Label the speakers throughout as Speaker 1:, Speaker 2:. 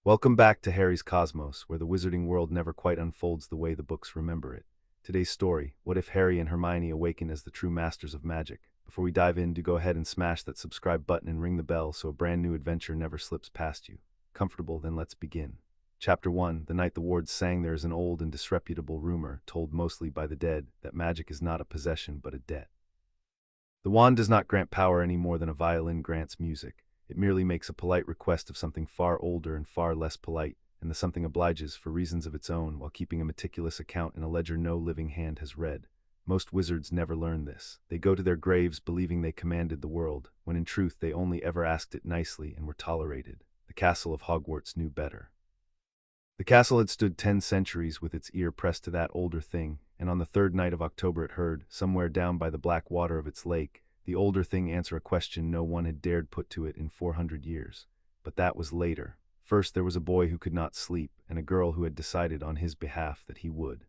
Speaker 1: Welcome back to Harry's Cosmos, where the wizarding world never quite unfolds the way the books remember it. Today's story: what if Harry and Hermione awaken as the true masters of magic? Before we dive in, do go ahead and smash that subscribe button and ring the bell so a brand new adventure never slips past you. Comfortable? Then let's begin. Chapter 1: The night the wards sang. There is an old and disreputable rumor, told mostly by the dead, that magic is not a possession but a debt. The wand does not grant power any more than a violin grants music. It merely makes a polite request of something far older and far less polite, and the something obliges for reasons of its own while keeping a meticulous account in a ledger no living hand has read. Most wizards never learn this. They go to their graves believing they commanded the world, when in truth they only ever asked it nicely and were tolerated. The castle of Hogwarts knew better. The castle had stood 10 centuries with its ear pressed to that older thing, and on the third night of October it heard, somewhere down by the black water of its lake, the older thing answer a question no one had dared put to it in 400 years. But that was later. First there was a boy who could not sleep, and a girl who had decided on his behalf that he would.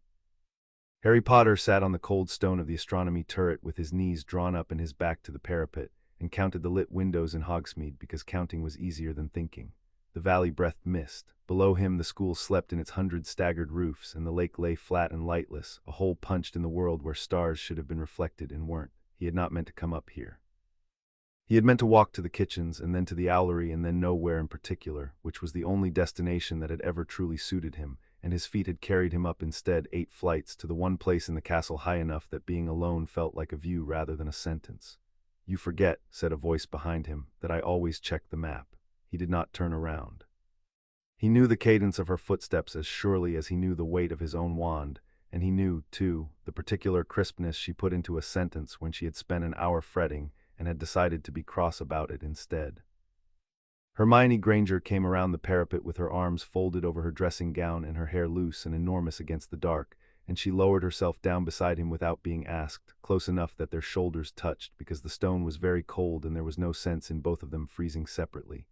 Speaker 1: Harry Potter sat on the cold stone of the astronomy turret with his knees drawn up and his back to the parapet, and counted the lit windows in Hogsmeade because counting was easier than thinking. The valley breathed mist. Below him the school slept in its 100 staggered roofs, and the lake lay flat and lightless, a hole punched in the world where stars should have been reflected and weren't. He had not meant to come up here. He had meant to walk to the kitchens, and then to the owlery, and then nowhere in particular, which was the only destination that had ever truly suited him, and his feet had carried him up instead 8 flights to the one place in the castle high enough that being alone felt like a view rather than a sentence. "You forget," said a voice behind him, "that I always check the map." He did not turn around. He knew the cadence of her footsteps as surely as he knew the weight of his own wand, and he knew, too, the particular crispness she put into a sentence when she had spent an hour fretting and had decided to be cross about it instead. Hermione Granger came around the parapet with her arms folded over her dressing gown and her hair loose and enormous against the dark, and she lowered herself down beside him without being asked, close enough that their shoulders touched because the stone was very cold and there was no sense in both of them freezing separately.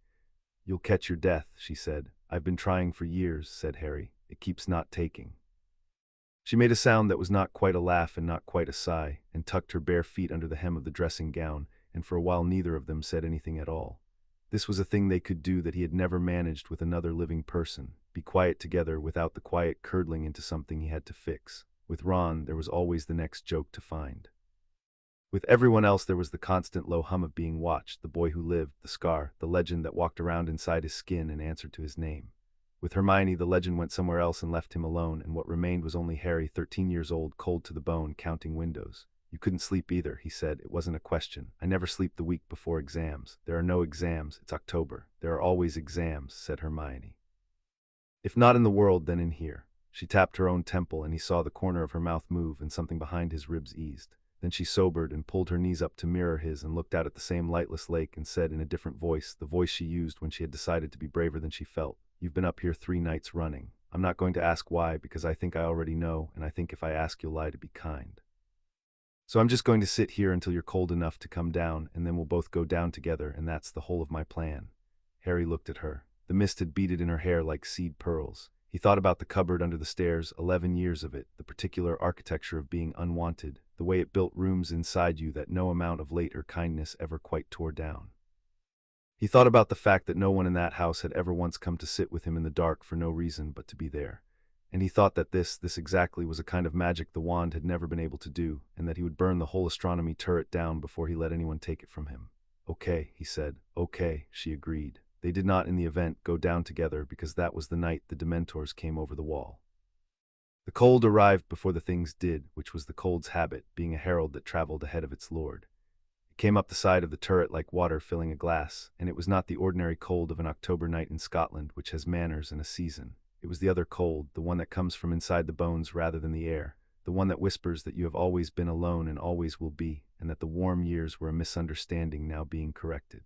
Speaker 1: "You'll catch your death," she said. "I've been trying for years," said Harry. "It keeps not taking." She made a sound that was not quite a laugh and not quite a sigh, and tucked her bare feet under the hem of the dressing gown, and for a while neither of them said anything at all. This was a thing they could do that he had never managed with another living person, be quiet together without the quiet curdling into something he had to fix. With Ron, there was always the next joke to find. With everyone else there was the constant low hum of being watched, the boy who lived, the scar, the legend that walked around inside his skin and answered to his name. With Hermione, the legend went somewhere else and left him alone, and what remained was only Harry, 13 years old, cold to the bone, counting windows. "You couldn't sleep either," he said. "It wasn't a question. I never sleep the week before exams. There are no exams. It's October. There are always exams," said Hermione. "If not in the world, then in here." She tapped her own temple, and he saw the corner of her mouth move and something behind his ribs eased. Then she sobered and pulled her knees up to mirror his and looked out at the same lightless lake and said in a different voice, the voice she used when she had decided to be braver than she felt, "You've been up here 3 nights running. I'm not going to ask why, because I think I already know, and I think if I ask you'll lie to be kind. So I'm just going to sit here until you're cold enough to come down, and then we'll both go down together, and that's the whole of my plan." Harry looked at her. The mist had beaded in her hair like seed pearls. He thought about the cupboard under the stairs, 11 years of it, the particular architecture of being unwanted, the way it built rooms inside you that no amount of later kindness ever quite tore down. He thought about the fact that no one in that house had ever once come to sit with him in the dark for no reason but to be there. And he thought that this exactly was a kind of magic the wand had never been able to do, and that he would burn the whole astronomy turret down before he let anyone take it from him. "Okay," he said. "Okay," she agreed. They did not, in the event, go down together because that was the night the dementors came over the wall. The cold arrived before the things did, which was the cold's habit, being a herald that traveled ahead of its lord. It came up the side of the turret like water filling a glass, and it was not the ordinary cold of an October night in Scotland, which has manners and a season. It was the other cold, the one that comes from inside the bones rather than the air, the one that whispers that you have always been alone and always will be, and that the warm years were a misunderstanding now being corrected.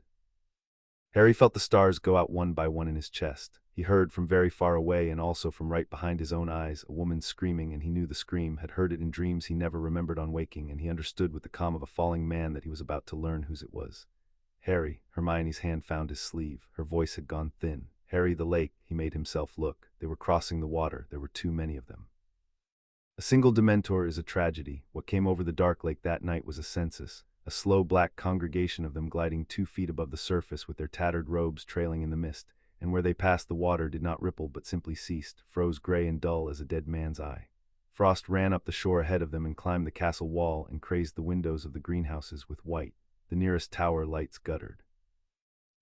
Speaker 1: Harry felt the stars go out one by one in his chest. He heard from very far away and also from right behind his own eyes a woman screaming, and he knew the scream, had heard it in dreams he never remembered on waking, and he understood with the calm of a falling man that he was about to learn whose it was. "Harry," Hermione's hand found his sleeve. Her voice had gone thin. "Harry, the lake," he made himself look. They were crossing the water. There were too many of them. A single dementor is a tragedy. What came over the dark lake that night was a census. A slow black congregation of them gliding 2 feet above the surface with their tattered robes trailing in the mist, and where they passed the water did not ripple but simply ceased, froze gray and dull as a dead man's eye. Frost ran up the shore ahead of them and climbed the castle wall and crazed the windows of the greenhouses with white. The nearest tower lights guttered.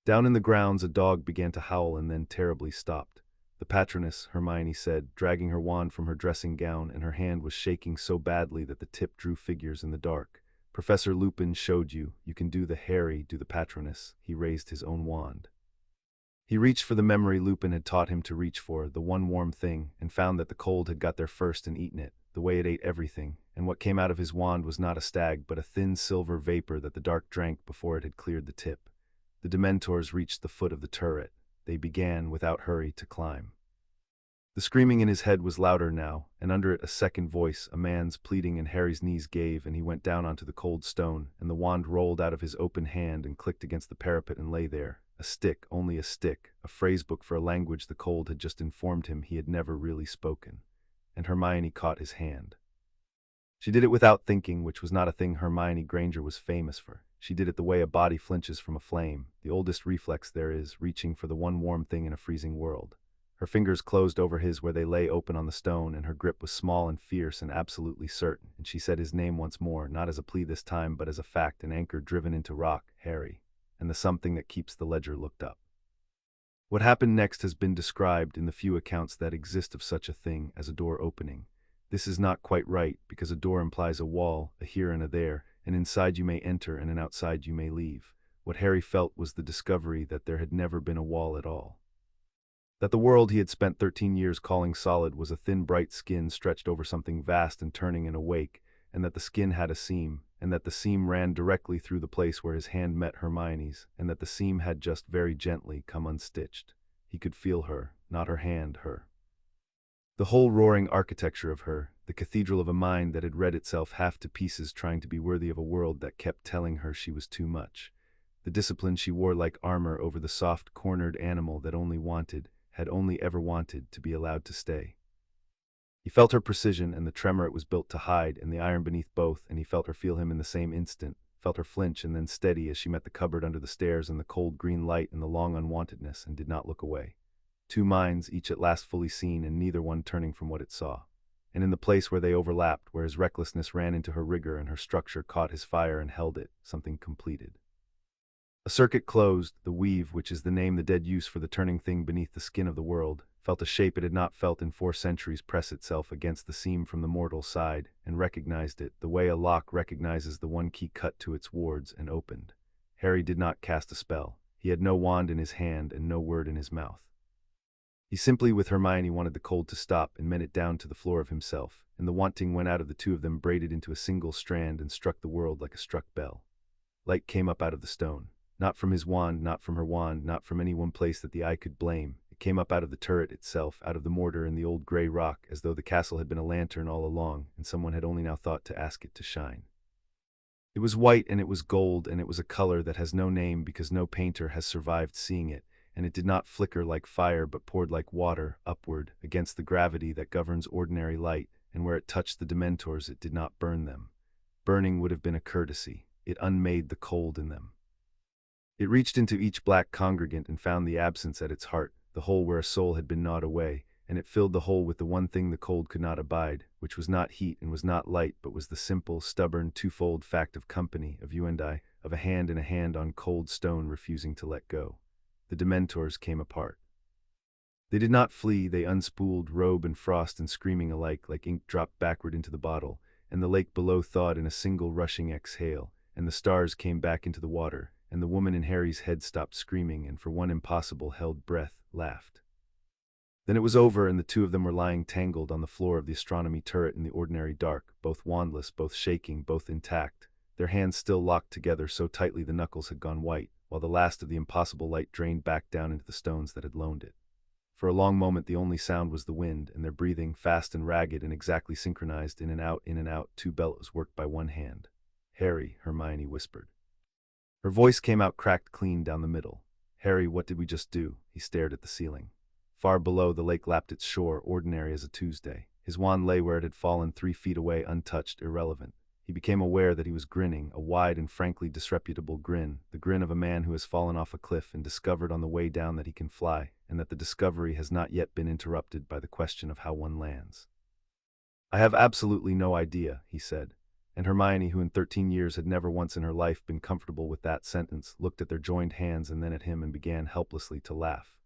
Speaker 1: Down in the grounds a dog began to howl and then terribly stopped. "The patroness," Hermione said, dragging her wand from her dressing gown, and her hand was shaking so badly that the tip drew figures in the dark. "Professor Lupin showed you. You can do the Harry, do the patroness." He raised his own wand. He reached for the memory Lupin had taught him to reach for, the one warm thing, and found that the cold had got there first and eaten it, the way it ate everything, and what came out of his wand was not a stag but a thin silver vapor that the dark drank before it had cleared the tip. The dementors reached the foot of the turret. They began, without hurry, to climb. The screaming in his head was louder now, and under it a second voice, a man's, pleading, and Harry's knees gave, and he went down onto the cold stone, and the wand rolled out of his open hand and clicked against the parapet and lay there. A stick, only a stick, a phrasebook for a language the cold had just informed him he had never really spoken. And Hermione caught his hand. She did it without thinking, which was not a thing Hermione Granger was famous for. She did it the way a body flinches from a flame, the oldest reflex there is, reaching for the one warm thing in a freezing world. Her fingers closed over his where they lay open on the stone, and her grip was small and fierce and absolutely certain, and she said his name once more, not as a plea this time, but as a fact, an anchor driven into rock, Harry, and the something that keeps the ledger looked up. What happened next has been described in the few accounts that exist of such a thing as a door opening. This is not quite right, because a door implies a wall, a here and a there, and inside you may enter and an outside you may leave. What Harry felt was the discovery that there had never been a wall at all. That the world he had spent 13 years calling solid was a thin bright skin stretched over something vast and turning in a wake, and that the skin had a seam, and that the seam ran directly through the place where his hand met Hermione's, and that the seam had just very gently come unstitched. He could feel her, not her hand, her. The whole roaring architecture of her, the cathedral of a mind that had read itself half to pieces trying to be worthy of a world that kept telling her she was too much. The discipline she wore like armor over the soft, cornered animal that had only ever wanted to be allowed to stay. He felt her precision and the tremor it was built to hide, and the iron beneath both, and he felt her feel him in the same instant, felt her flinch and then steady as she met the cupboard under the stairs and the cold green light and the long unwantedness, and did not look away. Two minds, each at last fully seen, and neither one turning from what it saw. And in the place where they overlapped, where his recklessness ran into her rigor and her structure caught his fire and held it, something completed. A circuit closed, the weave, which is the name the dead use for the turning thing beneath the skin of the world, felt a shape it had not felt in 4 centuries press itself against the seam from the mortal side, and recognized it, the way a lock recognizes the one key cut to its wards, and opened. Harry did not cast a spell. He had no wand in his hand and no word in his mouth. He simply, with Hermione, wanted the cold to stop and meant it down to the floor of himself, and the wanting went out of the two of them, braided into a single strand, and struck the world like a struck bell. Light came up out of the stone. Not from his wand, not from her wand, not from any one place that the eye could blame. It came up out of the turret itself, out of the mortar and the old gray rock, as though the castle had been a lantern all along, and someone had only now thought to ask it to shine. It was white and it was gold, and it was a color that has no name because no painter has survived seeing it, and it did not flicker like fire but poured like water, upward, against the gravity that governs ordinary light, and where it touched the dementors it did not burn them. Burning would have been a courtesy. It unmade the cold in them. It reached into each black congregant and found the absence at its heart, the hole where a soul had been gnawed away, and it filled the hole with the one thing the cold could not abide, which was not heat and was not light, but was the simple, stubborn, twofold fact of company, of you and I, of a hand in a hand on cold stone refusing to let go. The dementors came apart. They did not flee, they unspooled, robe and frost and screaming alike, like ink dropped backward into the bottle, and the lake below thawed in a single rushing exhale, and the stars came back into the water, and the woman in Harry's head stopped screaming and for one impossible held breath, laughed. Then it was over, and the two of them were lying tangled on the floor of the astronomy turret in the ordinary dark, both wandless, both shaking, both intact, their hands still locked together so tightly the knuckles had gone white, while the last of the impossible light drained back down into the stones that had loaned it. For a long moment the only sound was the wind, and their breathing, fast and ragged and exactly synchronized, in and out, 2 bellows worked by one hand. "Harry," Hermione whispered. Her voice came out cracked clean down the middle. "Harry, what did we just do?" He stared at the ceiling. Far below, the lake lapped its shore, ordinary as a Tuesday. His wand lay where it had fallen 3 feet away, untouched, irrelevant. He became aware that he was grinning, a wide and frankly disreputable grin, the grin of a man who has fallen off a cliff and discovered on the way down that he can fly, and that the discovery has not yet been interrupted by the question of how one lands. "I have absolutely no idea," he said, and Hermione, who in 13 years had never once in her life been comfortable with that sentence, looked at their joined hands and then at him and began helplessly to laugh.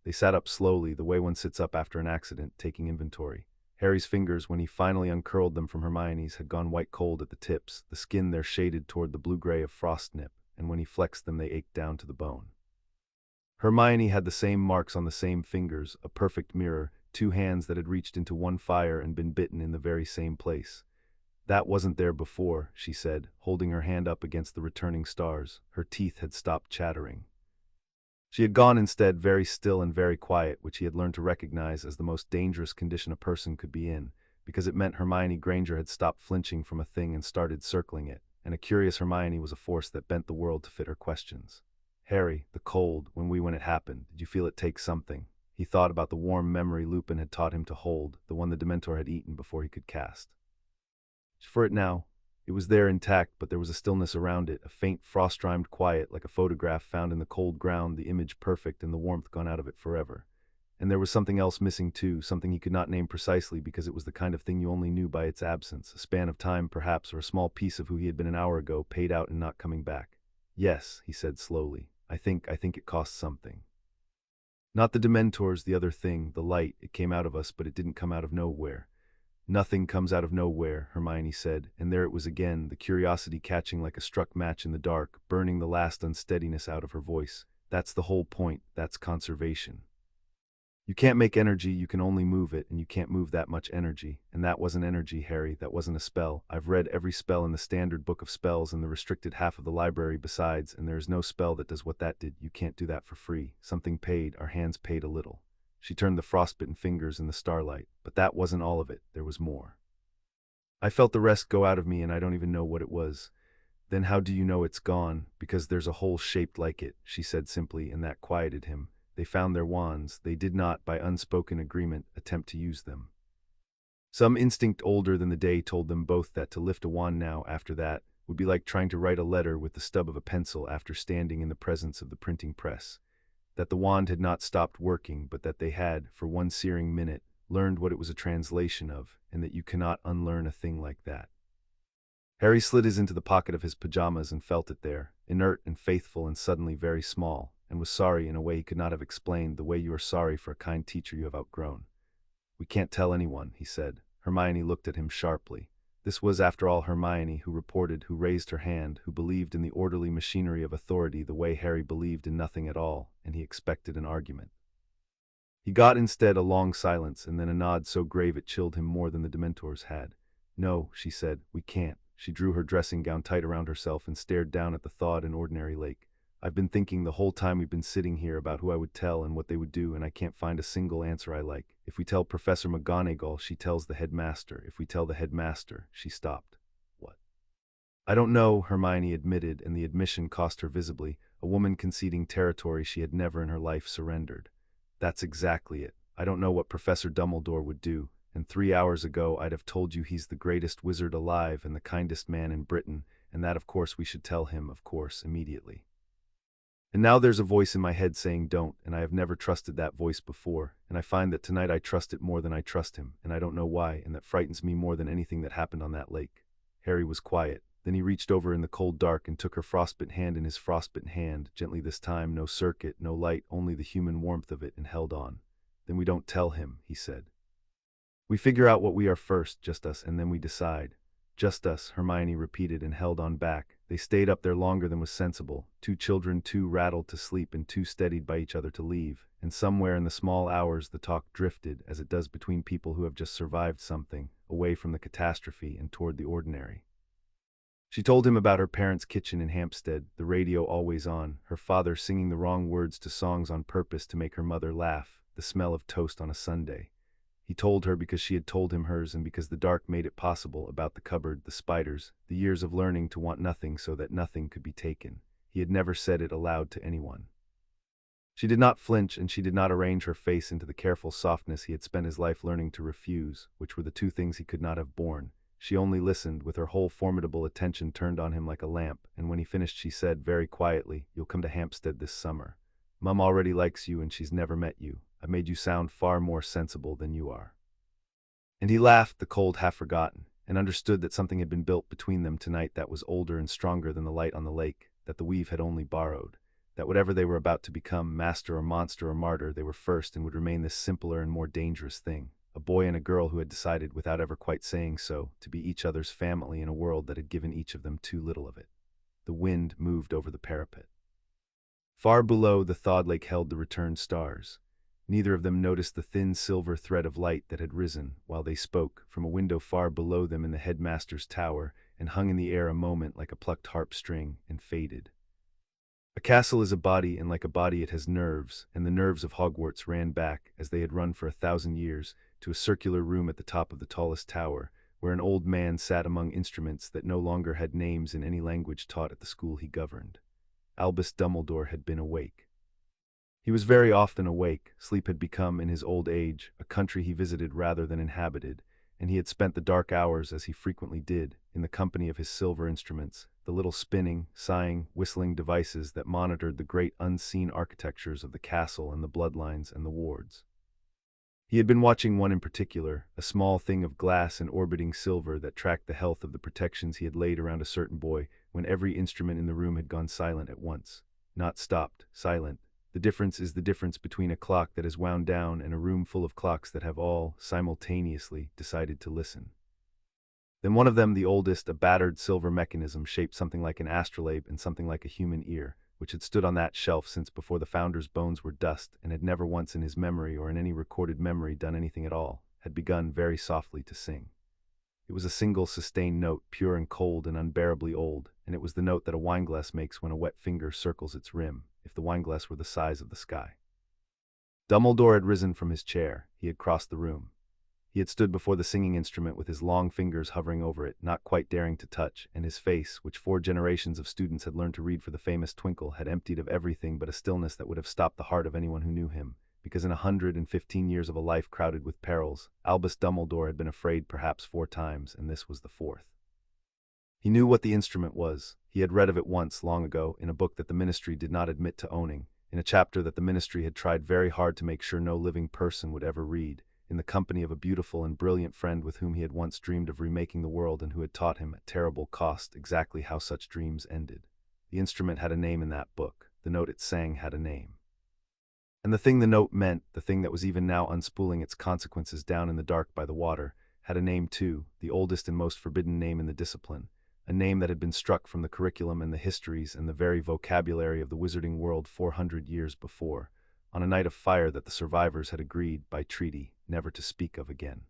Speaker 1: They sat up slowly, the way one sits up after an accident, taking inventory. Harry's fingers, when he finally uncurled them from Hermione's, had gone white cold at the tips, the skin there shaded toward the blue-gray of frost nip, and when he flexed them they ached down to the bone. Hermione had the same marks on the same fingers, a perfect mirror, two hands that had reached into one fire and been bitten in the very same place. "That wasn't there before," she said, holding her hand up against the returning stars. Her teeth had stopped chattering. She had gone instead very still and very quiet, which he had learned to recognize as the most dangerous condition a person could be in, because it meant Hermione Granger had stopped flinching from a thing and started circling it, and a curious Hermione was a force that bent the world to fit her questions. "Harry, the cold, when it happened, did you feel it take something?" He thought about the warm memory Lupin had taught him to hold, the one the Dementor had eaten before he could cast. For it now, it was there intact, but there was a stillness around it, a faint frost-rimed quiet like a photograph found in the cold ground, the image perfect and the warmth gone out of it forever. And there was something else missing too, something he could not name precisely because it was the kind of thing you only knew by its absence, a span of time perhaps, or a small piece of who he had been an hour ago, paid out and not coming back. "Yes," he said slowly, I think it cost something. Not the Dementors, the other thing, the light, it came out of us, but it didn't come out of nowhere." "Nothing comes out of nowhere," Hermione said, and there it was again, the curiosity catching like a struck match in the dark, burning the last unsteadiness out of her voice. "That's the whole point, that's conservation. You can't make energy, you can only move it, and you can't move that much energy. And that wasn't energy, Harry, that wasn't a spell. I've read every spell in the standard book of spells and the restricted half of the library besides, and there is no spell that does what that did. You can't do that for free. Something paid, our hands paid a little." She turned the frostbitten fingers in the starlight. "But that wasn't all of it, there was more. I felt the rest go out of me and I don't even know what it was." "Then how do you know it's gone?" "Because there's a hole shaped like it," she said simply, and that quieted him. They found their wands. They did not, by unspoken agreement, attempt to use them. Some instinct older than the day told them both that to lift a wand now, after that, would be like trying to write a letter with the stub of a pencil after standing in the presence of the printing press. That the wand had not stopped working, but that they had, for one searing minute, learned what it was a translation of, and that you cannot unlearn a thing like that. Harry slid his into the pocket of his pajamas and felt it there, inert and faithful and suddenly very small, and was sorry in a way he could not have explained, the way you are sorry for a kind teacher you have outgrown. "We can't tell anyone," he said. Hermione looked at him sharply. This was, after all, Hermione who reported, who raised her hand, who believed in the orderly machinery of authority the way Harry believed in nothing at all, and he expected an argument. He got instead a long silence, and then a nod so grave it chilled him more than the Dementors had. "No," she said, "we can't." She drew her dressing gown tight around herself and stared down at the thawed and ordinary lake. "I've been thinking the whole time we've been sitting here about who I would tell and what they would do, and I can't find a single answer I like. If we tell Professor McGonagall, she tells the headmaster. If we tell the headmaster," she stopped. "What?" "I don't know," Hermione admitted, and the admission cost her visibly, a woman conceding territory she had never in her life surrendered. "That's exactly it. I don't know what Professor Dumbledore would do, and 3 hours ago I'd have told you he's the greatest wizard alive and the kindest man in Britain, and that of course we should tell him, of course, immediately. And now there's a voice in my head saying don't, and I have never trusted that voice before, and I find that tonight I trust it more than I trust him, and I don't know why, and that frightens me more than anything that happened on that lake." Harry was quiet. Then he reached over in the cold dark and took her frostbitten hand in his frostbitten hand, gently this time, no circuit, no light, only the human warmth of it, and held on. "Then we don't tell him," he said. "We figure out what we are first, just us, and then we decide." "Just us," Hermione repeated and held on back. They stayed up there longer than was sensible, two children too rattled to sleep and too steadied by each other to leave, and somewhere in the small hours the talk drifted, as it does between people who have just survived something, away from the catastrophe and toward the ordinary. She told him about her parents' kitchen in Hampstead, the radio always on, her father singing the wrong words to songs on purpose to make her mother laugh, the smell of toast on a Sunday. He told her because she had told him hers, and because the dark made it possible, about the cupboard, the spiders, the years of learning to want nothing so that nothing could be taken. He had never said it aloud to anyone. She did not flinch, and she did not arrange her face into the careful softness he had spent his life learning to refuse, which were the two things he could not have borne, She only listened, with her whole formidable attention turned on him like a lamp, and when he finished she said, very quietly, "You'll come to Hampstead this summer. Mum already likes you and she's never met you. I've made you sound far more sensible than you are." And he laughed, the cold half forgotten, and understood that something had been built between them tonight that was older and stronger than the light on the lake, that the weave had only borrowed, that whatever they were about to become, master or monster or martyr, they were first and would remain this simpler and more dangerous thing, a boy and a girl who had decided, without ever quite saying so, to be each other's family in a world that had given each of them too little of it. The wind moved over the parapet. Far below, the thawed lake held the returned stars. Neither of them noticed the thin silver thread of light that had risen, while they spoke, from a window far below them in the headmaster's tower, and hung in the air a moment like a plucked harp string, and faded. A castle is a body, and like a body it has nerves, and the nerves of Hogwarts ran back, as they had run for 1,000 years, to a circular room at the top of the tallest tower, where an old man sat among instruments that no longer had names in any language taught at the school he governed. Albus Dumbledore had been awake. He was very often awake. Sleep had become, in his old age, a country he visited rather than inhabited, and he had spent the dark hours, as he frequently did, in the company of his silver instruments, the little spinning, sighing, whistling devices that monitored the great unseen architectures of the castle and the bloodlines and the wards. He had been watching one in particular, a small thing of glass and orbiting silver that tracked the health of the protections he had laid around a certain boy, when every instrument in the room had gone silent at once. Not stopped, silent. The difference is the difference between a clock that is wound down and a room full of clocks that have all, simultaneously, decided to listen. Then one of them, the oldest, a battered silver mechanism shaped something like an astrolabe and something like a human ear, which had stood on that shelf since before the founder's bones were dust and had never once in his memory or in any recorded memory done anything at all, had begun very softly to sing. It was a single sustained note, pure and cold and unbearably old, and it was the note that a wineglass makes when a wet finger circles its rim, if the wineglass were the size of the sky. Dumbledore had risen from his chair. He had crossed the room. He had stood before the singing instrument with his long fingers hovering over it, not quite daring to touch, and his face, which 4 generations of students had learned to read for the famous twinkle, had emptied of everything but a stillness that would have stopped the heart of anyone who knew him, because in 115 years of a life crowded with perils, Albus Dumbledore had been afraid perhaps 4 times, and this was the 4th. He knew what the instrument was. He had read of it once, long ago, in a book that the Ministry did not admit to owning, in a chapter that the Ministry had tried very hard to make sure no living person would ever read, in the company of a beautiful and brilliant friend with whom he had once dreamed of remaking the world and who had taught him, at terrible cost, exactly how such dreams ended. The instrument had a name in that book. The note it sang had a name. And the thing the note meant, the thing that was even now unspooling its consequences down in the dark by the water, had a name too, the oldest and most forbidden name in the discipline, a name that had been struck from the curriculum and the histories and the very vocabulary of the wizarding world 400 years before, on a night of fire that the survivors had agreed, by treaty, never to speak of again.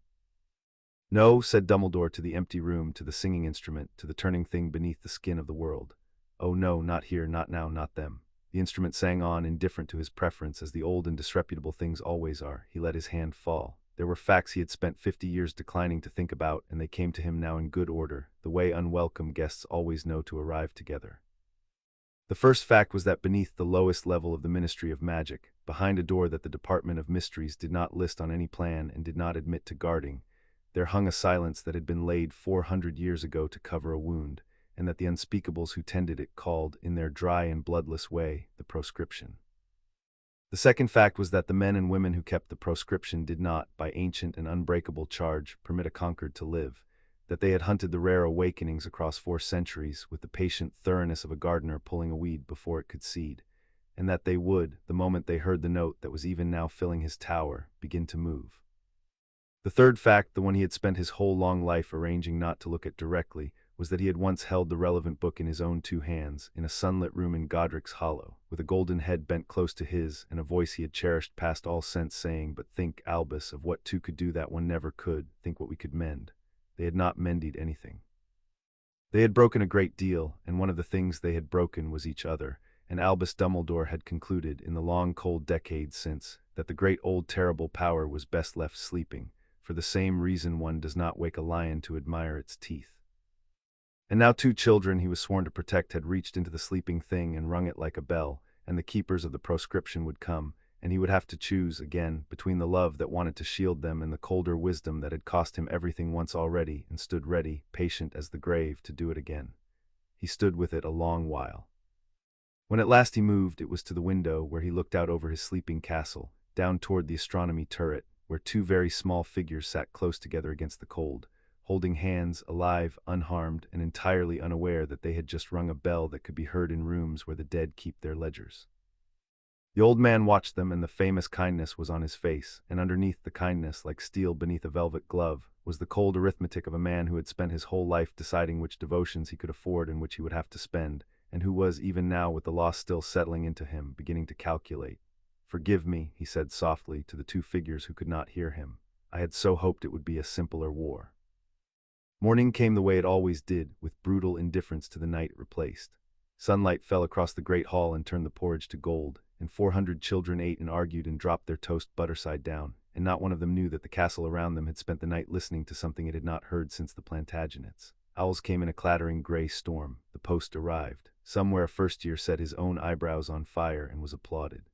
Speaker 1: "No," said Dumbledore to the empty room, to the singing instrument, to the turning thing beneath the skin of the world. "Oh no, not here, not now, not them." The instrument sang on, indifferent to his preference, as the old and disreputable things always are. He let his hand fall. There were facts he had spent 50 years declining to think about, and they came to him now in good order, the way unwelcome guests always know to arrive together. The first fact was that beneath the lowest level of the Ministry of Magic, behind a door that the Department of Mysteries did not list on any plan and did not admit to guarding, there hung a silence that had been laid 400 years ago to cover a wound, and that the unspeakables who tended it called, in their dry and bloodless way, the proscription. The second fact was that the men and women who kept the proscription did not, by ancient and unbreakable charge, permit a conquered to live, that they had hunted the rare awakenings across 4 centuries with the patient thoroughness of a gardener pulling a weed before it could seed, and that they would, the moment they heard the note that was even now filling his tower, begin to move. The third fact, the one he had spent his whole long life arranging not to look at directly, was that he had once held the relevant book in his own 2 hands, in a sunlit room in Godric's Hollow, with a golden head bent close to his, and a voice he had cherished past all sense saying, "But think, Albus, of what 2 could do that 1 never could, think what we could mend." They had not mended anything. They had broken a great deal, and one of the things they had broken was each other, and Albus Dumbledore had concluded, in the long cold decades since, that the great old terrible power was best left sleeping, for the same reason one does not wake a lion to admire its teeth. And now 2 children he was sworn to protect had reached into the sleeping thing and rung it like a bell, and the keepers of the proscription would come, and he would have to choose, again, between the love that wanted to shield them and the colder wisdom that had cost him everything once already and stood ready, patient as the grave, to do it again. He stood with it a long while. When at last he moved, it was to the window where he looked out over his sleeping castle, down toward the astronomy turret, where two very small figures sat close together against the cold, holding hands, alive, unharmed, and entirely unaware that they had just rung a bell that could be heard in rooms where the dead keep their ledgers. The old man watched them, and the famous kindness was on his face, and underneath the kindness, like steel beneath a velvet glove, was the cold arithmetic of a man who had spent his whole life deciding which devotions he could afford and which he would have to spend, and who was, even now, with the loss still settling into him, beginning to calculate. "Forgive me," he said softly to the two figures who could not hear him. "I had so hoped it would be a simpler war." Morning came the way it always did, with brutal indifference to the night it replaced. Sunlight fell across the great hall and turned the porridge to gold, and 400 children ate and argued and dropped their toast butter side down, and not one of them knew that the castle around them had spent the night listening to something it had not heard since the Plantagenets. Owls came in a clattering gray storm. The post arrived. Somewhere a first-year set his own eyebrows on fire and was applauded.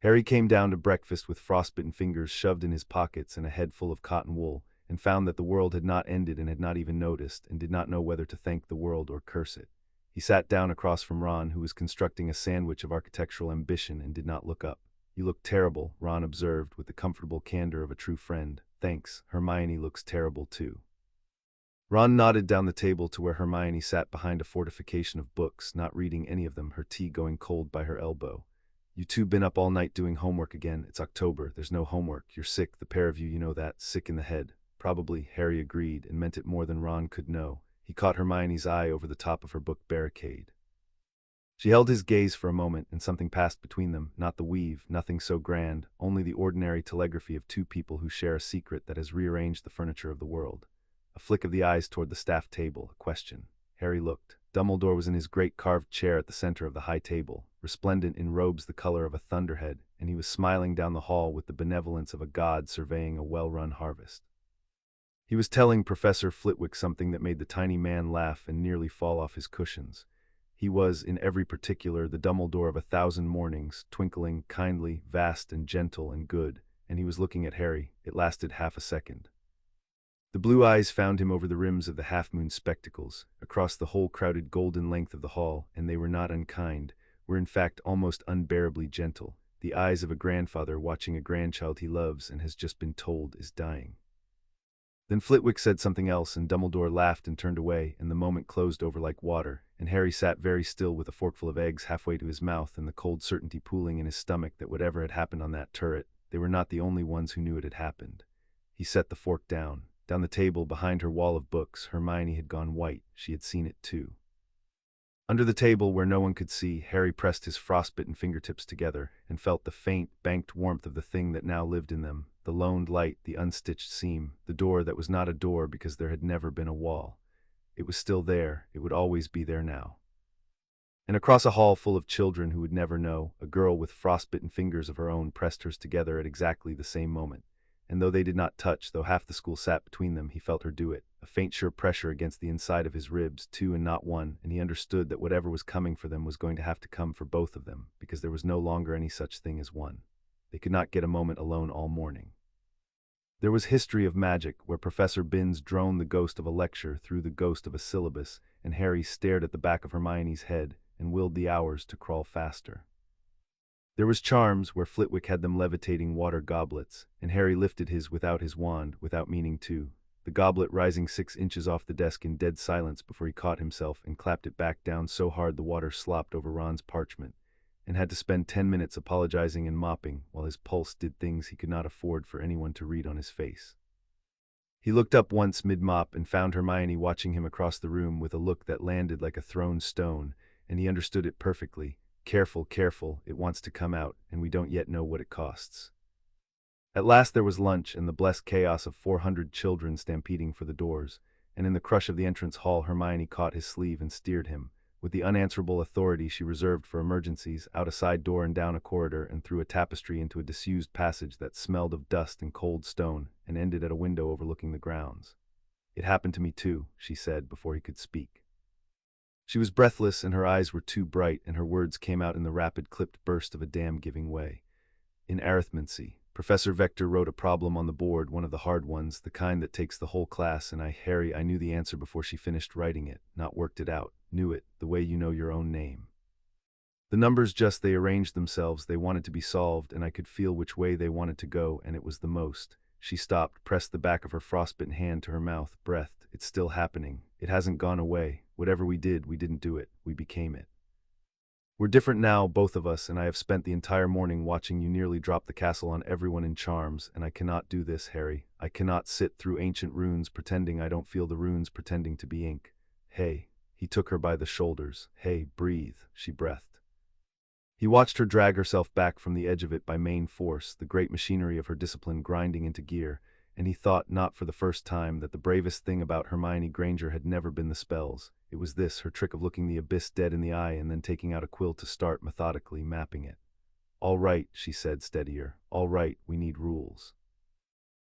Speaker 1: Harry came down to breakfast with frostbitten fingers shoved in his pockets and a head full of cotton wool, and found that the world had not ended and had not even noticed, and did not know whether to thank the world or curse it. He sat down across from Ron, who was constructing a sandwich of architectural ambition, and did not look up. "You look terrible," Ron observed with the comfortable candor of a true friend. "Thanks, Hermione looks terrible too." Ron nodded down the table to where Hermione sat behind a fortification of books, not reading any of them, her tea going cold by her elbow. "You two been up all night doing homework again? It's October, there's no homework. You're sick, the pair of you know that, sick in the head." "Probably," Harry agreed, and meant it more than Ron could know. He caught Hermione's eye over the top of her book barricade. She held his gaze for a moment, and something passed between them, not the weave, nothing so grand, only the ordinary telegraphy of two people who share a secret that has rearranged the furniture of the world. A flick of the eyes toward the staff table, a question. Harry looked. Dumbledore was in his great carved chair at the center of the high table, resplendent in robes the color of a thunderhead, and he was smiling down the hall with the benevolence of a god surveying a well-run harvest. He was telling Professor Flitwick something that made the tiny man laugh and nearly fall off his cushions. He was, in every particular, the Dumbledore of 1,000 mornings, twinkling, kindly, vast and gentle and good, and he was looking at Harry. It lasted half a second. The blue eyes found him over the rims of the half-moon spectacles, across the whole crowded golden length of the hall, and they were not unkind, were in fact almost unbearably gentle, the eyes of a grandfather watching a grandchild he loves and has just been told is dying. Then Flitwick said something else, and Dumbledore laughed and turned away, and the moment closed over like water, and Harry sat very still with a forkful of eggs halfway to his mouth and the cold certainty pooling in his stomach that whatever had happened on that turret, they were not the only ones who knew it had happened. He set the fork down. Down the table, behind her wall of books, Hermione had gone white. She had seen it too. Under the table, where no one could see, Harry pressed his frostbitten fingertips together and felt the faint, banked warmth of the thing that now lived in them, the loned light, the unstitched seam, the door that was not a door because there had never been a wall. It was still there, it would always be there now. And across a hall full of children who would never know, a girl with frostbitten fingers of her own pressed hers together at exactly the same moment. And though they did not touch, though half the school sat between them, he felt her do it, a faint sure pressure against the inside of his ribs, two and not one, and he understood that whatever was coming for them was going to have to come for both of them, because there was no longer any such thing as one. They could not get a moment alone all morning. There was history of magic, where Professor Binns droned the ghost of a lecture through the ghost of a syllabus, and Harry stared at the back of Hermione's head and willed the hours to crawl faster. There was Charms, where Flitwick had them levitating water goblets, and Harry lifted his without his wand, without meaning to, the goblet rising 6 inches off the desk in dead silence before he caught himself and clapped it back down so hard the water slopped over Ron's parchment, and had to spend 10 minutes apologizing and mopping while his pulse did things he could not afford for anyone to read on his face. He looked up once mid-mop and found Hermione watching him across the room with a look that landed like a thrown stone, and he understood it perfectly. Careful, careful, it wants to come out, and we don't yet know what it costs. At last there was lunch and the blessed chaos of 400 children stampeding for the doors, and in the crush of the entrance hall Hermione caught his sleeve and steered him, with the unanswerable authority she reserved for emergencies, out a side door and down a corridor and through a tapestry into a disused passage that smelled of dust and cold stone and ended at a window overlooking the grounds. "It happened to me too," she said before he could speak. She was breathless and her eyes were too bright, and her words came out in the rapid clipped burst of a dam giving way. in arithmancy. Professor Vector wrote a problem on the board, one of the hard ones, the kind that takes the whole class, and I knew the answer before she finished writing it, not worked it out, knew it, the way you know your own name. The numbers they arranged themselves, they wanted to be solved, and I could feel which way they wanted to go, and it was the most. She stopped, pressed the back of her frostbitten hand to her mouth, breathed. It's still happening. It hasn't gone away. Whatever we did, we didn't do it. We became it. We're different now, both of us, and I have spent the entire morning watching you nearly drop the castle on everyone in charms, and I cannot do this, Harry. I cannot sit through ancient runes pretending I don't feel the runes pretending to be ink. Hey. He took her by the shoulders. Hey, breathe, she breathed. He watched her drag herself back from the edge of it by main force, the great machinery of her discipline grinding into gear, and he thought, not for the first time, that the bravest thing about Hermione Granger had never been the spells. It was this, her trick of looking the abyss dead in the eye and then taking out a quill to start methodically mapping it. All right, she said, steadier. All right, we need rules.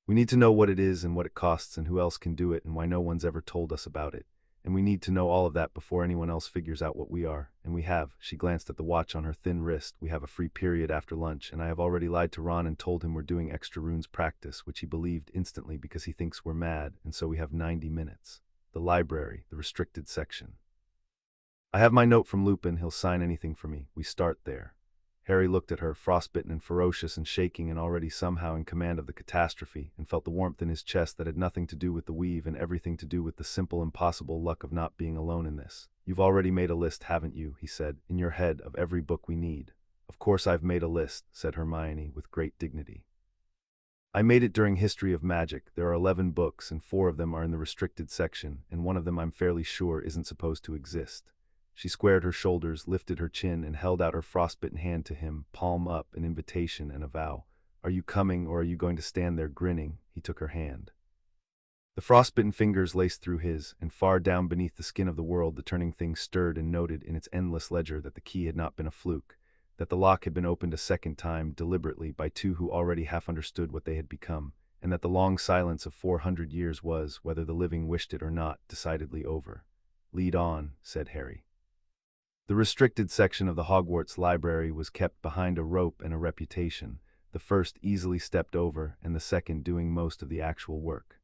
Speaker 1: We need to know what it is and what it costs and who else can do it and why no one's ever told us about it. And we need to know all of that before anyone else figures out what we are. And we have. She glanced at the watch on her thin wrist. We have a free period after lunch, and I have already lied to Ron and told him we're doing extra runes practice, which he believed instantly because he thinks we're mad, and so we have 90 minutes. The library, the restricted section. I have my note from Lupin. He'll sign anything for me. We start there. Harry looked at her, frostbitten and ferocious and shaking and already somehow in command of the catastrophe, and felt the warmth in his chest that had nothing to do with the weave and everything to do with the simple impossible luck of not being alone in this. You've already made a list, haven't you, he said, in your head, of every book we need. Of course I've made a list, said Hermione with great dignity. I made it during History of Magic. There are 11 books, and 4 of them are in the restricted section, and one of them I'm fairly sure isn't supposed to exist. She squared her shoulders, lifted her chin, and held out her frostbitten hand to him, palm up, an invitation and a vow. Are you coming, or are you going to stand there grinning? He took her hand. The frostbitten fingers laced through his, and far down beneath the skin of the world the turning thing stirred and noted in its endless ledger that the key had not been a fluke, that the lock had been opened a second time, deliberately, by 2 who already half understood what they had become, and that the long silence of 400 years was, whether the living wished it or not, decidedly over. Lead on, said Harry. The restricted section of the Hogwarts library was kept behind a rope and a reputation, the first easily stepped over and the second doing most of the actual work.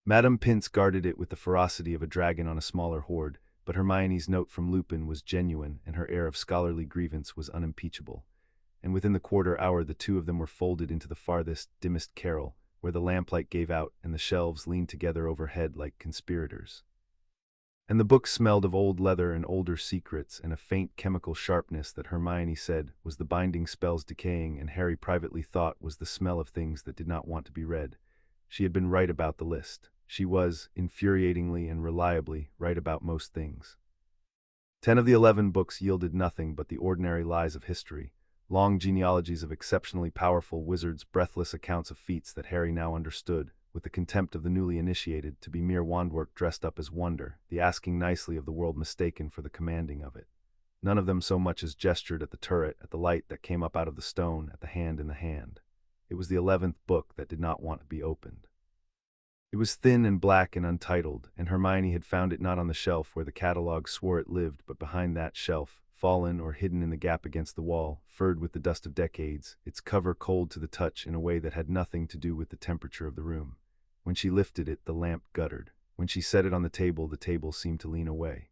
Speaker 1: Madame Pince guarded it with the ferocity of a dragon on a smaller horde, but Hermione's note from Lupin was genuine and her air of scholarly grievance was unimpeachable. And within the quarter hour the 2 of them were folded into the farthest, dimmest carrel, where the lamplight gave out and the shelves leaned together overhead like conspirators. And the book smelled of old leather and older secrets and a faint chemical sharpness that Hermione said was the binding spells decaying and Harry privately thought was the smell of things that did not want to be read. She had been right about the list. She was, infuriatingly and reliably, right about most things. 10 of the 11 books yielded nothing but the ordinary lies of history, long genealogies of exceptionally powerful wizards, breathless accounts of feats that Harry now understood, with the contempt of the newly initiated, to be mere wandwork dressed up as wonder, the asking nicely of the world mistaken for the commanding of it. None of them so much as gestured at the turret, at the light that came up out of the stone, at the hand in the hand. It was the 11th book that did not want to be opened. It was thin and black and untitled, and Hermione had found it not on the shelf where the catalogue swore it lived, but behind that shelf, fallen or hidden in the gap against the wall, furred with the dust of decades, its cover cold to the touch in a way that had nothing to do with the temperature of the room. When she lifted it, the lamp guttered. When she set it on the table seemed to lean away.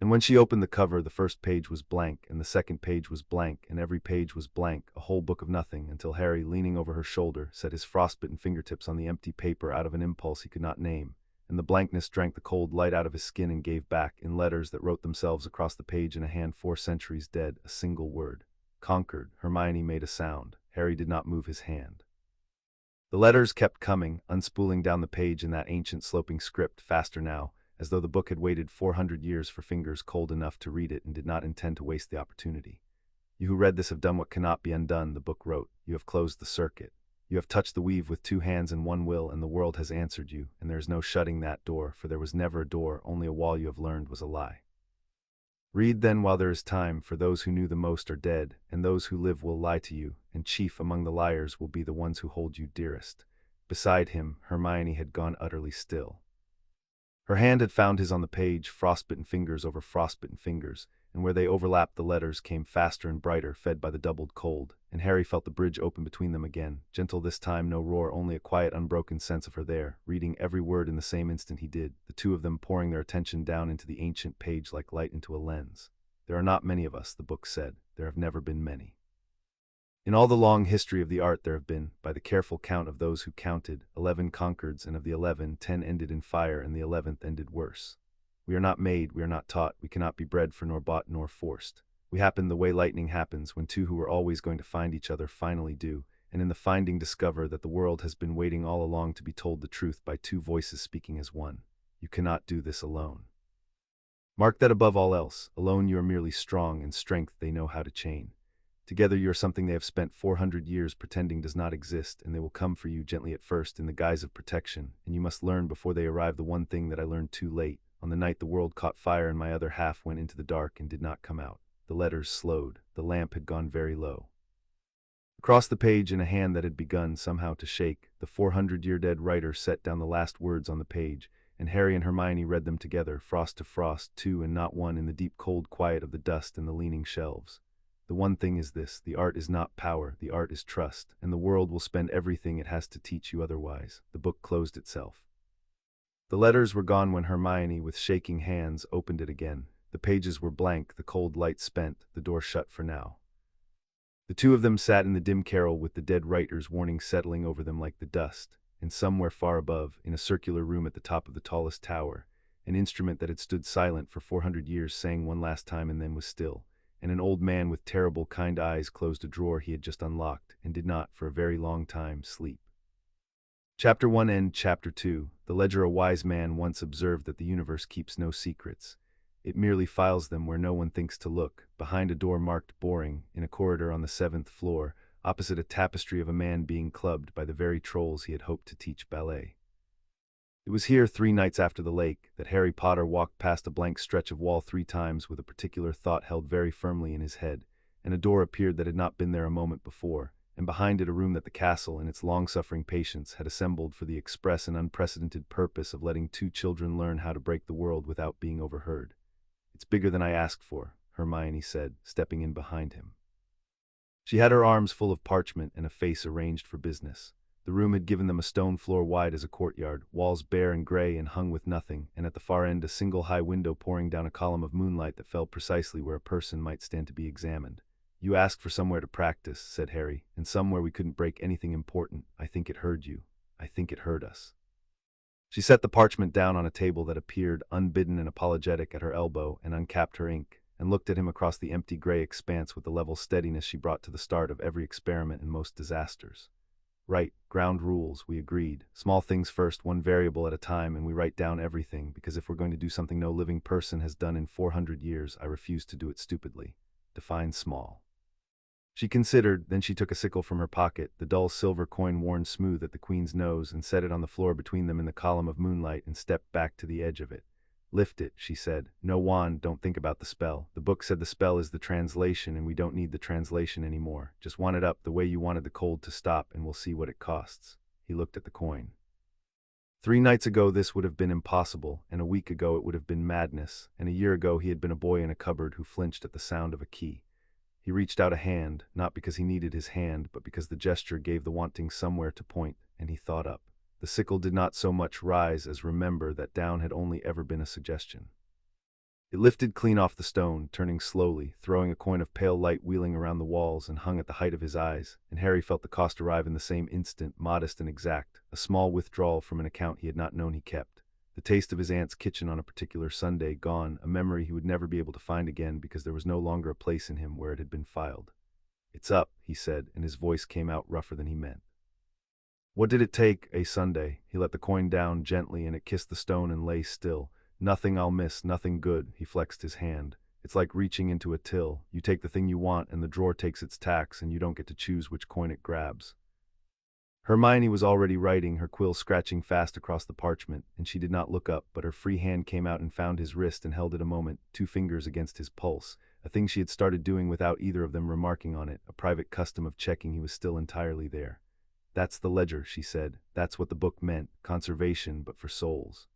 Speaker 1: And when she opened the cover, the first page was blank, and the second page was blank, and every page was blank, a whole book of nothing, until Harry, leaning over her shoulder, set his frostbitten fingertips on the empty paper out of an impulse he could not name, and the blankness drank the cold light out of his skin and gave back, in letters that wrote themselves across the page in a hand 4 centuries dead, a single word. Conquered. Hermione made a sound. Harry did not move his hand. The letters kept coming, unspooling down the page in that ancient sloping script, faster now, as though the book had waited 400 years for fingers cold enough to read it and did not intend to waste the opportunity. You who read this have done what cannot be undone, the book wrote. You have closed the circuit. You have touched the weave with 2 hands and 1 will, and the world has answered you, and there is no shutting that door, for there was never a door, only a wall you have learned was a lie. Read then while there is time, for those who knew the most are dead, and those who live will lie to you, and chief among the liars will be the ones who hold you dearest. Beside him, Hermione had gone utterly still. Her hand had found his on the page, frostbitten fingers over frostbitten fingers, and where they overlapped the letters came faster and brighter, fed by the doubled cold, and Harry felt the bridge open between them again, gentle this time, no roar, only a quiet, unbroken sense of her there, reading every word in the same instant he did, the two of them pouring their attention down into the ancient page like light into a lens. There are not many of us, the book said. There have never been many. In all the long history of the art there have been, by the careful count of those who counted, 11 concords, and of the 11, 10 ended in fire, and the 11th ended worse. We are not made, we are not taught, we cannot be bred for nor bought nor forced. We happen the way lightning happens, when two who were always going to find each other finally do, and in the finding discover that the world has been waiting all along to be told the truth by two voices speaking as one. You cannot do this alone. Mark that above all else, alone you are merely strong, and strength they know how to chain. Together you are something they have spent 400 years pretending does not exist, and they will come for you gently at first in the guise of protection, and you must learn before they arrive the one thing that I learned too late. On the night the world caught fire and my other half went into the dark and did not come out. The letters slowed. The lamp had gone very low. Across the page, in a hand that had begun somehow to shake, the 400-year-dead writer set down the last words on the page, and Harry and Hermione read them together, frost to frost, two and not one, in the deep cold quiet of the dust and the leaning shelves. The one thing is this: the art is not power, the art is trust, and the world will spend everything it has to teach you otherwise. The book closed itself. The letters were gone when Hermione, with shaking hands, opened it again. The pages were blank, the cold light spent, the door shut for now. The two of them sat in the dim carrel with the dead writer's warning settling over them like the dust, and somewhere far above, in a circular room at the top of the tallest tower, an instrument that had stood silent for 400 years sang one last time and then was still, and an old man with terrible kind eyes closed a drawer he had just unlocked, and did not, for a very long time, sleep. Chapter 1 End Chapter 2 The Ledger. A wise man once observed that the universe keeps no secrets. It merely files them where no one thinks to look, behind a door marked boring, in a corridor on the 7th floor, opposite a tapestry of a man being clubbed by the very trolls he had hoped to teach ballet. It was here, 3 nights after the lake, that Harry Potter walked past a blank stretch of wall 3 times with a particular thought held very firmly in his head, and a door appeared that had not been there a moment before, and behind it a room that the castle, in its long-suffering patience, had assembled for the express and unprecedented purpose of letting 2 children learn how to break the world without being overheard. "It's bigger than I asked for," Hermione said, stepping in behind him. She had her arms full of parchment and a face arranged for business. The room had given them a stone floor wide as a courtyard, walls bare and gray and hung with nothing, and at the far end a single high window pouring down a column of moonlight that fell precisely where a person might stand to be examined. "You asked for somewhere to practice," said Harry, "and somewhere we couldn't break anything important. I think it heard you. I think it heard us." She set the parchment down on a table that appeared, unbidden and apologetic, at her elbow, and uncapped her ink, and looked at him across the empty gray expanse with the level steadiness she brought to the start of every experiment and most disasters. "Right, ground rules," we agreed. "Small things first, one variable at a time, and we write down everything, because if we're going to do something no living person has done in 400 years, I refuse to do it stupidly. Define small." She considered, then she took a sickle from her pocket, the dull silver coin worn smooth at the Queen's nose, and set it on the floor between them in the column of moonlight, and stepped back to the edge of it. "Lift it," she said. "No wand, don't think about the spell. The book said the spell is the translation, and we don't need the translation anymore. Just want it up the way you wanted the cold to stop, and we'll see what it costs." He looked at the coin. 3 nights ago this would have been impossible, and a week ago it would have been madness, and a year ago he had been a boy in a cupboard who flinched at the sound of a key. He reached out a hand, not because he needed his hand, but because the gesture gave the wanting somewhere to point, and he thought up. The sickle did not so much rise as remember that down had only ever been a suggestion. It lifted clean off the stone, turning slowly, throwing a coin of pale light wheeling around the walls, and hung at the height of his eyes, and Harry felt the cost arrive in the same instant, modest and exact, a small withdrawal from an account he had not known he kept. The taste of his aunt's kitchen on a particular Sunday gone, a memory he would never be able to find again because there was no longer a place in him where it had been filed. "It's up," he said, and his voice came out rougher than he meant. What did it take, a Sunday? He let the coin down gently, and it kissed the stone and lay still. "Nothing I'll miss, nothing good," he flexed his hand. "It's like reaching into a till. You take the thing you want, and the drawer takes its tax, and you don't get to choose which coin it grabs." Hermione was already writing, her quill scratching fast across the parchment, and she did not look up, but her free hand came out and found his wrist and held it a moment, 2 fingers against his pulse, a thing she had started doing without either of them remarking on it, a private custom of checking he was still entirely there. "That's the ledger," she said. "That's what the book meant, conservation, but for souls."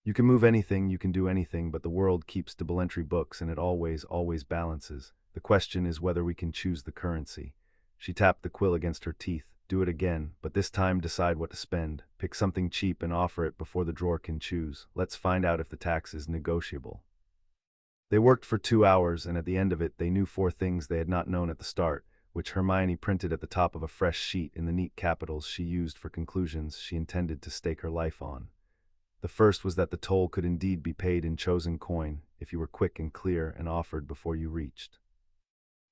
Speaker 1: You can move anything, you can do anything, but the world keeps double entry books and it always balances. The question is whether we can choose the currency. She tapped the quill against her teeth. Do it again, but this time decide what to spend. Pick something cheap and offer it before the drawer can choose. Let's find out if the tax is negotiable. They worked for 2 hours, and at the end of it they knew 4 things they had not known at the start, which Hermione printed at the top of a fresh sheet in the neat capitals she used for conclusions she intended to stake her life on. The first was that the toll could indeed be paid in chosen coin, if you were quick and clear and offered before you reached.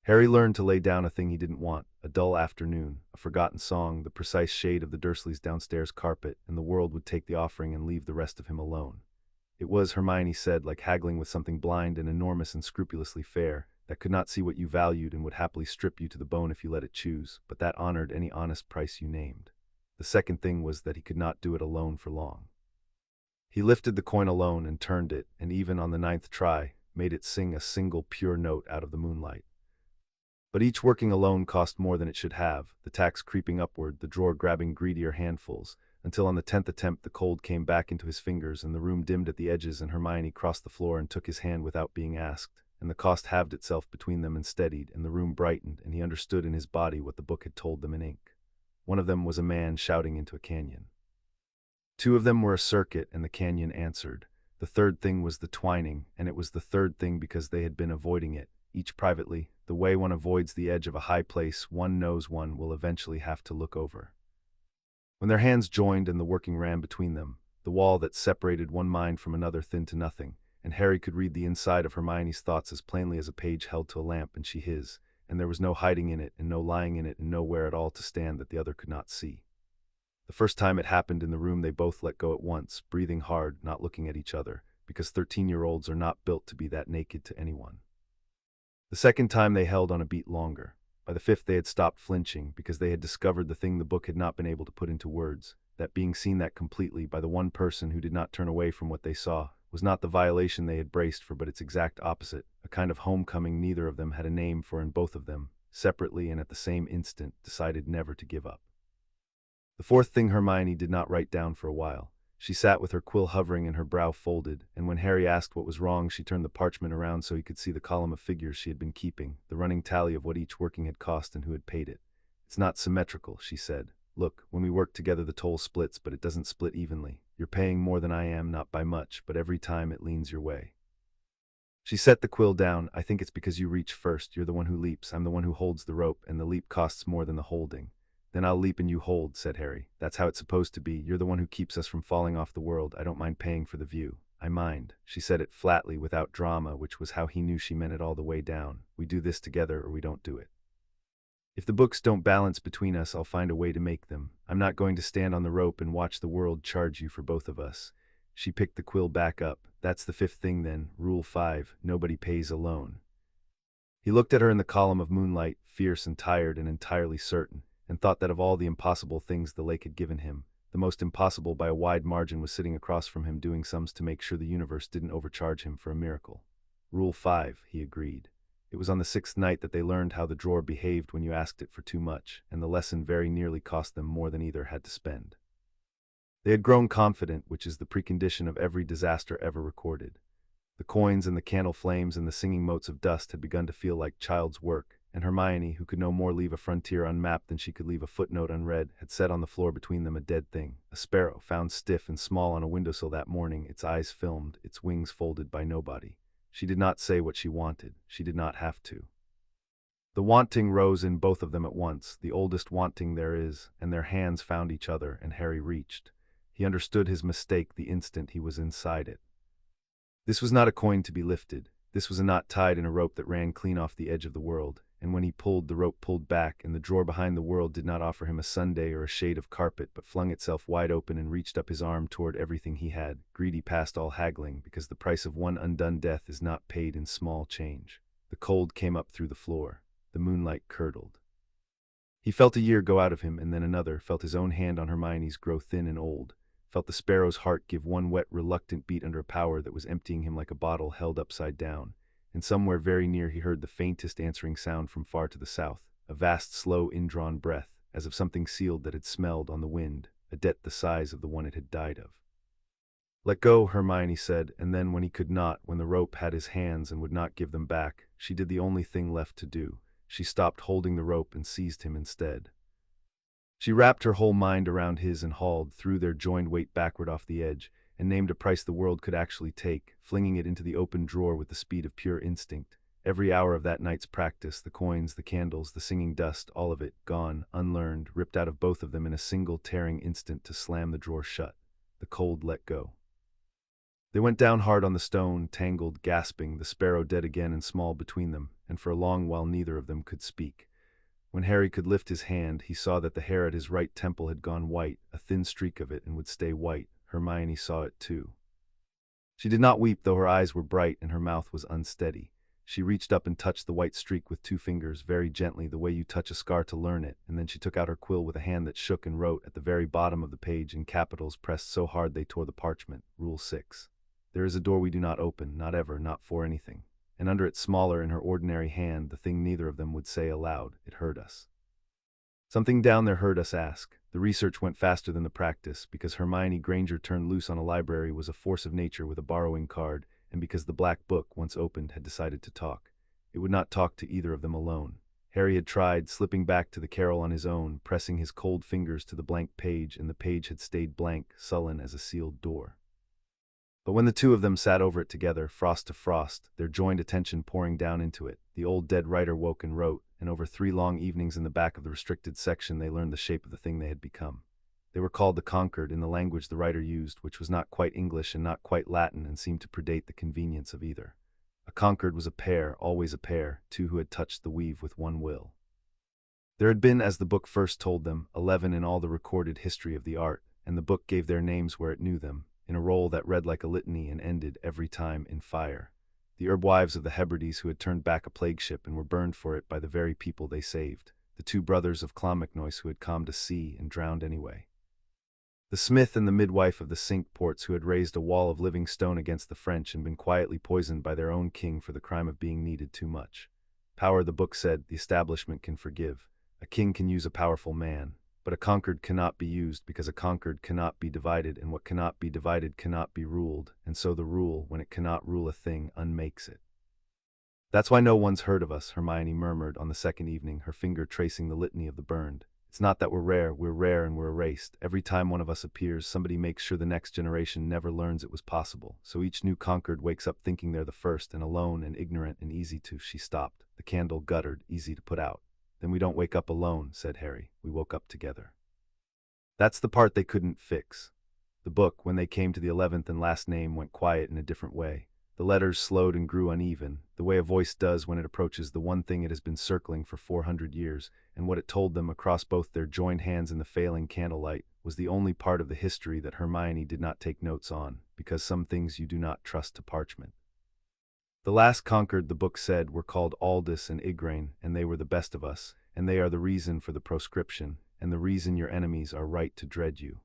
Speaker 1: Harry learned to lay down a thing he didn't want, a dull afternoon, a forgotten song, the precise shade of the Dursleys' downstairs carpet, and the world would take the offering and leave the rest of him alone. It was, Hermione said, like haggling with something blind and enormous and scrupulously fair, that could not see what you valued and would happily strip you to the bone if you let it choose, but that honored any honest price you named. The second thing was that he could not do it alone for long. He lifted the coin alone and turned it, and even on the 9th try, made it sing a single pure note out of the moonlight. But each working alone cost more than it should have, the tax creeping upward, the drawer grabbing greedier handfuls, until on the 10th attempt the cold came back into his fingers and the room dimmed at the edges and Hermione crossed the floor and took his hand without being asked, and the cost halved itself between them and steadied, and the room brightened, and he understood in his body what the book had told them in ink. One of them was a man shouting into a canyon. 2 of them were a circuit, and the canyon answered. The third thing was the twining, and it was the third thing because they had been avoiding it, each privately, the way one avoids the edge of a high place one knows one will eventually have to look over. When their hands joined and the working ran between them, the wall that separated one mind from another thinned to nothing, and Harry could read the inside of Hermione's thoughts as plainly as a page held to a lamp, and she his, and there was no hiding in it, and no lying in it, and nowhere at all to stand that the other could not see. The first time it happened in the room they both let go at once, breathing hard, not looking at each other, because 13-year-olds are not built to be that naked to anyone. The second time they held on a beat longer. By the 5th they had stopped flinching, because they had discovered the thing the book had not been able to put into words, that being seen that completely by the one person who did not turn away from what they saw, was not the violation they had braced for but its exact opposite, a kind of homecoming neither of them had a name for, and both of them, separately and at the same instant, decided never to give up. The fourth thing Hermione did not write down for a while. She sat with her quill hovering and her brow folded, and when Harry asked what was wrong she turned the parchment around so he could see the column of figures she had been keeping, the running tally of what each working had cost and who had paid it. It's not symmetrical, she said. Look, when we work together the toll splits, but it doesn't split evenly. You're paying more than I am, not by much, but every time it leans your way. She set the quill down. I think it's because you reach first. You're the one who leaps. I'm the one who holds the rope, and the leap costs more than the holding. Then I'll leap and you hold, said Harry. That's how it's supposed to be. You're the one who keeps us from falling off the world. I don't mind paying for the view. I mind. She said it flatly, without drama, which was how he knew she meant it all the way down. We do this together or we don't do it. If the books don't balance between us, I'll find a way to make them. I'm not going to stand on the rope and watch the world charge you for both of us. She picked the quill back up. That's the 5th thing then, Rule 5, nobody pays alone. He looked at her in the column of moonlight, fierce and tired and entirely certain, and thought that of all the impossible things the lake had given him, the most impossible by a wide margin was sitting across from him doing sums to make sure the universe didn't overcharge him for a miracle. Rule 5, he agreed. It was on the 6th night that they learned how the drawer behaved when you asked it for too much, and the lesson very nearly cost them more than either had to spend. They had grown confident, which is the precondition of every disaster ever recorded. The coins and the candle flames and the singing motes of dust had begun to feel like child's work, and Hermione, who could no more leave a frontier unmapped than she could leave a footnote unread, had set on the floor between them a dead thing, a sparrow found stiff and small on a windowsill that morning, its eyes filmed, its wings folded by nobody. She did not say what she wanted. She did not have to. The wanting rose in both of them at once, the oldest wanting there is, and their hands found each other, and Harry reached. He understood his mistake the instant he was inside it. This was not a coin to be lifted. This was a knot tied in a rope that ran clean off the edge of the world, and when he pulled, the rope pulled back, and the drawer behind the world did not offer him a sundae or a shade of carpet, but flung itself wide open and reached up his arm toward everything he had, greedy past all haggling, because the price of one undone death is not paid in small change. The cold came up through the floor. The moonlight curdled. He felt a year go out of him, and then another, felt his own hand on Hermione's grow thin and old, felt the sparrow's heart give one wet, reluctant beat under a power that was emptying him like a bottle held upside down, and somewhere very near he heard the faintest answering sound from far to the south, a vast, slow, indrawn breath, as of something sealed that had smelled on the wind, a debt the size of the one it had died of. "Let go," Hermione said, and then when he could not, when the rope had his hands and would not give them back, she did the only thing left to do. She stopped holding the rope and seized him instead. She wrapped her whole mind around his and hauled, threw their joined weight backward off the edge, and named a price the world could actually take, flinging it into the open drawer with the speed of pure instinct. Every hour of that night's practice, the coins, the candles, the singing dust, all of it, gone, unlearned, ripped out of both of them in a single tearing instant to slam the drawer shut. The cold let go. They went down hard on the stone, tangled, gasping, the sparrow dead again and small between them, and for a long while neither of them could speak. When Harry could lift his hand, he saw that the hair at his right temple had gone white, a thin streak of it, and would stay white. Hermione saw it too. She did not weep, though her eyes were bright and her mouth was unsteady. She reached up and touched the white streak with 2 fingers, very gently, the way you touch a scar to learn it, and then she took out her quill with a hand that shook and wrote at the very bottom of the page in capitals pressed so hard they tore the parchment. Rule 6. There is a door we do not open, not ever, not for anything. And under it, smaller in her ordinary hand, the thing neither of them would say aloud, it heard us. Something down there heard us ask. The research went faster than the practice, because Hermione Granger turned loose on a library was a force of nature with a borrowing card, and because the black book, once opened, had decided to talk. It would not talk to either of them alone. Harry had tried, slipping back to the carol on his own, pressing his cold fingers to the blank page, and the page had stayed blank, sullen as a sealed door. But when the two of them sat over it together, frost to frost, their joined attention pouring down into it, the old dead writer woke and wrote, and over 3 long evenings in the back of the restricted section they learned the shape of the thing they had become. They were called the Conquered in the language the writer used, which was not quite English and not quite Latin and seemed to predate the convenience of either. A Conquered was a pair, always a pair, 2 who had touched the weave with one will. There had been, as the book first told them, 11 in all the recorded history of the art, and the book gave their names where it knew them, in a roll that read like a litany and ended, every time, in fire. The wives of the Hebrides who had turned back a plague ship and were burned for it by the very people they saved. The 2 brothers of Clonmacnoise who had calmed a sea and drowned anyway. The smith and the midwife of the Cinque Ports who had raised a wall of living stone against the French and been quietly poisoned by their own king for the crime of being needed too much. Power, the book said, the establishment can forgive. A king can use a powerful man. But a conquered cannot be used because a conquered cannot be divided, and what cannot be divided cannot be ruled, and so the rule, when it cannot rule a thing, unmakes it. That's why no one's heard of us, Hermione murmured on the second evening, her finger tracing the litany of the burned. It's not that we're rare and we're erased. Every time one of us appears, somebody makes sure the next generation never learns it was possible, so each new conquered wakes up thinking they're the first, and alone and ignorant and easy to. She stopped. The candle guttered, easy to put out. Then we don't wake up alone, said Harry. We woke up together. That's the part they couldn't fix. The book, when they came to the 11th and last name, went quiet in a different way. The letters slowed and grew uneven, the way a voice does when it approaches the one thing it has been circling for 400 years, and what it told them across both their joined hands in the failing candlelight was the only part of the history that Hermione did not take notes on, because some things you do not trust to parchment. The last conquered, the book said, were called Aldous and Igraine, and they were the best of us, and they are the reason for the proscription, and the reason your enemies are right to dread you.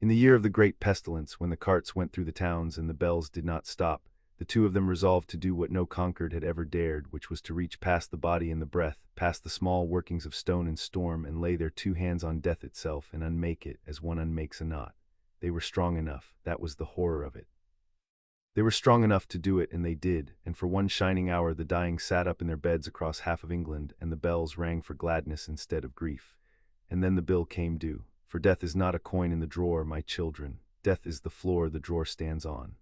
Speaker 1: In the year of the great pestilence, when the carts went through the towns and the bells did not stop, the 2 of them resolved to do what no conquered had ever dared, which was to reach past the body and the breath, past the small workings of stone and storm, and lay their 2 hands on death itself and unmake it as one unmakes a knot. They were strong enough, that was the horror of it. They were strong enough to do it, and they did, and for one shining hour the dying sat up in their beds across half of England, and the bells rang for gladness instead of grief. And then the bill came due. For death is not a coin in the drawer, my children. Death is the floor the drawer stands on.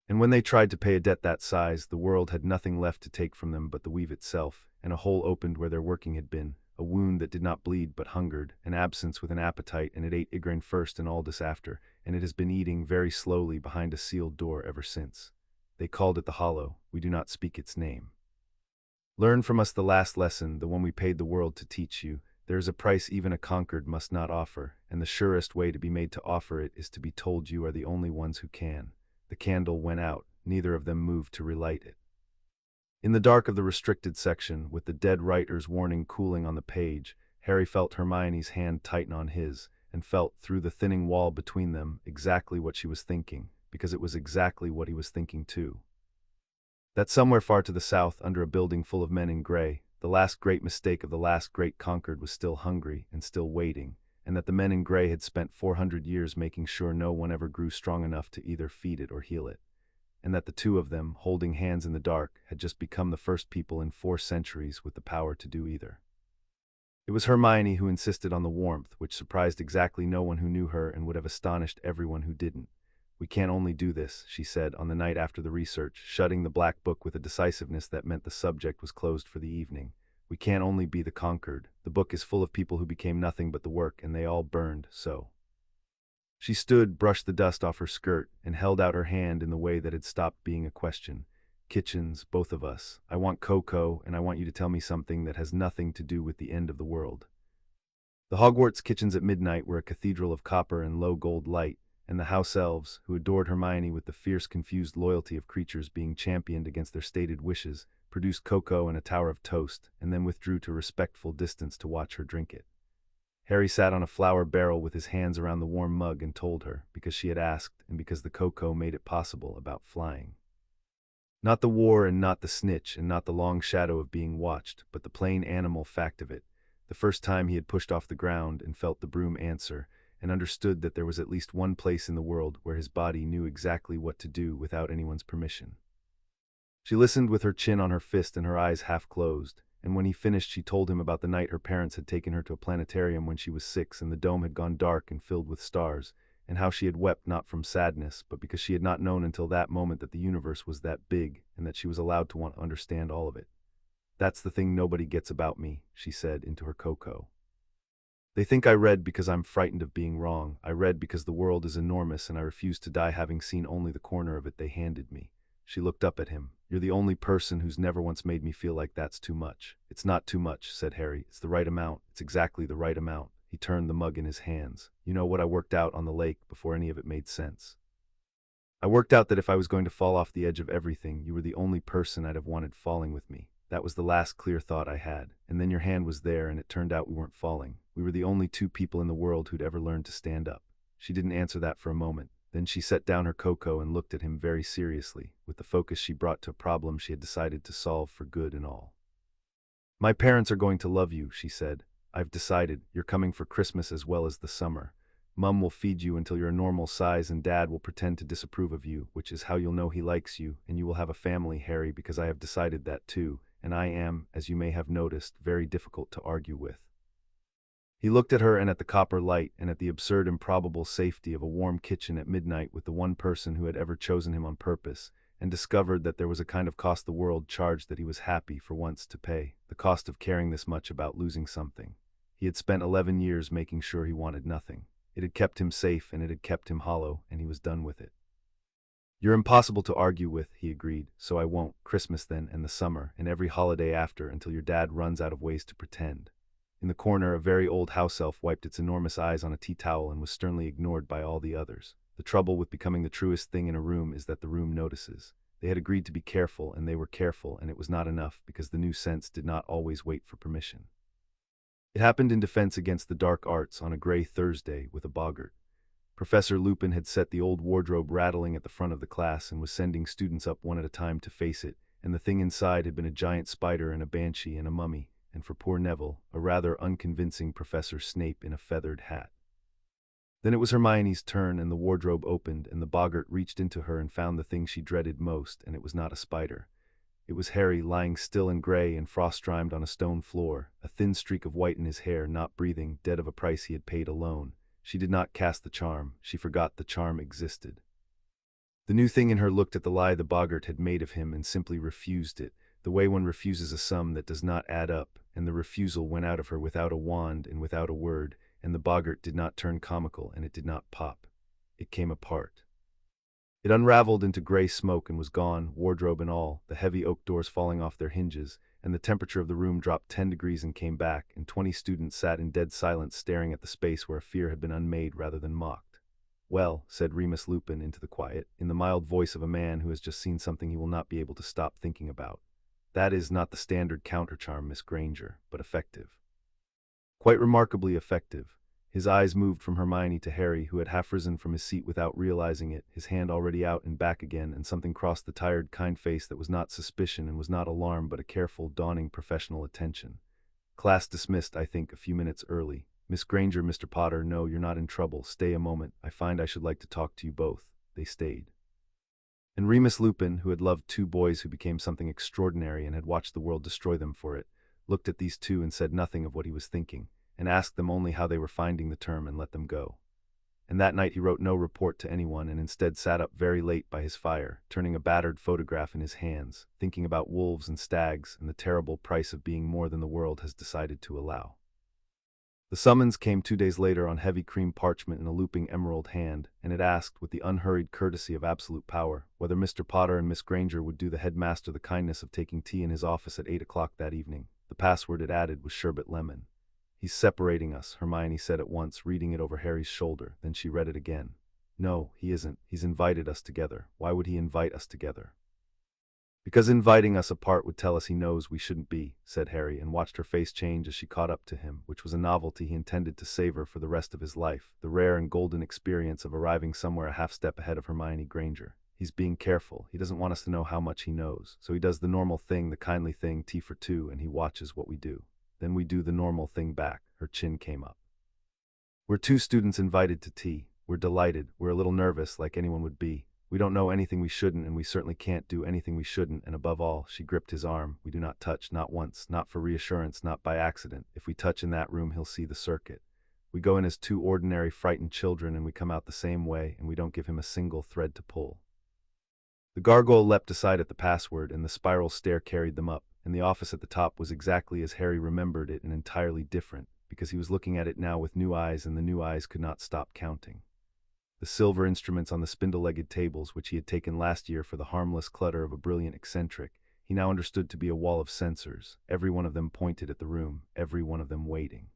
Speaker 1: And when they tried to pay a debt that size, the world had nothing left to take from them but the weave itself, and a hole opened where their working had been, a wound that did not bleed but hungered, an absence with an appetite, and it ate Igraine first and Aldous after, and it has been eating very slowly behind a sealed door ever since. They called it the Hollow. We do not speak its name. Learn from us the last lesson, the one we paid the world to teach you. There is a price even a conquered must not offer, and the surest way to be made to offer it is to be told you are the only ones who can. The candle went out. Neither of them moved to relight it. In the dark of the restricted section, with the dead writer's warning cooling on the page, Harry felt Hermione's hand tighten on his, and felt, through the thinning wall between them, exactly what she was thinking, because it was exactly what he was thinking too. That somewhere far to the south, under a building full of men in gray, the last great mistake of the last great conquered was still hungry and still waiting, and that the men in gray had spent 400 years making sure no one ever grew strong enough to either feed it or heal it, and that the two of them, holding hands in the dark, had just become the first people in 4 centuries with the power to do either. It was Hermione who insisted on the warmth, which surprised exactly no one who knew her and would have astonished everyone who didn't. "We can't only do this," she said on the night after the research, shutting the black book with a decisiveness that meant the subject was closed for the evening. "We can't only be the conquered. The book is full of people who became nothing but the work, and they all burned, so." She stood, brushed the dust off her skirt, and held out her hand in the way that had stopped being a question. "Kitchens, both of us. I want cocoa, and I want you to tell me something that has nothing to do with the end of the world." The Hogwarts kitchens at midnight were a cathedral of copper and low gold light, and the house elves, who adored Hermione with the fierce, confused loyalty of creatures being championed against their stated wishes, produced cocoa and a tower of toast, and then withdrew to respectful distance to watch her drink it. Harry sat on a flour barrel with his hands around the warm mug and told her, because she had asked and because the cocoa made it possible, about flying. Not the war and not the snitch and not the long shadow of being watched, but the plain animal fact of it. The first time he had pushed off the ground and felt the broom answer, and understood that there was at least one place in the world where his body knew exactly what to do without anyone's permission. She listened with her chin on her fist and her eyes half closed, and when he finished she told him about the night her parents had taken her to a planetarium when she was 6 and the dome had gone dark and filled with stars, and how she had wept not from sadness, but because she had not known until that moment that the universe was that big and that she was allowed to want to understand all of it. "That's the thing nobody gets about me," she said into her cocoa. "They think I read because I'm frightened of being wrong. I read because the world is enormous and I refuse to die having seen only the corner of it they handed me." She looked up at him. "You're the only person who's never once made me feel like that's too much." "It's not too much," said Harry. "It's the right amount. It's exactly the right amount." He turned the mug in his hands. "You know what I worked out on the lake before any of it made sense? I worked out that if I was going to fall off the edge of everything, you were the only person I'd have wanted falling with me. That was the last clear thought I had. And then your hand was there and it turned out we weren't falling. We were the only 2 people in the world who'd ever learned to stand up." She didn't answer that for a moment. Then she set down her cocoa and looked at him very seriously, with the focus she brought to a problem she had decided to solve for good and all. "My parents are going to love you," she said. "I've decided. You're coming for Christmas as well as the summer. Mum will feed you until you're a normal size and Dad will pretend to disapprove of you, which is how you'll know he likes you, and you will have a family, Harry, because I have decided that too, and I am, as you may have noticed, very difficult to argue with." He looked at her and at the copper light and at the absurd improbable safety of a warm kitchen at midnight with the one person who had ever chosen him on purpose, and discovered that there was a kind of cost the world charged that he was happy for once to pay, the cost of caring this much about losing something. He had spent 11 years making sure he wanted nothing. It had kept him safe and it had kept him hollow, and he was done with it. "You're impossible to argue with," he agreed, "so I won't. Christmas then, and the summer, and every holiday after until your dad runs out of ways to pretend." In the corner, a very old house elf wiped its enormous eyes on a tea towel and was sternly ignored by all the others. The trouble with becoming the truest thing in a room is that the room notices. They had agreed to be careful, and they were careful, and it was not enough because the new sense did not always wait for permission. It happened in defense against the dark arts on a gray Thursday with a boggart. Professor Lupin had set the old wardrobe rattling at the front of the class and was sending students up one at a time to face it, and the thing inside had been a giant spider and a banshee and a mummy, and for poor Neville, a rather unconvincing Professor Snape in a feathered hat. Then it was Hermione's turn, and the wardrobe opened, and the boggart reached into her and found the thing she dreaded most, and it was not a spider. It was Harry, lying still and gray and frost-grimed on a stone floor, a thin streak of white in his hair, not breathing, dead of a price he had paid alone. She did not cast the charm. She forgot the charm existed. The new thing in her looked at the lie the boggart had made of him and simply refused it, the way one refuses a sum that does not add up, and the refusal went out of her without a wand and without a word, and the boggart did not turn comical and it did not pop. It came apart. It unraveled into gray smoke and was gone, wardrobe and all, the heavy oak doors falling off their hinges, and the temperature of the room dropped 10 degrees and came back, and 20 students sat in dead silence staring at the space where a fear had been unmade rather than mocked. "Well," said Remus Lupin into the quiet, in the mild voice of a man who has just seen something he will not be able to stop thinking about, "that is not the standard countercharm, Miss Granger, but effective. Quite remarkably effective." His eyes moved from Hermione to Harry, who had half risen from his seat without realizing it, his hand already out and back again, and something crossed the tired, kind face that was not suspicion and was not alarm but a careful, dawning professional attention. "Class dismissed, I think, a few minutes early." Miss Granger, Mr. Potter, no, you're not in trouble. Stay a moment. I find I should like to talk to you both. They stayed. And Remus Lupin, who had loved two boys who became something extraordinary and had watched the world destroy them for it, looked at these two and said nothing of what he was thinking, and asked them only how they were finding the term and let them go. And that night he wrote no report to anyone and instead sat up very late by his fire, turning a battered photograph in his hands, thinking about wolves and stags and the terrible price of being more than the world has decided to allow. The summons came 2 days later on heavy cream parchment in a looping emerald hand, and it asked, with the unhurried courtesy of absolute power, whether Mr. Potter and Miss Granger would do the headmaster the kindness of taking tea in his office at 8 o'clock that evening. The password it added was sherbet lemon. He's separating us, Hermione said at once, reading it over Harry's shoulder. Then she read it again. No, he isn't. He's invited us together. Why would he invite us together? Because inviting us apart would tell us he knows we shouldn't be, said Harry, and watched her face change as she caught up to him, which was a novelty he intended to savor for the rest of his life, the rare and golden experience of arriving somewhere a half-step ahead of Hermione Granger. He's being careful. He doesn't want us to know how much he knows, so he does the normal thing, the kindly thing, tea for two, and he watches what we do. Then we do the normal thing back. Her chin came up. We're two students invited to tea. We're delighted. We're a little nervous, like anyone would be. We don't know anything we shouldn't, and we certainly can't do anything we shouldn't, and above all, she gripped his arm. We do not touch, not once, not for reassurance, not by accident. If we touch in that room, he'll see the circuit. We go in as two ordinary, frightened children, and we come out the same way, and we don't give him a single thread to pull. The gargoyle leapt aside at the password, and the spiral stair carried them up, and the office at the top was exactly as Harry remembered it and entirely different, because he was looking at it now with new eyes, and the new eyes could not stop counting. The silver instruments on the spindle-legged tables, which he had taken last year for the harmless clutter of a brilliant eccentric, he now understood to be a wall of sensors, every one of them pointed at the room, every one of them waiting.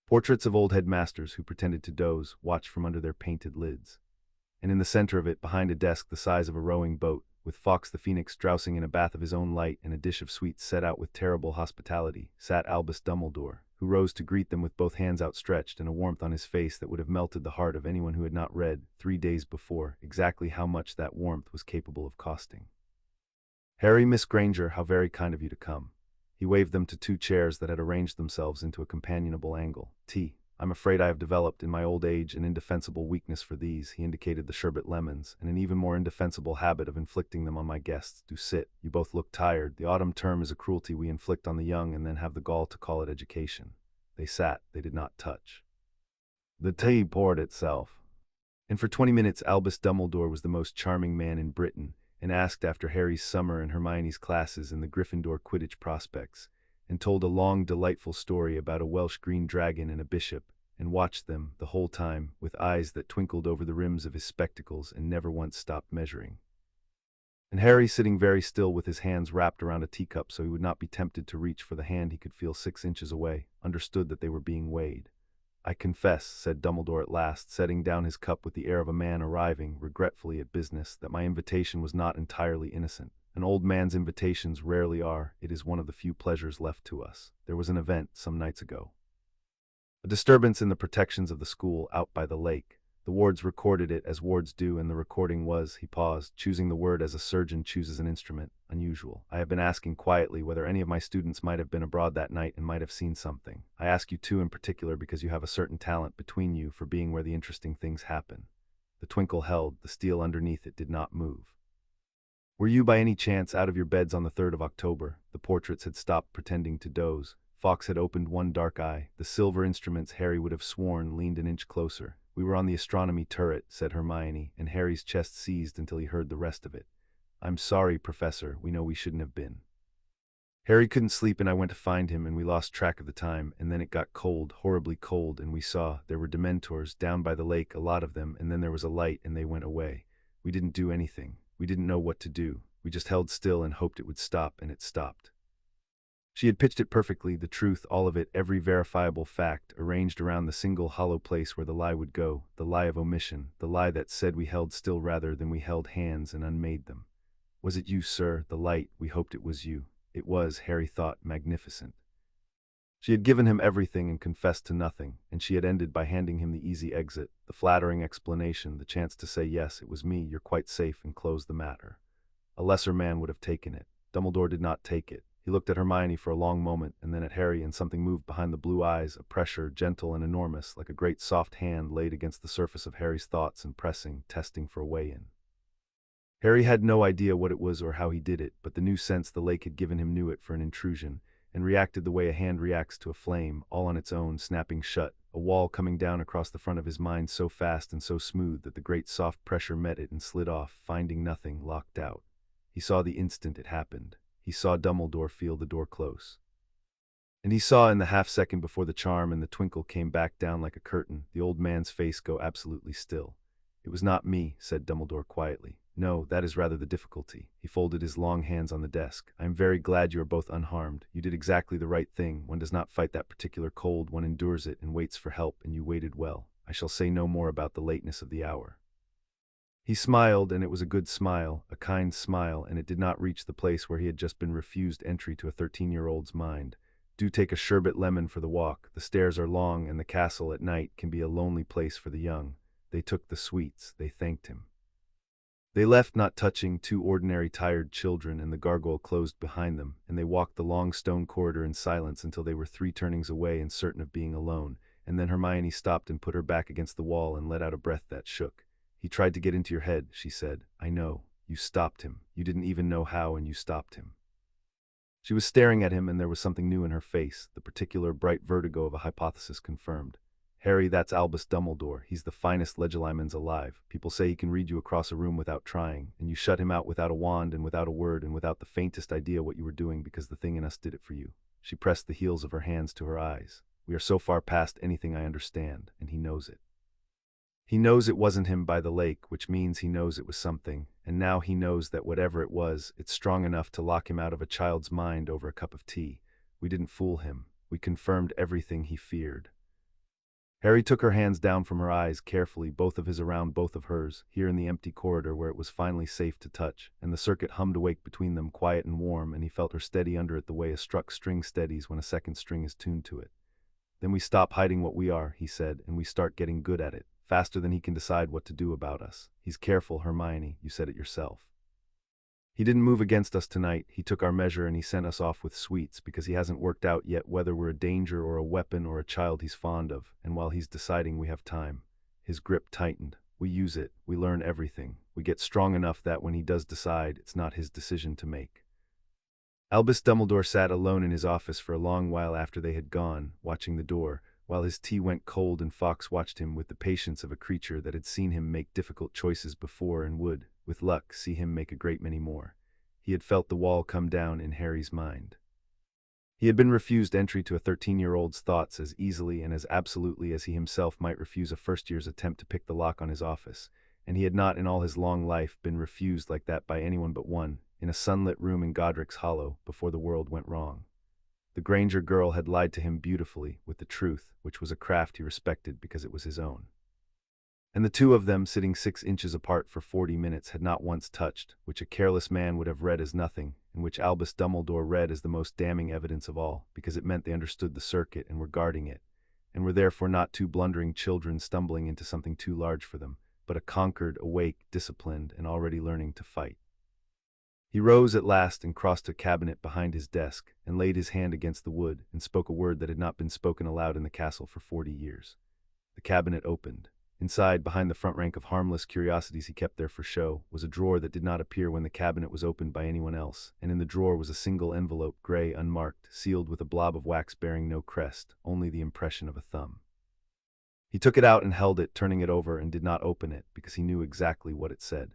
Speaker 1: Portraits of old headmasters who pretended to doze watched from under their painted lids. And in the center of it, behind a desk the size of a rowing boat, with Fawkes the Phoenix drowsing in a bath of his own light and a dish of sweets set out with terrible hospitality, sat Albus Dumbledore, who rose to greet them with both hands outstretched and a warmth on his face that would have melted the heart of anyone who had not read, 3 days before, exactly how much that warmth was capable of costing. Harry, Miss Granger, how very kind of you to come. He waved them to 2 chairs that had arranged themselves into a companionable angle. Tea. I'm afraid I have developed, in my old age, an indefensible weakness for these. He indicated the sherbet lemons, and an even more indefensible habit of inflicting them on my guests. Do sit. You both look tired. The autumn term is a cruelty we inflict on the young and then have the gall to call it education. They sat. They did not touch. The tea poured itself. And for 20 minutes Albus Dumbledore was the most charming man in Britain, and asked after Harry's summer and Hermione's classes and the Gryffindor Quidditch prospects, and told a long, delightful story about a Welsh green dragon and a bishop, and watched them, the whole time, with eyes that twinkled over the rims of his spectacles and never once stopped measuring. And Harry, sitting very still with his hands wrapped around a teacup so he would not be tempted to reach for the hand he could feel 6 inches away, understood that they were being weighed. I confess, said Dumbledore at last, setting down his cup with the air of a man arriving, regretfully, at business, that my invitation was not entirely innocent. An old man's invitations rarely are. It is one of the few pleasures left to us. There was an event some nights ago. A disturbance in the protections of the school out by the lake. The wards recorded it as wards do, and the recording was, he paused, choosing the word as a surgeon chooses an instrument, unusual. I have been asking quietly whether any of my students might have been abroad that night and might have seen something. I ask you two in particular because you have a certain talent between you for being where the interesting things happen. The twinkle held, the steel underneath it did not move. Were you by any chance out of your beds on the 3rd of October? The portraits had stopped pretending to doze. Fawkes had opened one dark eye. The silver instruments, Harry would have sworn, leaned an inch closer. We were on the astronomy turret, said Hermione, and Harry's chest seized until he heard the rest of it. I'm sorry, Professor, we know we shouldn't have been. Harry couldn't sleep and I went to find him and we lost track of the time, and then it got cold, horribly cold, and we saw there were dementors down by the lake, a lot of them, and then there was a light and they went away. We didn't do anything. We didn't know what to do. We just held still and hoped it would stop, and it stopped. She had pitched it perfectly, the truth, all of it, every verifiable fact, arranged around the single hollow place where the lie would go, the lie of omission, the lie that said we held still rather than we held hands and unmade them. Was it you, sir, the light? We hoped it was you. It was, Harry thought, magnificent. She had given him everything and confessed to nothing, and she had ended by handing him the easy exit, the flattering explanation, the chance to say, yes, it was me, you're quite safe, and close the matter. A lesser man would have taken it. Dumbledore did not take it. He looked at Hermione for a long moment, and then at Harry, and something moved behind the blue eyes, a pressure, gentle and enormous, like a great soft hand laid against the surface of Harry's thoughts and pressing, testing for a way in. Harry had no idea what it was or how he did it, but the new sense the lake had given him knew it for an intrusion, and reacted the way a hand reacts to a flame, all on its own, snapping shut, a wall coming down across the front of his mind so fast and so smooth that the great soft pressure met it and slid off, finding nothing, locked out. He saw the instant it happened. He saw Dumbledore feel the door close. And he saw in the half-second before the charm and the twinkle came back down like a curtain, the old man's face go absolutely still. "It was not me," said Dumbledore quietly. "No, that is rather the difficulty." He folded his long hands on the desk. "I am very glad you are both unharmed. You did exactly the right thing. One does not fight that particular cold, one endures it and waits for help, and you waited well. I shall say no more about the lateness of the hour." He smiled, and it was a good smile, a kind smile, and it did not reach the place where he had just been refused entry to a 13-year-old's mind. "Do take a sherbet lemon for the walk. The stairs are long, and the castle at night can be a lonely place for the young." They took the sweets. They thanked him. They left, not touching, two ordinary tired children, and the gargoyle closed behind them, and they walked the long stone corridor in silence until they were 3 turnings away and certain of being alone, and then Hermione stopped and put her back against the wall and let out a breath that shook. "He tried to get into your head," she said. "I know. You stopped him. You didn't even know how, and you stopped him." She was staring at him, and there was something new in her face, the particular bright vertigo of a hypothesis confirmed. "Harry, that's Albus Dumbledore. He's the finest legilimens alive. People say he can read you across a room without trying, and you shut him out without a wand and without a word and without the faintest idea what you were doing because the thing in us did it for you." She pressed the heels of her hands to her eyes. "We are so far past anything I understand, and he knows it. He knows it wasn't him by the lake, which means he knows it was something, and now he knows that whatever it was, it's strong enough to lock him out of a child's mind over a cup of tea. We didn't fool him. We confirmed everything he feared." Harry took her hands down from her eyes carefully, both of his around both of hers, here in the empty corridor where it was finally safe to touch, and the circuit hummed awake between them, quiet and warm, and he felt her steady under it the way a struck string steadies when a second string is tuned to it. "Then we stop hiding what we are," he said, "and we start getting good at it, faster than he can decide what to do about us. He's careful, Hermione, you said it yourself. He didn't move against us tonight. He took our measure and he sent us off with sweets because he hasn't worked out yet whether we're a danger or a weapon or a child he's fond of, and while he's deciding we have time." His grip tightened. "We use it. We learn everything. We get strong enough that when he does decide, it's not his decision to make." Albus Dumbledore sat alone in his office for a long while after they had gone, watching the door, while his tea went cold and Fawkes watched him with the patience of a creature that had seen him make difficult choices before and would, with luck, see him make a great many more. He had felt the wall come down in Harry's mind. He had been refused entry to a 13-year-old's thoughts as easily and as absolutely as he himself might refuse a first-year's attempt to pick the lock on his office, and he had not in all his long life been refused like that by anyone but one, in a sunlit room in Godric's Hollow, before the world went wrong. The Granger girl had lied to him beautifully, with the truth, which was a craft he respected because it was his own. And the two of them, sitting 6 inches apart for 40 minutes, had not once touched, which a careless man would have read as nothing, and which Albus Dumbledore read as the most damning evidence of all, because it meant they understood the circuit and were guarding it, and were therefore not two blundering children stumbling into something too large for them, but a conquered, awake, disciplined, and already learning to fight. He rose at last and crossed a cabinet behind his desk, and laid his hand against the wood, and spoke a word that had not been spoken aloud in the castle for 40 years. The cabinet opened. Inside, behind the front rank of harmless curiosities he kept there for show, was a drawer that did not appear when the cabinet was opened by anyone else, and in the drawer was a single envelope, gray, unmarked, sealed with a blob of wax bearing no crest, only the impression of a thumb. He took it out and held it, turning it over, and did not open it, because he knew exactly what it said.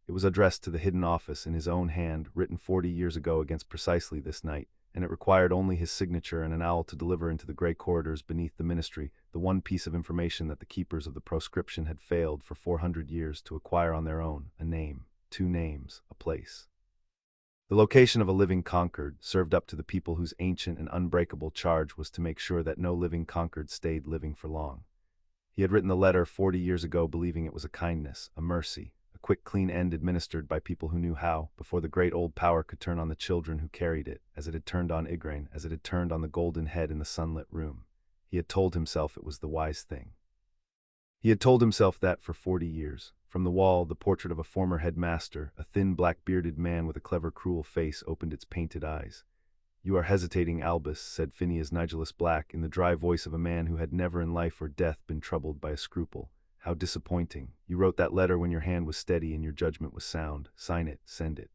Speaker 1: It was addressed to the hidden office in his own hand, written 40 years ago against precisely this night, and it required only his signature and an owl to deliver into the gray corridors beneath the ministry the one piece of information that the keepers of the proscription had failed for 400 years to acquire on their own: a name, 2 names, a place. The location of a living conquered, served up to the people whose ancient and unbreakable charge was to make sure that no living conquered stayed living for long. He had written the letter 40 years ago believing it was a kindness, a mercy, a quick, clean end administered by people who knew how, before the great old power could turn on the children who carried it, as it had turned on Igraine, as it had turned on the golden head in the sunlit room. He had told himself it was the wise thing. He had told himself that for 40 years. From the wall, the portrait of a former headmaster, a thin, black-bearded man with a clever, cruel face, opened its painted eyes. "You are hesitating, Albus," said Phineas Nigellus Black in the dry voice of a man who had never in life or death been troubled by a scruple. "How disappointing. You wrote that letter when your hand was steady and your judgment was sound. Sign it, send it.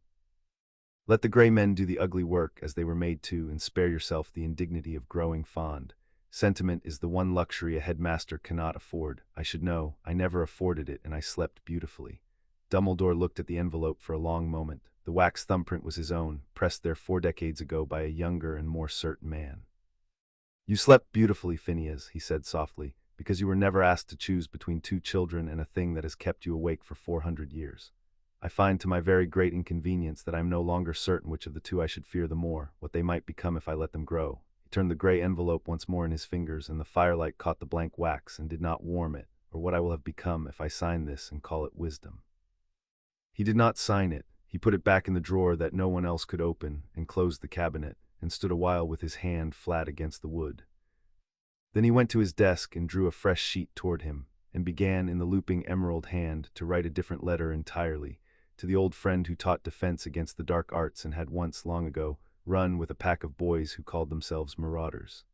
Speaker 1: Let the gray men do the ugly work as they were made to, and spare yourself the indignity of growing fond. Sentiment is the one luxury a headmaster cannot afford. I should know. I never afforded it, and I slept beautifully." Dumbledore looked at the envelope for a long moment. The wax thumbprint was his own, pressed there 4 decades ago by a younger and more certain man. "You slept beautifully, Phineas," he said softly, "because you were never asked to choose between 2 children and a thing that has kept you awake for 400 years. I find to my very great inconvenience that I am no longer certain which of the two I should fear the more, what they might become if I let them grow." He turned the gray envelope once more in his fingers, and the firelight caught the blank wax and did not warm it, "or what I will have become if I sign this and call it wisdom." He did not sign it. He put it back in the drawer that no one else could open, and closed the cabinet, and stood a while with his hand flat against the wood. Then he went to his desk and drew a fresh sheet toward him, and began in the looping emerald hand to write a different letter entirely, to the old friend who taught defense against the dark arts and had once, long ago, run with a pack of boys who called themselves marauders.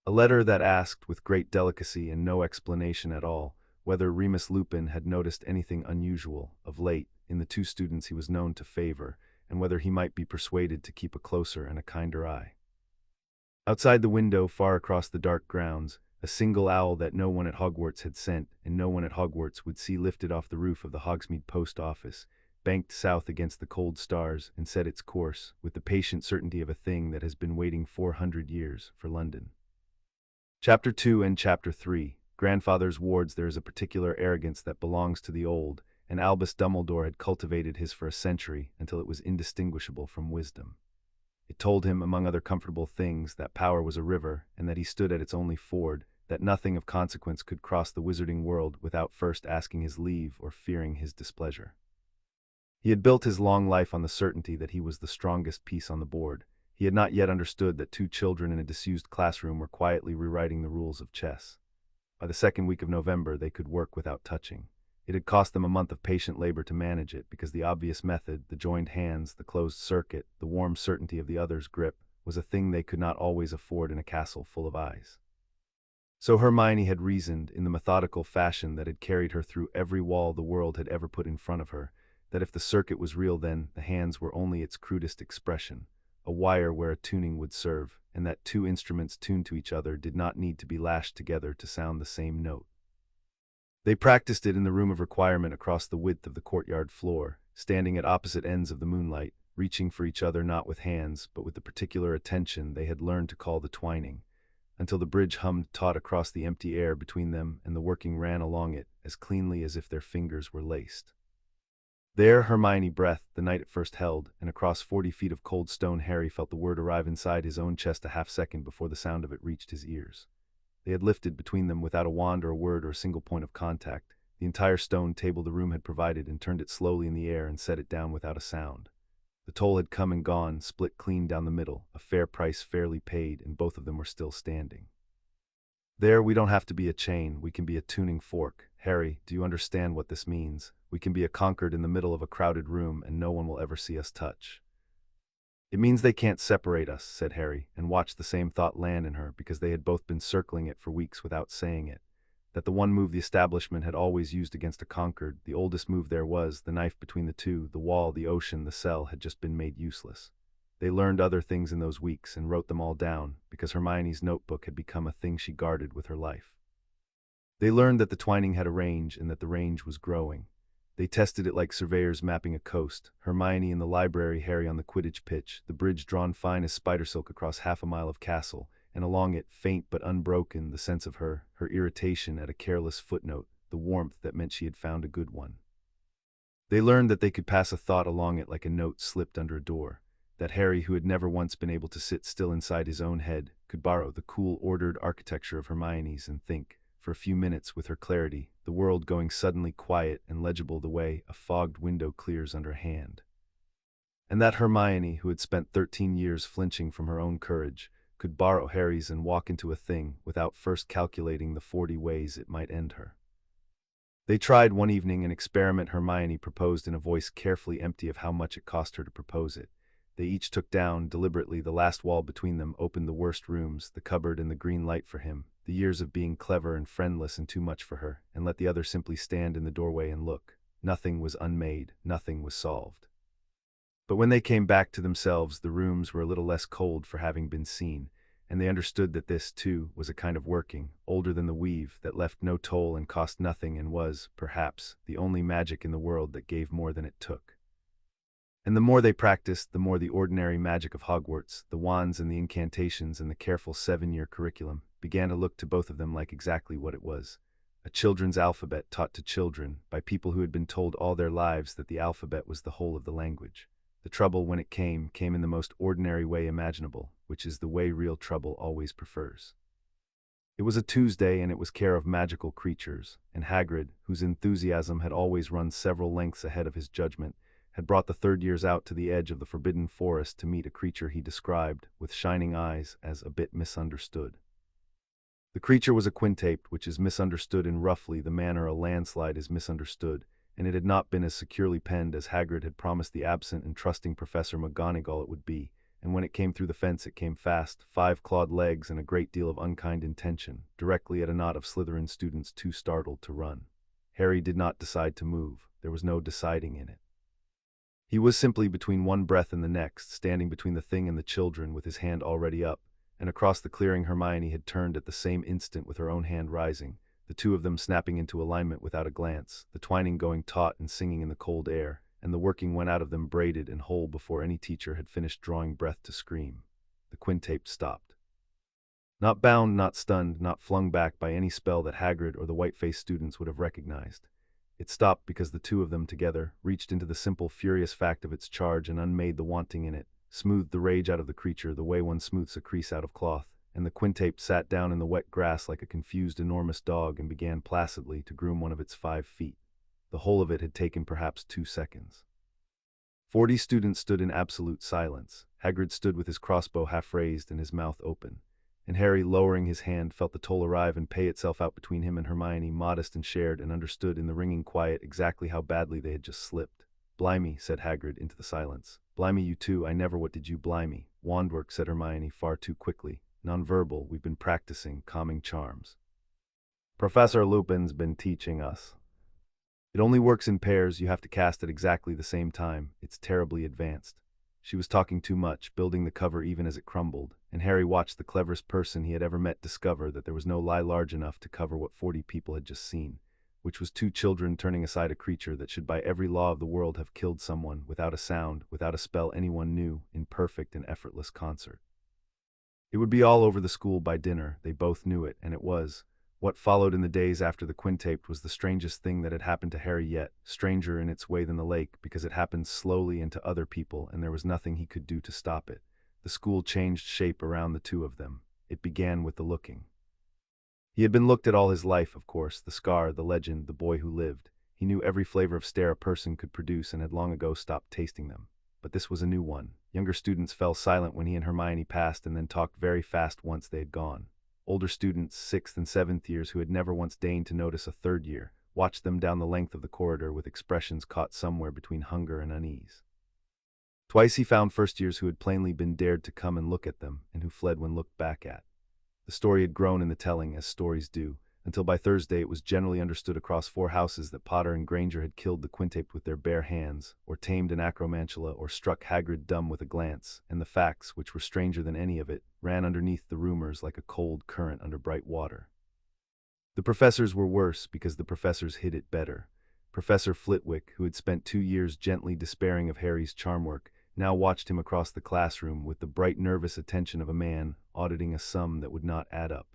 Speaker 1: A letter that asked, with great delicacy and no explanation at all, whether Remus Lupin had noticed anything unusual, of late, in the 2 students he was known to favor, and whether he might be persuaded to keep a closer and a kinder eye. Outside the window, far across the dark grounds, a single owl that no one at Hogwarts had sent, and no one at Hogwarts would see, lifted off the roof of the Hogsmeade post office, banked south against the cold stars, and set its course, with the patient certainty of a thing that has been waiting 400 years, for London. Chapter 2 and Chapter 3. Grandfather's wards. There is a particular arrogance that belongs to the old, and Albus Dumbledore had cultivated his for a century until it was indistinguishable from wisdom. It told him, among other comfortable things, that power was a river, and that he stood at its only ford, that nothing of consequence could cross the wizarding world without first asking his leave or fearing his displeasure. He had built his long life on the certainty that he was the strongest piece on the board. He had not yet understood that 2 children in a disused classroom were quietly rewriting the rules of chess. By the 2nd week of November they could work without touching. It had cost them a month of patient labor to manage it, because the obvious method, the joined hands, the closed circuit, the warm certainty of the other's grip, was a thing they could not always afford in a castle full of eyes. So Hermione had reasoned, in the methodical fashion that had carried her through every wall the world had ever put in front of her, that if the circuit was real, then the hands were only its crudest expression, a wire where a tuning would serve, and that 2 instruments tuned to each other did not need to be lashed together to sound the same note. They practiced it in the room of requirement across the width of the courtyard floor, standing at opposite ends of the moonlight, reaching for each other not with hands, but with the particular attention they had learned to call the twining, until the bridge hummed taut across the empty air between them and the working ran along it as cleanly as if their fingers were laced. There Hermione breathed the night it first held, and across 40 feet of cold stone Harry felt the word arrive inside his own chest a half-second before the sound of it reached his ears. They had lifted between them without a wand or a word or a single point of contact, the entire stone table the room had provided, and turned it slowly in the air and set it down without a sound. The toll had come and gone, split clean down the middle, a fair price fairly paid, and both of them were still standing. "There, we don't have to be a chain, we can be a tuning fork. Harry, do you understand what this means? We can be a concord in the middle of a crowded room, and no one will ever see us touch." "It means they can't separate us," said Harry, and watched the same thought land in her, because they had both been circling it for weeks without saying it. That the one move the establishment had always used against a concord, the oldest move there was, the knife between the two, the wall, the ocean, the cell, had just been made useless. They learned other things in those weeks and wrote them all down, because Hermione's notebook had become a thing she guarded with her life. They learned that the twining had a range and that the range was growing. They tested it like surveyors mapping a coast, Hermione in the library, Harry on the Quidditch pitch, the bridge drawn fine as spider silk across half a mile of castle, and along it, faint but unbroken, the sense of her irritation at a careless footnote, the warmth that meant she had found a good one. They learned that they could pass a thought along it like a note slipped under a door, that Harry, who had never once been able to sit still inside his own head, could borrow the cool, ordered architecture of Hermione's and think, for a few minutes with her clarity, the world going suddenly quiet and legible the way a fogged window clears under a hand. And that Hermione, who had spent 13 years flinching from her own courage, could borrow Harry's and walk into a thing without first calculating the 40 ways it might end her. They tried one evening an experiment Hermione proposed in a voice carefully empty of how much it cost her to propose it. They each took down, deliberately, the last wall between them, opened the worst rooms, the cupboard and the green light for him, the years of being clever and friendless and too much for her, and let the other simply stand in the doorway and look. Nothing was unmade, nothing was solved. But when they came back to themselves, the rooms were a little less cold for having been seen, and they understood that this, too, was a kind of working, older than the weave, that left no toll and cost nothing and was, perhaps, the only magic in the world that gave more than it took. And the more they practiced, the more the ordinary magic of Hogwarts, the wands and the incantations and the careful 7-year curriculum, began to look to both of them like exactly what it was. A children's alphabet taught to children by people who had been told all their lives that the alphabet was the whole of the language. The trouble, when it came in the most ordinary way imaginable, which is the way real trouble always prefers. It was a Tuesday, and it was care of magical creatures, and Hagrid, whose enthusiasm had always run several lengths ahead of his judgment, had brought the third years out to the edge of the forbidden forest to meet a creature he described, with shining eyes, as a bit misunderstood. The creature was a quintape, which is misunderstood in roughly the manner a landslide is misunderstood, and it had not been as securely penned as Hagrid had promised the absent and trusting Professor McGonagall it would be, and when it came through the fence it came fast, 5 clawed legs and a great deal of unkind intention, directly at a knot of Slytherin students too startled to run. Harry did not decide to move. There was no deciding in it. He was simply between one breath and the next, standing between the thing and the children with his hand already up, and across the clearing Hermione had turned at the same instant with her own hand rising, the two of them snapping into alignment without a glance, the twining going taut and singing in the cold air, and the working went out of them braided and whole before any teacher had finished drawing breath to scream. The quintape stopped. Not bound, not stunned, not flung back by any spell that Hagrid or the white-faced students would have recognized. It stopped because the two of them together reached into the simple, furious fact of its charge and unmade the wanting in it, smoothed the rage out of the creature the way one smooths a crease out of cloth, and the quintape sat down in the wet grass like a confused, enormous dog and began placidly to groom one of its 5 feet. The whole of it had taken perhaps 2 seconds. 40 students stood in absolute silence. Hagrid stood with his crossbow half raised and his mouth open, and Harry, lowering his hand, felt the toll arrive and pay itself out between him and Hermione, modest and shared, and understood in the ringing quiet exactly how badly they had just slipped. "Blimey," said Hagrid into the silence. "Blimey, you too, I never, what did you, blimey?" "Wandwork," said Hermione far too quickly. "Nonverbal, we've been practicing calming charms. Professor Lupin's been teaching us. It only works in pairs, you have to cast at exactly the same time. It's terribly advanced." She was talking too much, building the cover even as it crumbled, and Harry watched the cleverest person he had ever met discover that there was no lie large enough to cover what 40 people had just seen, which was 2 children turning aside a creature that should by every law of the world have killed someone, without a sound, without a spell anyone knew, in perfect and effortless concert. It would be all over the school by dinner, they both knew it, and it was. What followed in the days after the quintape was the strangest thing that had happened to Harry yet, stranger in its way than the lake, because it happened slowly and to other people, and there was nothing he could do to stop it. The school changed shape around the two of them. It began with the looking. He had been looked at all his life, of course, the scar, the legend, the boy who lived. He knew every flavor of stare a person could produce and had long ago stopped tasting them. But this was a new one. Younger students fell silent when he and Hermione passed and then talked very fast once they had gone. Older students, 6th and 7th years, who had never once deigned to notice a 3rd year, watched them down the length of the corridor with expressions caught somewhere between hunger and unease. Twice he found 1st years who had plainly been dared to come and look at them, and who fled when looked back at. The story had grown in the telling, as stories do, until by Thursday it was generally understood across 4 houses that Potter and Granger had killed the quintape with their bare hands, or tamed an acromantula, or struck Hagrid dumb with a glance, and the facts, which were stranger than any of it, ran underneath the rumors like a cold current under bright water. The professors were worse because the professors hid it better. Professor Flitwick, who had spent 2 years gently despairing of Harry's charm work, now watched him across the classroom with the bright, nervous attention of a man auditing a sum that would not add up.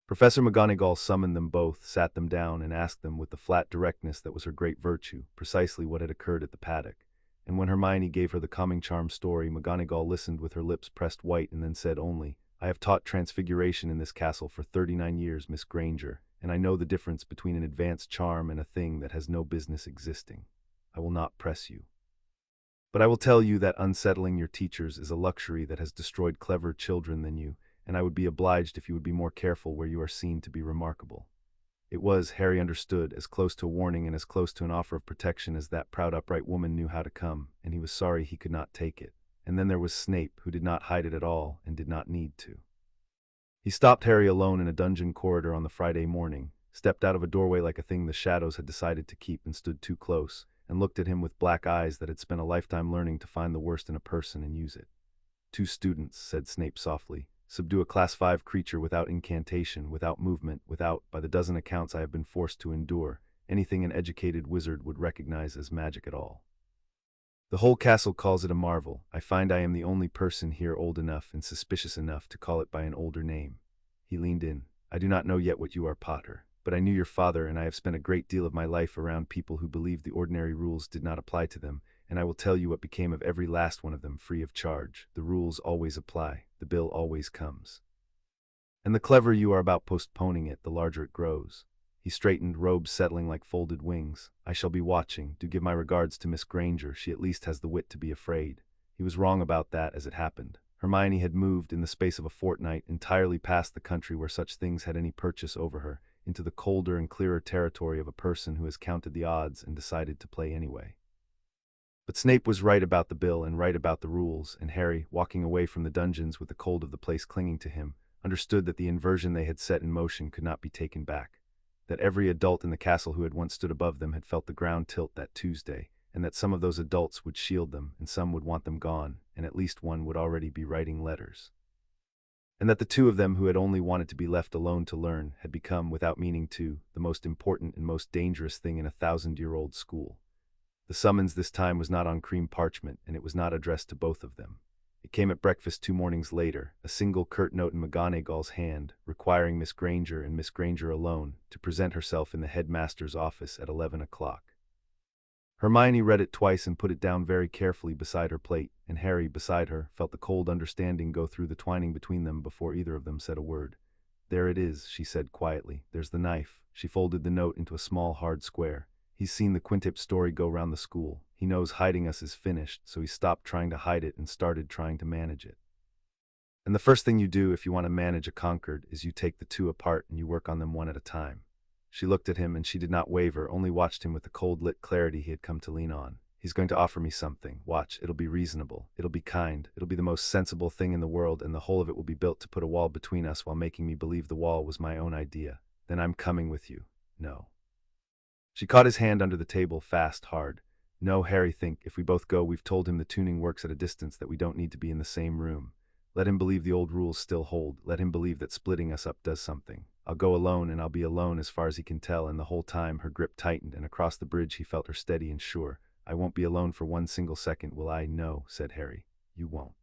Speaker 1: Professor McGonagall summoned them both, sat them down, and asked them with the flat directness that was her great virtue, precisely what had occurred at the paddock. And when Hermione gave her the calming charm story, McGonagall listened with her lips pressed white and then said only, "I have taught transfiguration in this castle for 39 years, Miss Granger, and I know the difference between an advanced charm and a thing that has no business existing. I will not press you. But I will tell you that unsettling your teachers is a luxury that has destroyed clever children than you, and I would be obliged if you would be more careful where you are seen to be remarkable." It was, Harry understood, as close to a warning and as close to an offer of protection as that proud upright woman knew how to come, and he was sorry he could not take it. And then there was Snape, who did not hide it at all and did not need to. He stopped Harry alone in a dungeon corridor on the Friday morning, stepped out of a doorway like a thing the shadows had decided to keep and stood too close, and looked at him with black eyes that had spent a lifetime learning to find the worst in a person and use it. "Two students," said Snape softly, "subdue a Class 5 creature without incantation, without movement, without, by the dozen accounts I have been forced to endure, anything an educated wizard would recognize as magic at all. The whole castle calls it a marvel. I find I am the only person here old enough and suspicious enough to call it by an older name." He leaned in. "I do not know yet what you are, Potter, but I knew your father, and I have spent a great deal of my life around people who believed the ordinary rules did not apply to them, and I will tell you what became of every last one of them free of charge. The rules always apply. The bill always comes. And the cleverer you are about postponing it, the larger it grows." He straightened, robes settling like folded wings. "I shall be watching. Do give my regards to Miss Granger. She at least has the wit to be afraid." He was wrong about that as it happened. Hermione had moved, in the space of a fortnight, entirely past the country where such things had any purchase over her, into the colder and clearer territory of a person who has counted the odds and decided to play anyway. But Snape was right about the bill and right about the rules, and Harry, walking away from the dungeons with the cold of the place clinging to him, understood that the inversion they had set in motion could not be taken back. That every adult in the castle who had once stood above them had felt the ground tilt that Tuesday, and that some of those adults would shield them, and some would want them gone, and at least one would already be writing letters. And that the two of them who had only wanted to be left alone to learn had become, without meaning to, the most important and most dangerous thing in a 1,000-year-old school. The summons this time was not on cream parchment, and it was not addressed to both of them. It came at breakfast 2 mornings later, a single curt note in McGonagall's hand, requiring Miss Granger and Miss Granger alone to present herself in the headmaster's office at 11 o'clock. Hermione read it twice and put it down very carefully beside her plate, and Harry, beside her, felt the cold understanding go through the twining between them before either of them said a word. "There it is," she said quietly. "There's the knife." She folded the note into a small hard square. "He's seen the Quintip story go round the school. He knows hiding us is finished, so he stopped trying to hide it and started trying to manage it. And the first thing you do if you want to manage a Concord is you take the two apart and you work on them one at a time." She looked at him and she did not waver, only watched him with the cold lit clarity he had come to lean on. "He's going to offer me something. Watch, it'll be reasonable. It'll be kind. It'll be the most sensible thing in the world, and the whole of it will be built to put a wall between us while making me believe the wall was my own idea. Then I'm coming with you. No." She caught his hand under the table, fast, hard. "No, Harry, think, if we both go, we've told him the tuning works at a distance, that we don't need to be in the same room. Let him believe the old rules still hold. Let him believe that splitting us up does something. I'll go alone, and I'll be alone as far as he can tell," and the whole time her grip tightened, and across the bridge he felt her steady and sure. "I won't be alone for one single second, will I?" "No," said Harry. "You won't.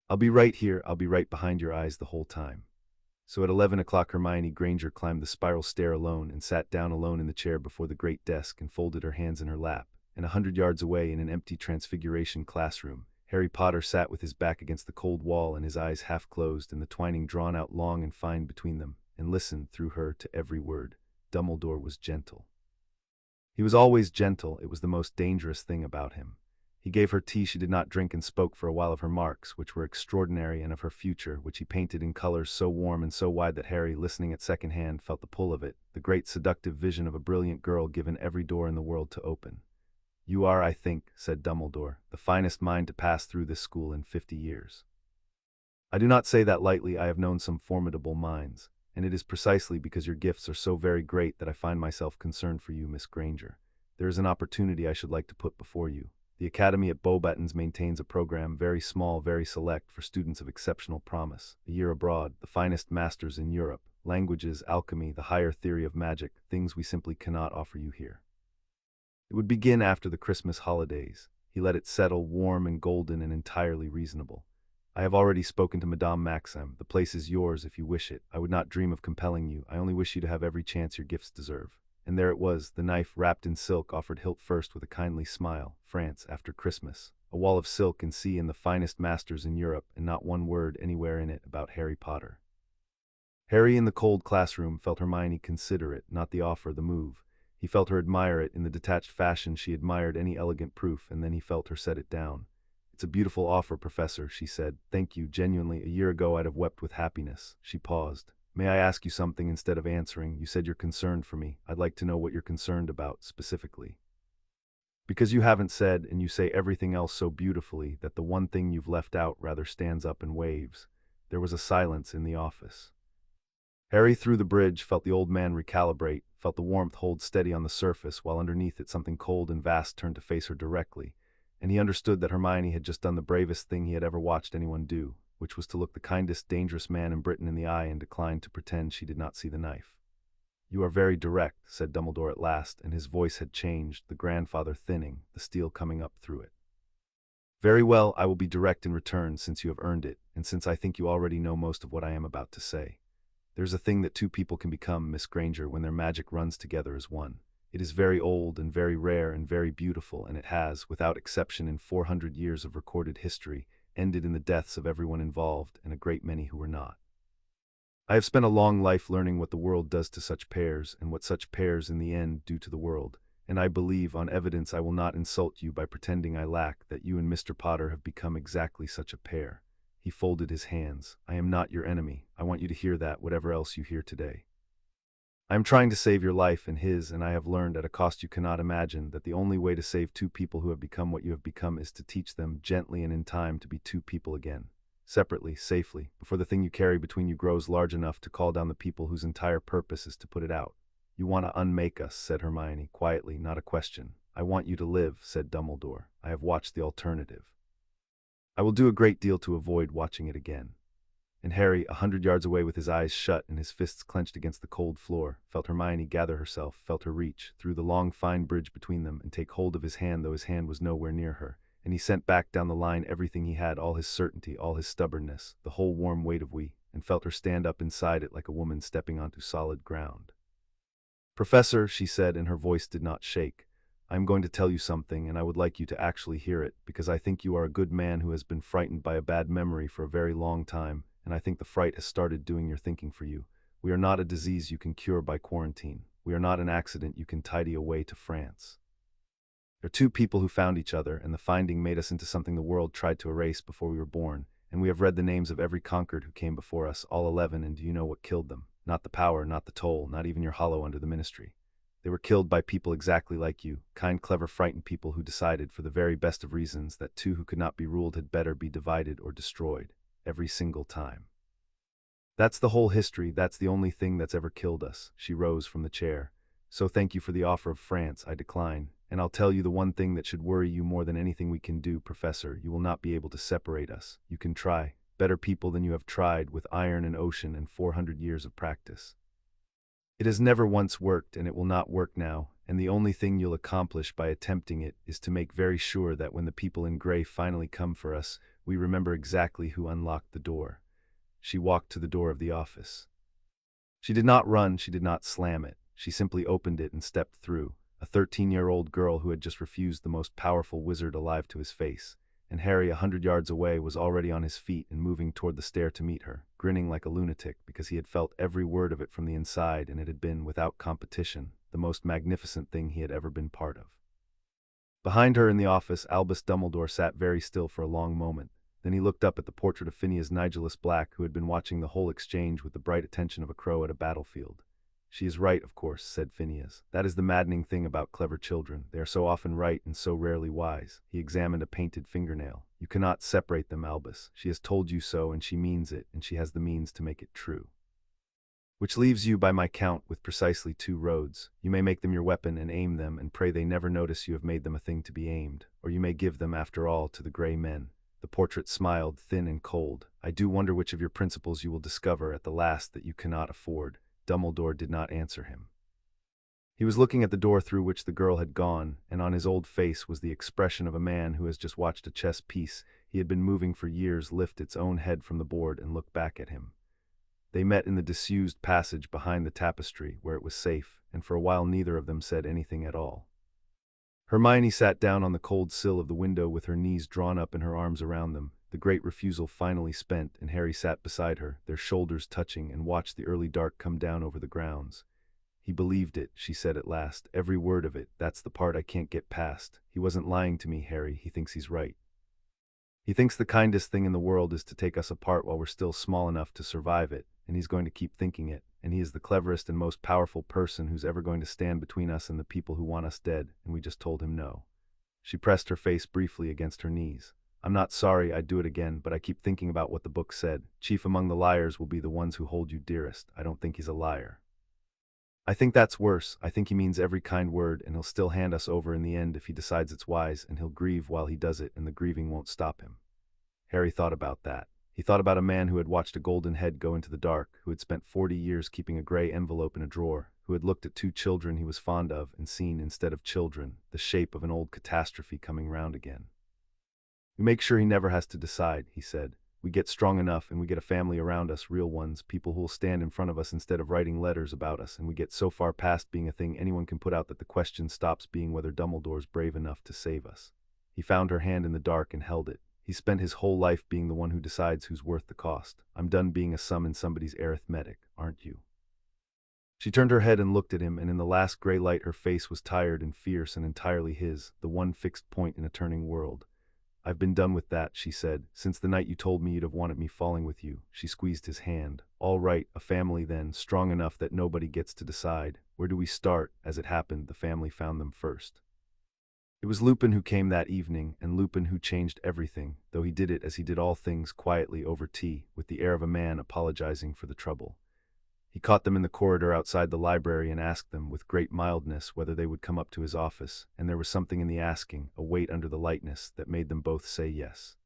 Speaker 1: I'll be right here. I'll be right behind your eyes the whole time." So at 11 o'clock Hermione Granger climbed the spiral stair alone and sat down alone in the chair before the great desk and folded her hands in her lap. And 100 yards away in an empty Transfiguration classroom, Harry Potter sat with his back against the cold wall and his eyes half closed and the twining drawn out long and fine between them, and listened through her to every word. Dumbledore was gentle. He was always gentle. It was the most dangerous thing about him. He gave her tea she did not drink and spoke for a while of her marks, which were extraordinary, and of her future, which he painted in colors so warm and so wide that Harry, listening at second hand, felt the pull of it, the great seductive vision of a brilliant girl given every door in the world to open. "You are, I think," said Dumbledore, "the finest mind to pass through this school in 50 years. I do not say that lightly. I have known some formidable minds, and it is precisely because your gifts are so very great that I find myself concerned for you, Miss Granger. There is an opportunity I should like to put before you. The Academy at Beauxbatons maintains a program, very small, very select, for students of exceptional promise. A year abroad, the finest masters in Europe, languages, alchemy, the higher theory of magic, things we simply cannot offer you here. It would begin after the Christmas holidays." He let it settle, warm and golden and entirely reasonable. "I have already spoken to Madame Maxim. The place is yours if you wish it. I would not dream of compelling you. I only wish you to have every chance your gifts deserve." And there it was, the knife wrapped in silk, offered hilt first with a kindly smile. "France, after Christmas. A wall of silk and sea and the finest masters in Europe, and not one word anywhere in it about Harry Potter." Harry, in the cold classroom, felt Hermione consider it, not the offer, the move. He felt her admire it in the detached fashion she admired any elegant proof, and then he felt her set it down. "It's a beautiful offer, Professor," she said. "Thank you, genuinely. A year ago I'd have wept with happiness." She paused. "May I ask you something instead of answering? You said you're concerned for me. I'd like to know what you're concerned about, specifically." Because you haven't said, and you say everything else so beautifully, that the one thing you've left out rather stands up and waves. There was a silence in the office. Harry, through the bridge, felt the old man recalibrate, felt the warmth hold steady on the surface, while underneath it something cold and vast turned to face her directly, and he understood that Hermione had just done the bravest thing he had ever watched anyone do, which was to look the kindest, dangerous man in Britain in the eye and decline to pretend she did not see the knife. "You are very direct," said Dumbledore at last, and his voice had changed, the grandfather thinning, the steel coming up through it. "Very well, I will be direct in return, since you have earned it, and since I think you already know most of what I am about to say. There's a thing that two people can become, Miss Granger, when their magic runs together as one. It is very old and very rare and very beautiful, and it has, without exception in 400 years of recorded history, ended in the deaths of everyone involved and a great many who were not. I have spent a long life learning what the world does to such pairs, and what such pairs in the end do to the world, and I believe, on evidence I will not insult you by pretending I lack, that you and Mr. Potter have become exactly such a pair." He folded his hands. "I am not your enemy. I want you to hear that, whatever else you hear today. I am trying to save your life and his, and I have learned at a cost you cannot imagine that the only way to save two people who have become what you have become is to teach them, gently and in time, to be two people again. Separately, safely, before the thing you carry between you grows large enough to call down the people whose entire purpose is to put it out." "You want to unmake us," said Hermione, quietly, not a question. "I want you to live," said Dumbledore. "I have watched the alternative. I will do a great deal to avoid watching it again." And Harry, 100 yards away with his eyes shut and his fists clenched against the cold floor, felt Hermione gather herself, felt her reach through the long fine bridge between them and take hold of his hand, though his hand was nowhere near her, and he sent back down the line everything he had, all his certainty, all his stubbornness, the whole warm weight of and felt her stand up inside it like a woman stepping onto solid ground. "Professor," she said, and her voice did not shake, "I am going to tell you something, and I would like you to actually hear it, because I think you are a good man who has been frightened by a bad memory for a very long time, and I think the fright has started doing your thinking for you. We are not a disease you can cure by quarantine. We are not an accident you can tidy away to France. They're two people who found each other, and the finding made us into something the world tried to erase before we were born, and we have read the names of every conquered who came before us, all 11, and do you know what killed them? Not the power, not the toll, not even your hollow under the ministry. They were killed by people exactly like you, kind, clever, frightened people who decided, for the very best of reasons, that two who could not be ruled had better be divided or destroyed, every single time. That's the whole history, that's the only thing that's ever killed us." She rose from the chair. "So thank you for the offer of France, I decline. And I'll tell you the one thing that should worry you more than anything we can do, Professor. You will not be able to separate us. You can try. Better people than you have tried, with iron and ocean and 400 years of practice. It has never once worked, and it will not work now, and the only thing you'll accomplish by attempting it is to make very sure that when the people in gray finally come for us, we remember exactly who unlocked the door." She walked to the door of the office. She did not run, she did not slam it. She simply opened it and stepped through, a 13-year-old girl who had just refused the most powerful wizard alive to his face, and Harry, 100 yards away, was already on his feet and moving toward the stair to meet her, grinning like a lunatic because he had felt every word of it from the inside, and it had been, without competition, the most magnificent thing he had ever been part of. Behind her in the office, Albus Dumbledore sat very still for a long moment. Then he looked up at the portrait of Phineas Nigellus Black, who had been watching the whole exchange with the bright attention of a crow at a battlefield. "She is right, of course," said Phineas. "That is the maddening thing about clever children. They are so often right and so rarely wise." He examined a painted fingernail. "You cannot separate them, Albus. She has told you so, and she means it, and she has the means to make it true. Which leaves you, by my count, with precisely 2 roads. You may make them your weapon and aim them, and pray they never notice you have made them a thing to be aimed. Or you may give them, after all, to the gray men." The portrait smiled, thin and cold. "I do wonder which of your principles you will discover at the last that you cannot afford." Dumbledore did not answer him. He was looking at the door through which the girl had gone, and on his old face was the expression of a man who has just watched a chess piece he had been moving for years lift its own head from the board and look back at him. They met in the disused passage behind the tapestry, where it was safe, and for a while neither of them said anything at all. Hermione sat down on the cold sill of the window with her knees drawn up and her arms around them, the great refusal finally spent, and Harry sat beside her, their shoulders touching, and watched the early dark come down over the grounds. "He believed it," she said at last, "every word of it. That's the part I can't get past. He wasn't lying to me, Harry. He thinks he's right. He thinks the kindest thing in the world is to take us apart while we're still small enough to survive it, and he's going to keep thinking it, and he is the cleverest and most powerful person who's ever going to stand between us and the people who want us dead, and we just told him no. She pressed her face briefly against her knees. I'm not sorry I'd do it again, but I keep thinking about what the book said. Chief among the liars will be the ones who hold you dearest. I don't think he's a liar. I think that's worse. I think he means every kind word, and he'll still hand us over in the end if he decides it's wise, and he'll grieve while he does it, and the grieving won't stop him. Harry thought about that. He thought about a man who had watched a golden head go into the dark, who had spent 40 years keeping a gray envelope in a drawer, who had looked at two children he was fond of and seen, instead of children, the shape of an old catastrophe coming round again. We make sure he never has to decide, he said. We get strong enough and we get a family around us, real ones, people who'll stand in front of us instead of writing letters about us, and we get so far past being a thing anyone can put out that the question stops being whether Dumbledore's brave enough to save us. He found her hand in the dark and held it. He spent his whole life being the one who decides who's worth the cost. I'm done being a sum in somebody's arithmetic, aren't you? She turned her head and looked at him, and in the last gray light her face was tired and fierce and entirely his, the one fixed point in a turning world. I've been done with that, she said, since the night you told me you'd have wanted me falling with you. She squeezed his hand. All right, a family then, strong enough that nobody gets to decide. Where do we start? As it happened, the family found them first. It was Lupin who came that evening, and Lupin who changed everything, though he did it as he did all things, quietly over tea, with the air of a man apologizing for the trouble. He caught them in the corridor outside the library and asked them, with great mildness, whether they would come up to his office, and there was something in the asking, a weight under the lightness, that made them both say yes.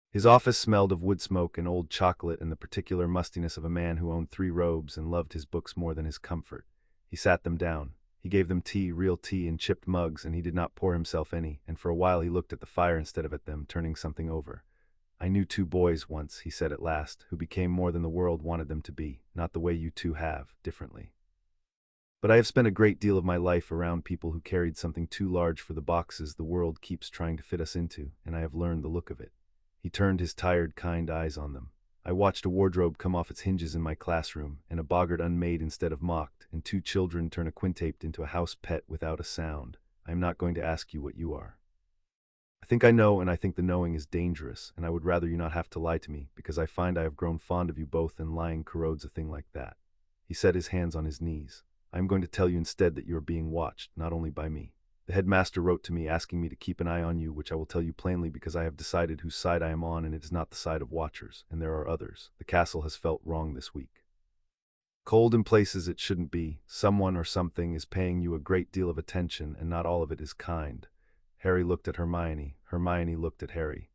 Speaker 1: His office smelled of wood smoke and old chocolate and the particular mustiness of a man who owned 3 robes and loved his books more than his comfort. He sat them down. He gave them tea, real tea in chipped mugs, and he did not pour himself any, and for a while he looked at the fire instead of at them, turning something over. I knew 2 boys once, he said at last, who became more than the world wanted them to be, not the way you 2 have, differently. But I have spent a great deal of my life around people who carried something too large for the boxes the world keeps trying to fit us into, and I have learned the look of it. He turned his tired, kind eyes on them. I watched a wardrobe come off its hinges in my classroom, and a boggart unmade instead of mocked, and 2 children turn a quintaped into a house pet without a sound. I am not going to ask you what you are. I think I know, and I think the knowing is dangerous, and I would rather you not have to lie to me, because I find I have grown fond of you both, and lying corrodes a thing like that. He set his hands on his knees. I am going to tell you instead that you are being watched, not only by me. The headmaster wrote to me asking me to keep an eye on you, which I will tell you plainly because I have decided whose side I am on, and it is not the side of watchers, and there are others. The castle has felt wrong this week. Cold in places it shouldn't be. Someone or something is paying you a great deal of attention, and not all of it is kind. Harry looked at Hermione. Hermione looked at Harry.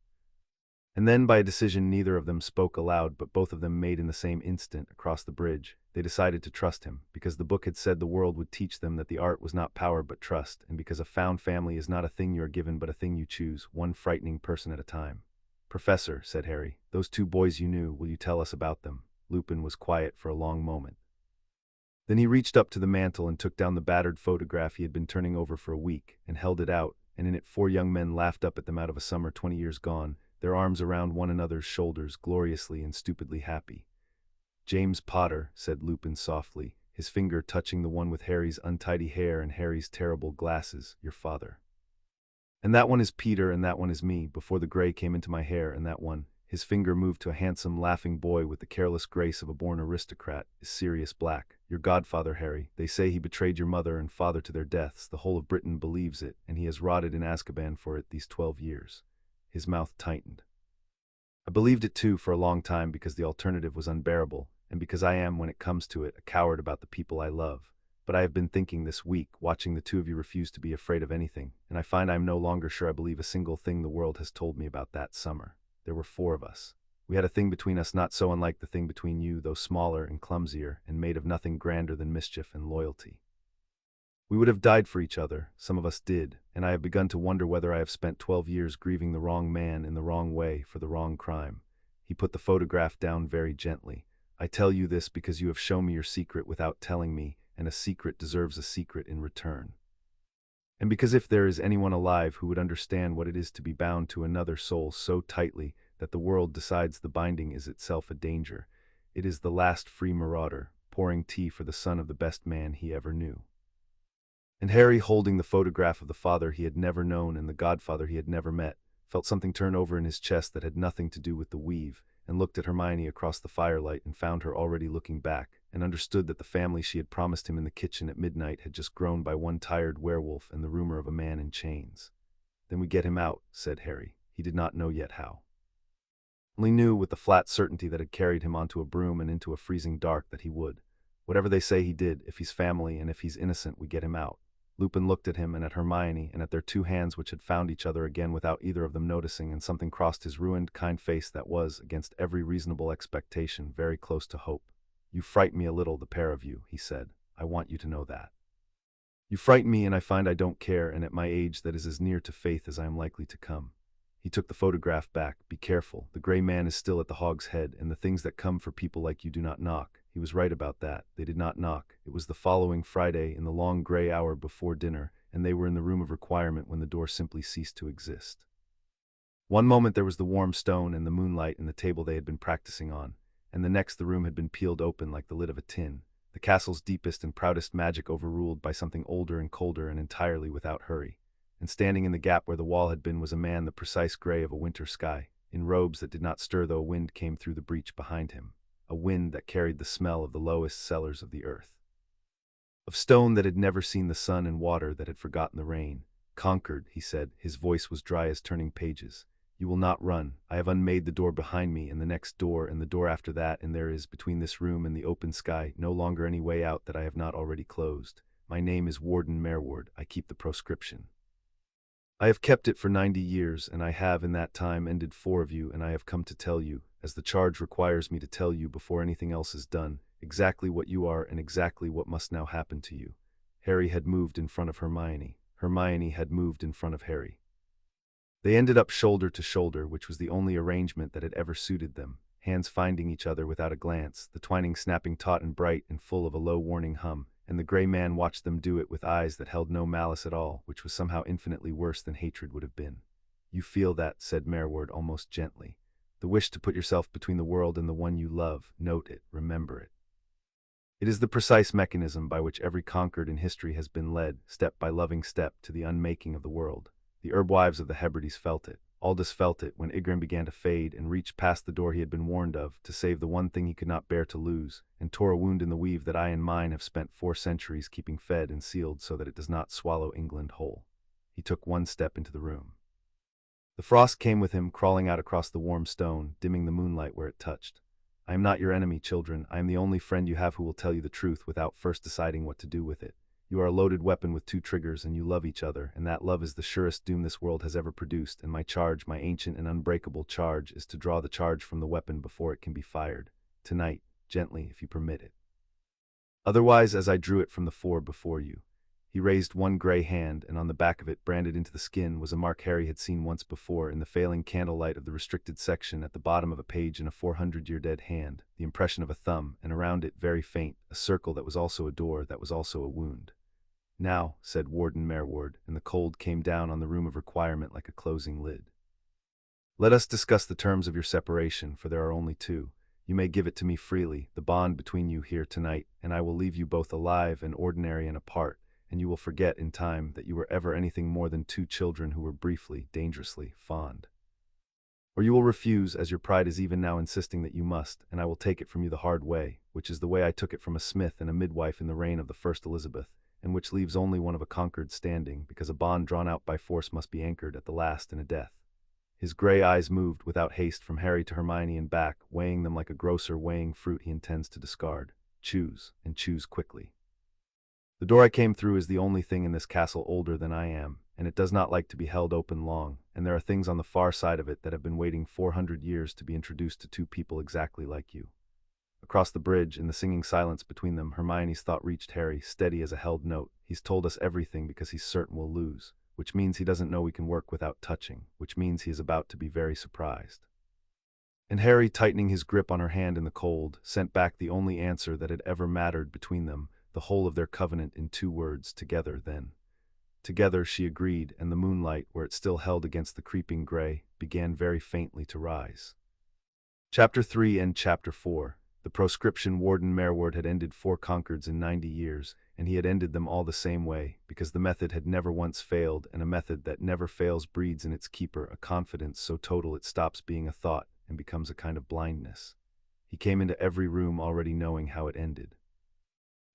Speaker 1: And then, by a decision neither of them spoke aloud, but both of them made in the same instant, across the bridge, they decided to trust him, because the book had said the world would teach them that the art was not power but trust, and because a found family is not a thing you are given but a thing you choose, one frightening person at a time. Professor, said Harry, those 2 boys you knew, will you tell us about them? Lupin was quiet for a long moment. Then he reached up to the mantel and took down the battered photograph he had been turning over for a week, and held it out, and in it 4 young men laughed up at them out of a summer 20 years gone, their arms around one another's shoulders, gloriously and stupidly happy. James Potter, said Lupin softly, his finger touching the one with Harry's untidy hair and Harry's terrible glasses, your father. And that one is Peter, and that one is me, before the gray came into my hair, and that one, his finger moved to a handsome, laughing boy with the careless grace of a born aristocrat, is Sirius Black, your godfather, Harry. They say he betrayed your mother and father to their deaths. The whole of Britain believes it, and he has rotted in Azkaban for it these 12 years. His mouth tightened. I believed it too for a long time because the alternative was unbearable, and because I am, when it comes to it, a coward about the people I love. But I have been thinking this week, watching the 2 of you refuse to be afraid of anything, and I find I am no longer sure I believe a single thing the world has told me about that summer. There were 4 of us. We had a thing between us not so unlike the thing between you, though smaller and clumsier, and made of nothing grander than mischief and loyalty. We would have died for each other, some of us did, and I have begun to wonder whether I have spent 12 years grieving the wrong man in the wrong way for the wrong crime. He put the photograph down very gently. I tell you this because you have shown me your secret without telling me, and a secret deserves a secret in return. And because if there is anyone alive who would understand what it is to be bound to another soul so tightly that the world decides the binding is itself a danger, it is the last free marauder, pouring tea for the son of the best man he ever knew. And Harry, holding the photograph of the father he had never known and the godfather he had never met, felt something turn over in his chest that had nothing to do with the weave, and looked at Hermione across the firelight and found her already looking back, and understood that the family she had promised him in the kitchen at midnight had just grown by one tired werewolf and the rumor of a man in chains. Then we get him out, said Harry. He did not know yet how. Only knew with the flat certainty that had carried him onto a broom and into a freezing dark that he would. Whatever they say he did, if he's family and if he's innocent, we get him out. Lupin looked at him and at Hermione and at their two hands which had found each other again without either of them noticing, and something crossed his ruined, kind face that was, against every reasonable expectation, very close to hope. You frighten me a little, the pair of you, he said. I want you to know that. You frighten me and I find I don't care, and at my age that is as near to faith as I am likely to come. He took the photograph back. Be careful. The gray man is still at the Hog's Head, and the things that come for people like you do not knock. He was right about that. They did not knock. It was the following Friday, in the long gray hour before dinner, and they were in the room of requirement when the door simply ceased to exist. One moment there was the warm stone and the moonlight and the table they had been practicing on, and the next the room had been peeled open like the lid of a tin, the castle's deepest and proudest magic overruled by something older and colder and entirely without hurry. And standing in the gap where the wall had been was a man the precise gray of a winter sky, in robes that did not stir though a wind came through the breach behind him, a wind that carried the smell of the lowest cellars of the earth. Of stone that had never seen the sun and water that had forgotten the rain. Conquered, he said, his voice was dry as turning pages. You will not run. I have unmade the door behind me and the next door and the door after that, and there is, between this room and the open sky, no longer any way out that I have not already closed. My name is Warden Mereward. I keep the proscription. I have kept it for 90 years, and I have in that time ended 4 of you, and I have come to tell you, as the charge requires me to tell you before anything else is done, exactly what you are and exactly what must now happen to you. Harry had moved in front of Hermione. Hermione had moved in front of Harry. They ended up shoulder to shoulder, which was the only arrangement that had ever suited them, hands finding each other without a glance, the twining snapping taut and bright and full of a low warning hum, and the gray man watched them do it with eyes that held no malice at all, which was somehow infinitely worse than hatred would have been. You feel that, said Mereward almost gently. The wish to put yourself between the world and the one you love. Note it, remember it. It is the precise mechanism by which every conquered in history has been led, step by loving step, to the unmaking of the world. The Erbwives of the Hebrides felt it. Aldous felt it when Igraine began to fade and reached past the door he had been warned of, to save the one thing he could not bear to lose, and tore a wound in the weave that I and mine have spent 4 centuries keeping fed and sealed so that it does not swallow England whole. He took one step into the room. The frost came with him, crawling out across the warm stone, dimming the moonlight where it touched. I am not your enemy, children. I am the only friend you have who will tell you the truth without first deciding what to do with it. You are a loaded weapon with 2 triggers, and you love each other, and that love is the surest doom this world has ever produced, and my charge, my ancient and unbreakable charge, is to draw the charge from the weapon before it can be fired. Tonight, gently, if you permit it. Otherwise, as I drew it from the 4 before you. He raised one gray hand, and on the back of it, branded into the skin, was a mark Harry had seen once before in the failing candlelight of the restricted section at the bottom of a page in a 400-year dead hand, the impression of a thumb, and around it, very faint, a circle that was also a door, that was also a wound. Now, said Warden Mereward, and the cold came down on the room of requirement like a closing lid. Let us discuss the terms of your separation, for there are only 2. You may give it to me freely, the bond between you here tonight, and I will leave you both alive and ordinary and apart, and you will forget in time that you were ever anything more than 2 children who were briefly, dangerously fond. Or you will refuse, as your pride is even now insisting that you must, and I will take it from you the hard way, which is the way I took it from a smith and a midwife in the reign of the first Elizabeth, and which leaves only one of a conquered standing, because a bond drawn out by force must be anchored at the last in a death. His gray eyes moved without haste from Harry to Hermione and back, weighing them like a grocer weighing fruit he intends to discard. Choose, and choose quickly. The door I came through is the only thing in this castle older than I am, and it does not like to be held open long, and there are things on the far side of it that have been waiting 400 years to be introduced to 2 people exactly like you. Across the bridge, in the singing silence between them, Hermione's thought reached Harry, steady as a held note. He's told us everything because he's certain we'll lose, which means he doesn't know we can work without touching, which means he is about to be very surprised. And Harry, tightening his grip on her hand in the cold, sent back the only answer that had ever mattered between them, the whole of their covenant, in 2 words, together then. Together, she agreed, and the moonlight, where it still held against the creeping gray, began very faintly to rise. Chapter 3 and Chapter 4. The proscription. Warden Mereward had ended 4 conquereds in 90 years, and he had ended them all the same way, because the method had never once failed, and a method that never fails breeds in its keeper a confidence so total it stops being a thought and becomes a kind of blindness. He came into every room already knowing how it ended.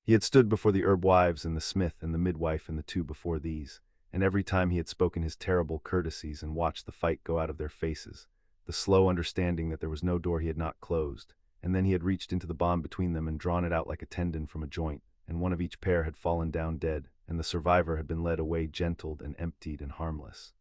Speaker 1: He had stood before the Erbwives and the smith and the midwife and the 2 before these, and every time he had spoken his terrible courtesies and watched the fight go out of their faces, the slow understanding that there was no door he had not closed, and then he had reached into the bond between them and drawn it out like a tendon from a joint, and one of each pair had fallen down dead, and the survivor had been led away gentled and emptied and harmless.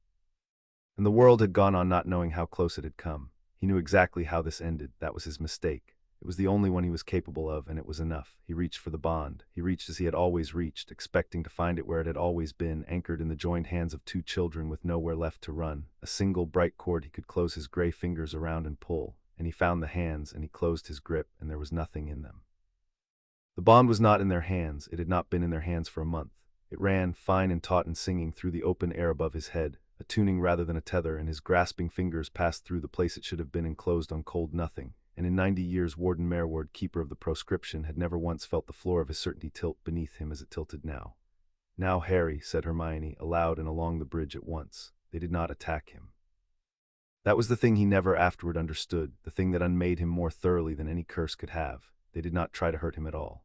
Speaker 1: And the world had gone on not knowing how close it had come. He knew exactly how this ended. That was his mistake. It was the only one he was capable of, and it was enough. He reached for the bond. He reached as he had always reached, expecting to find it where it had always been, anchored in the joined hands of two children with nowhere left to run. A single bright cord he could close his gray fingers around and pull, and he found the hands, and he closed his grip, and there was nothing in them. The bond was not in their hands. It had not been in their hands for a month. It ran, fine and taut and singing, through the open air above his head, a tuning rather than a tether, and his grasping fingers passed through the place it should have been enclosed on cold nothing. And in 90 years Warden Mereward, keeper of the proscription, had never once felt the floor of his certainty tilt beneath him as it tilted now. "Now, Harry," said Hermione, aloud and along the bridge at once. They did not attack him. That was the thing he never afterward understood, the thing that unmade him more thoroughly than any curse could have. They did not try to hurt him at all.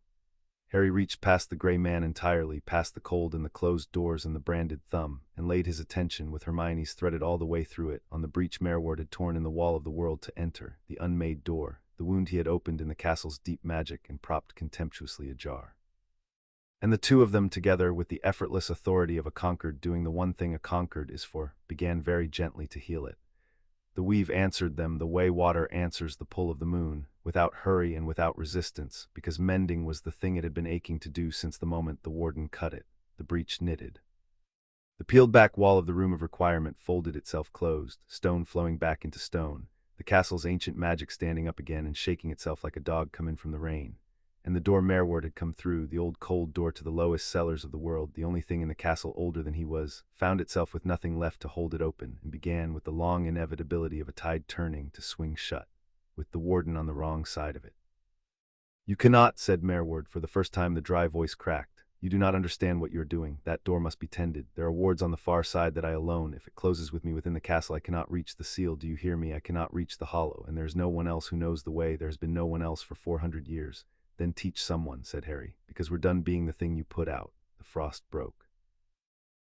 Speaker 1: Harry reached past the gray man entirely, past the cold and the closed doors and the branded thumb, and laid his attention, with Hermione's threaded all the way through it, on the breach Mereward had torn in the wall of the world to enter, the unmade door, the wound he had opened in the castle's deep magic and propped contemptuously ajar. And the two of them together, with the effortless authority of a conquered doing the one thing a conquered is for, began very gently to heal it. The weave answered them the way water answers the pull of the moon, without hurry and without resistance, because mending was the thing it had been aching to do since the moment the warden cut it. The breach knitted. The peeled-back wall of the room of requirement folded itself closed, stone flowing back into stone, the castle's ancient magic standing up again and shaking itself like a dog come in from the rain. And the door Mereward had come through, the old cold door to the lowest cellars of the world, the only thing in the castle older than he was, found itself with nothing left to hold it open, and began, with the long inevitability of a tide turning, to swing shut, with the warden on the wrong side of it. "You cannot," said Mereward. For the first time the dry voice cracked. "You do not understand what you are doing. That door must be tended. There are wards on the far side that I alone, if it closes with me within the castle, I cannot reach the seal. Do you hear me? I cannot reach the hollow, and there is no one else who knows the way. There has been no one else for 400 years. "Then teach someone," said Harry, "because we're done being the thing you put out." The frost broke.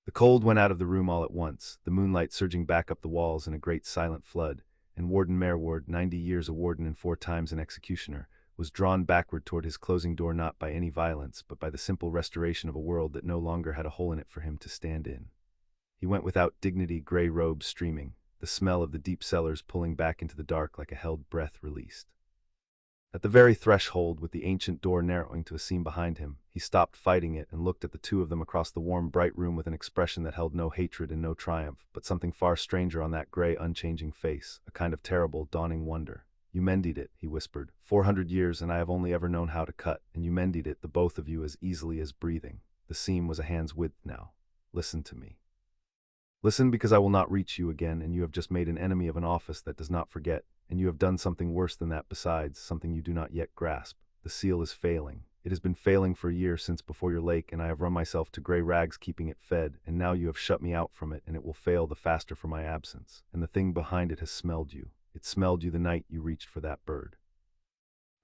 Speaker 1: The cold went out of the room all at once, the moonlight surging back up the walls in a great silent flood, and Warden Mereward, 90 years a warden and 4 times an executioner, was drawn backward toward his closing door, not by any violence, but by the simple restoration of a world that no longer had a hole in it for him to stand in. He went without dignity, gray robes streaming, the smell of the deep cellars pulling back into the dark like a held breath released. At the very threshold, with the ancient door narrowing to a seam behind him, he stopped fighting it and looked at the two of them across the warm, bright room with an expression that held no hatred and no triumph, but something far stranger on that gray, unchanging face, a kind of terrible, dawning wonder. "You mended it," he whispered. 400 years, and I have only ever known how to cut, and you mended it, the both of you, as easily as breathing. The seam was a hand's width now. Listen to me. Listen, because I will not reach you again, and you have just made an enemy of an office that does not forget, and you have done something worse than that besides, something you do not yet grasp. The seal is failing. It has been failing for a year since before your lake, and I have run myself to gray rags keeping it fed, and now you have shut me out from it, and it will fail the faster for my absence. And the thing behind it has smelled you. It smelled you the night you reached for that bird.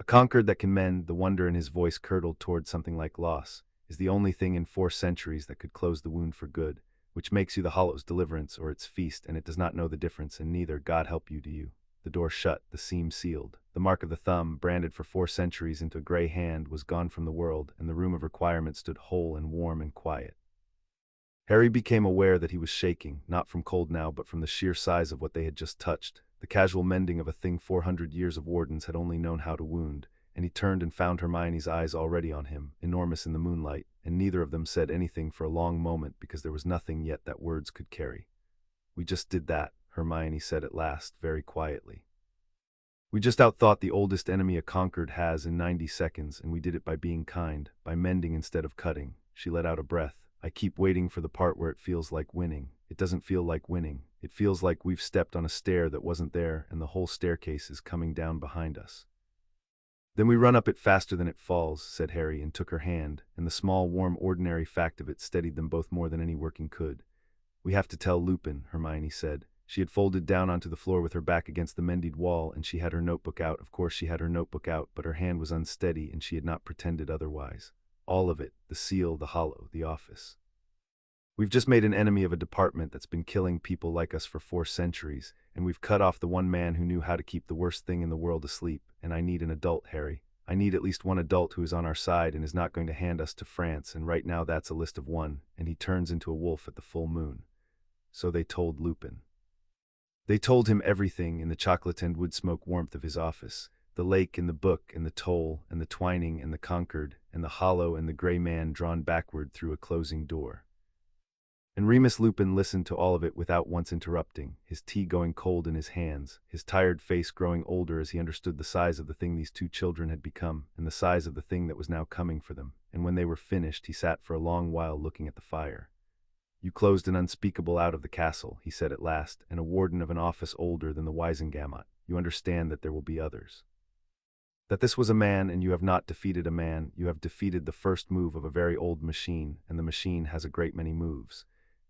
Speaker 1: A conquered that can mend, the wonder in his voice curdled toward something like loss, is the only thing in 4 centuries that could close the wound for good, which makes you the hollow's deliverance or its feast, and it does not know the difference, and neither, God help you, do you. The door shut, the seam sealed. The mark of the thumb, branded for 4 centuries into a gray hand, was gone from the world, and the room of requirement stood whole and warm and quiet. Harry became aware that he was shaking, not from cold now, but from the sheer size of what they had just touched. The casual mending of a thing 400 years of wardens had only known how to wound, and he turned and found Hermione's eyes already on him, enormous in the moonlight, and neither of them said anything for a long moment because there was nothing yet that words could carry. "We just did that," Hermione said at last, very quietly. "We just outthought the oldest enemy a conquered has in 90 seconds, and we did it by being kind, by mending instead of cutting." She let out a breath. "I keep waiting for the part where it feels like winning. It doesn't feel like winning. It feels like we've stepped on a stair that wasn't there, and the whole staircase is coming down behind us." "Then we run up it faster than it falls," said Harry, and took her hand, and the small, warm, ordinary fact of it steadied them both more than any working could. "We have to tell Lupin," Hermione said. She had folded down onto the floor with her back against the mended wall, and she had her notebook out. Of course she had her notebook out, but her hand was unsteady, and she had not pretended otherwise. All of it, the seal, the hollow, the office. We've just made an enemy of a department that's been killing people like us for 4 centuries, and we've cut off the one man who knew how to keep the worst thing in the world asleep, and I need an adult, Harry. I need at least one adult who is on our side and is not going to hand us to France, and right now that's a list of one, and he turns into a wolf at the full moon. So they told Lupin. They told him everything in the chocolate and wood smoke warmth of his office. The lake and the book and the toll and the twining and the concord and the hollow and the gray man drawn backward through a closing door. And Remus Lupin listened to all of it without once interrupting, his tea going cold in his hands, his tired face growing older as he understood the size of the thing these two children had become, and the size of the thing that was now coming for them. And when they were finished, he sat for a long while looking at the fire. "You closed an unspeakable out of the castle," he said at last, "and a warden of an office older than the Wisengamot. You understand that there will be others. That this was a man, and you have not defeated a man, you have defeated the first move of a very old machine, and the machine has a great many moves."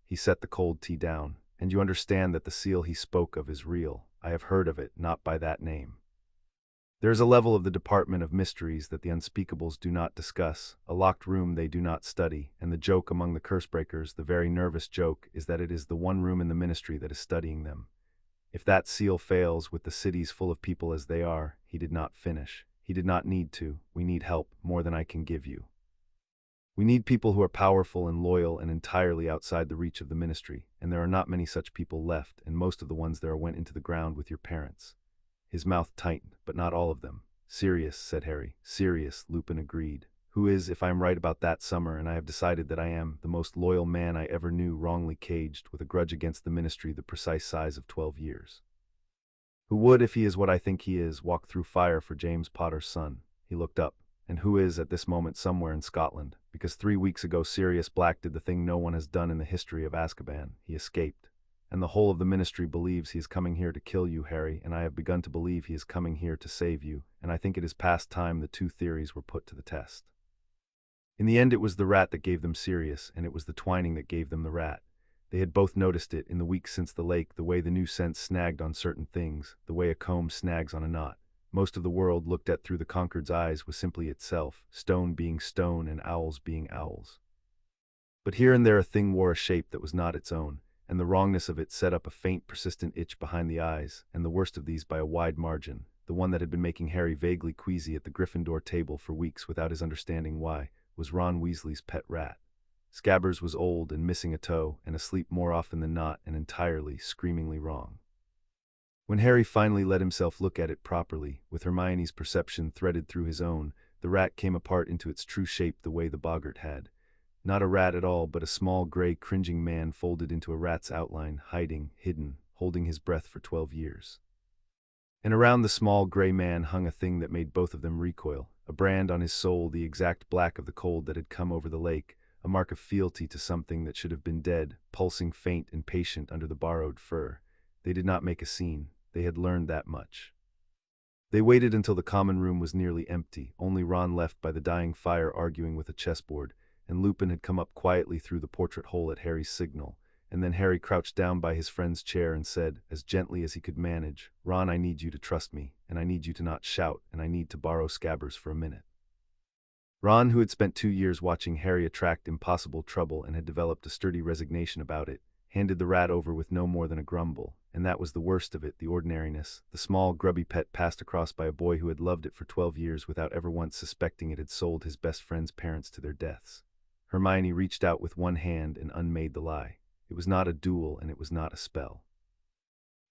Speaker 1: He set the cold tea down. "And you understand that the seal he spoke of is real. I have heard of it, not by that name. There is a level of the Department of Mysteries that the unspeakables do not discuss, a locked room they do not study, and the joke among the cursebreakers, the very nervous joke, is that it is the one room in the ministry that is studying them. If that seal fails, with the cities full of people as they are," he did not finish. "He did not need to. We need help, more than I can give you. We need people who are powerful and loyal and entirely outside the reach of the ministry, and there are not many such people left, and most of the ones there went into the ground with your parents." His mouth tightened, but not all of them. "Sirius," said Harry. "Sirius," Lupin agreed, "who is, if I am right about that summer, and I have decided that I am, the most loyal man I ever knew, wrongly caged, with a grudge against the ministry the precise size of 12 years. Who would, if he is what I think he is, walk through fire for James Potter's son." He looked up. "And who is at this moment somewhere in Scotland, because 3 weeks ago Sirius Black did the thing no one has done in the history of Azkaban. He escaped. And the whole of the ministry believes he is coming here to kill you, Harry, and I have begun to believe he is coming here to save you, and I think it is past time the two theories were put to the test." In the end it was the rat that gave them Sirius, and it was the twining that gave them the rat. They had both noticed it, in the weeks since the lake, the way the new scent snagged on certain things, the way a comb snags on a knot. Most of the world, looked at through the Concord's eyes, was simply itself, stone being stone and owls being owls. But here and there a thing wore a shape that was not its own, and the wrongness of it set up a faint, persistent itch behind the eyes, and the worst of these by a wide margin, the one that had been making Harry vaguely queasy at the Gryffindor table for weeks without his understanding why, was Ron Weasley's pet rat. Scabbers was old and missing a toe, and asleep more often than not, and entirely, screamingly wrong. When Harry finally let himself look at it properly, with Hermione's perception threaded through his own, the rat came apart into its true shape the way the boggart had. Not a rat at all, but a small, gray, cringing man folded into a rat's outline, hiding, hidden, holding his breath for 12 years. And around the small, gray man hung a thing that made both of them recoil, a brand on his soul, the exact black of the cold that had come over the lake, a mark of fealty to something that should have been dead, pulsing faint and patient under the borrowed fur. They did not make a scene. They had learned that much. They waited until the common room was nearly empty, only Ron left by the dying fire arguing with a chessboard, and Lupin had come up quietly through the portrait hole at Harry's signal, and then Harry crouched down by his friend's chair and said, as gently as he could manage, "Ron, I need you to trust me, and I need you to not shout, and I need to borrow Scabbers for a minute." Ron, who had spent 2 years watching Harry attract impossible trouble and had developed a sturdy resignation about it, handed the rat over with no more than a grumble, and that was the worst of it, the ordinariness. The small, grubby pet passed across by a boy who had loved it for 12 years without ever once suspecting it had sold his best friend's parents to their deaths. Hermione reached out with one hand and unmade the lie. It was not a duel, and it was not a spell.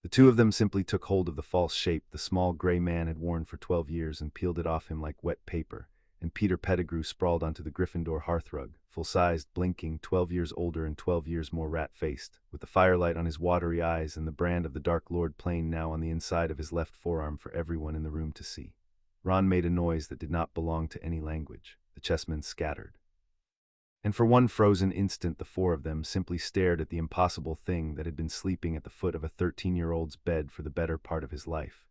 Speaker 1: The two of them simply took hold of the false shape the small gray man had worn for 12 years and peeled it off him like wet paper, and Peter Pettigrew sprawled onto the Gryffindor hearthrug, full-sized, blinking, 12 years older and 12 years more rat-faced, with the firelight on his watery eyes and the brand of the Dark Lord plain now on the inside of his left forearm for everyone in the room to see. Ron made a noise that did not belong to any language. The chessmen scattered. And for one frozen instant the four of them simply stared at the impossible thing that had been sleeping at the foot of a 13-year-old's bed for the better part of his life.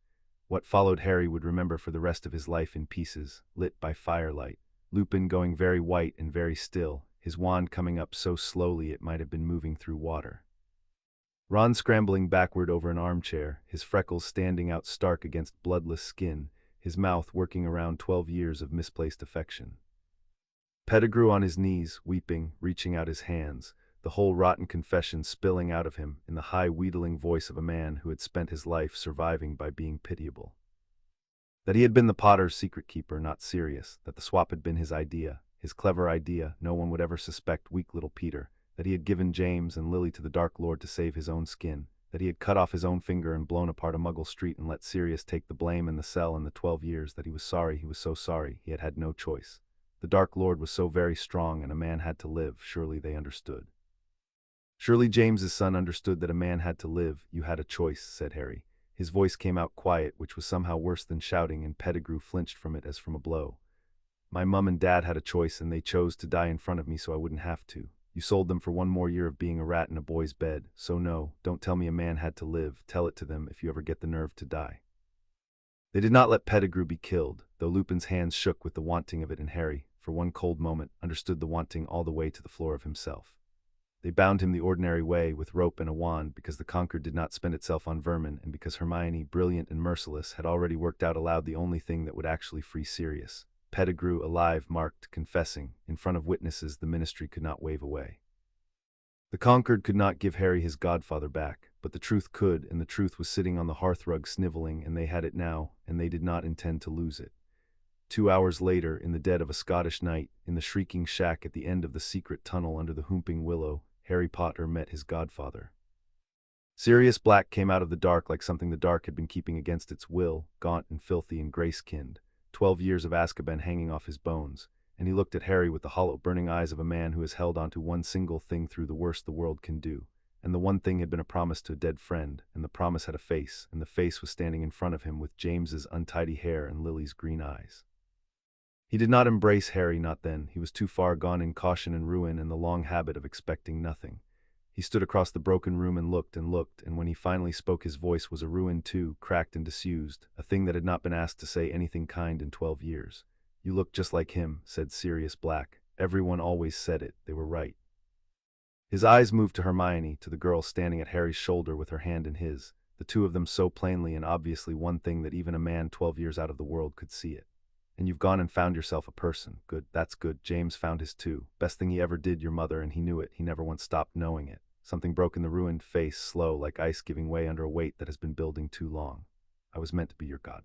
Speaker 1: What followed Harry would remember for the rest of his life in pieces, lit by firelight. Lupin going very white and very still, his wand coming up so slowly it might have been moving through water. Ron scrambling backward over an armchair, his freckles standing out stark against bloodless skin, his mouth working around 12 years of misplaced affection. Pettigrew on his knees, weeping, reaching out his hands, the whole rotten confession spilling out of him in the high, wheedling voice of a man who had spent his life surviving by being pitiable. That he had been the Potter's secret keeper, not Sirius, that the swap had been his idea, his clever idea, no one would ever suspect weak little Peter, that he had given James and Lily to the Dark Lord to save his own skin, that he had cut off his own finger and blown apart a Muggle street and let Sirius take the blame in the cell in the 12 years, that he was so sorry, he had had no choice. The Dark Lord was so very strong and a man had to live, surely they understood. Surely James's son understood that a man had to live. You had a choice, said Harry. His voice came out quiet, which was somehow worse than shouting, and Pettigrew flinched from it as from a blow. My mum and dad had a choice and they chose to die in front of me so I wouldn't have to. You sold them for one more year of being a rat in a boy's bed, so no, don't tell me a man had to live. Tell it to them if you ever get the nerve to die. They did not let Pettigrew be killed, though Lupin's hands shook with the wanting of it, and Harry, for one cold moment, understood the wanting all the way to the floor of himself. They bound him the ordinary way, with rope and a wand, because the conquered did not spend itself on vermin, and because Hermione, brilliant and merciless, had already worked out aloud the only thing that would actually free Sirius. Pettigrew, alive, marked, confessing, in front of witnesses the ministry could not wave away. The conquered could not give Harry his godfather back, but the truth could, and the truth was sitting on the hearthrug sniveling, and they had it now, and they did not intend to lose it. 2 hours later, in the dead of a Scottish night, in the shrieking shack at the end of the secret tunnel under the whooping willow, Harry Potter met his godfather. Sirius Black came out of the dark like something the dark had been keeping against its will, gaunt and filthy and gray-skinned, 12 years of Azkaban hanging off his bones, and he looked at Harry with the hollow, burning eyes of a man who has held on to one single thing through the worst the world can do, and the one thing had been a promise to a dead friend, and the promise had a face, and the face was standing in front of him with James's untidy hair and Lily's green eyes. He did not embrace Harry, not then. He was too far gone in caution and ruin and the long habit of expecting nothing. He stood across the broken room and looked, and when he finally spoke his voice was a ruin too, cracked and disused, a thing that had not been asked to say anything kind in 12 years. You look just like him, said Sirius Black. Everyone always said it, they were right. His eyes moved to Hermione, to the girl standing at Harry's shoulder with her hand in his, the two of them so plainly and obviously one thing that even a man 12 years out of the world could see it. And you've gone and found yourself a person. Good, that's good. James found his too. Best thing he ever did, your mother, and he knew it. He never once stopped knowing it. Something broke in the ruined face, slow, like ice giving way under a weight that has been building too long. I was meant to be your godfather.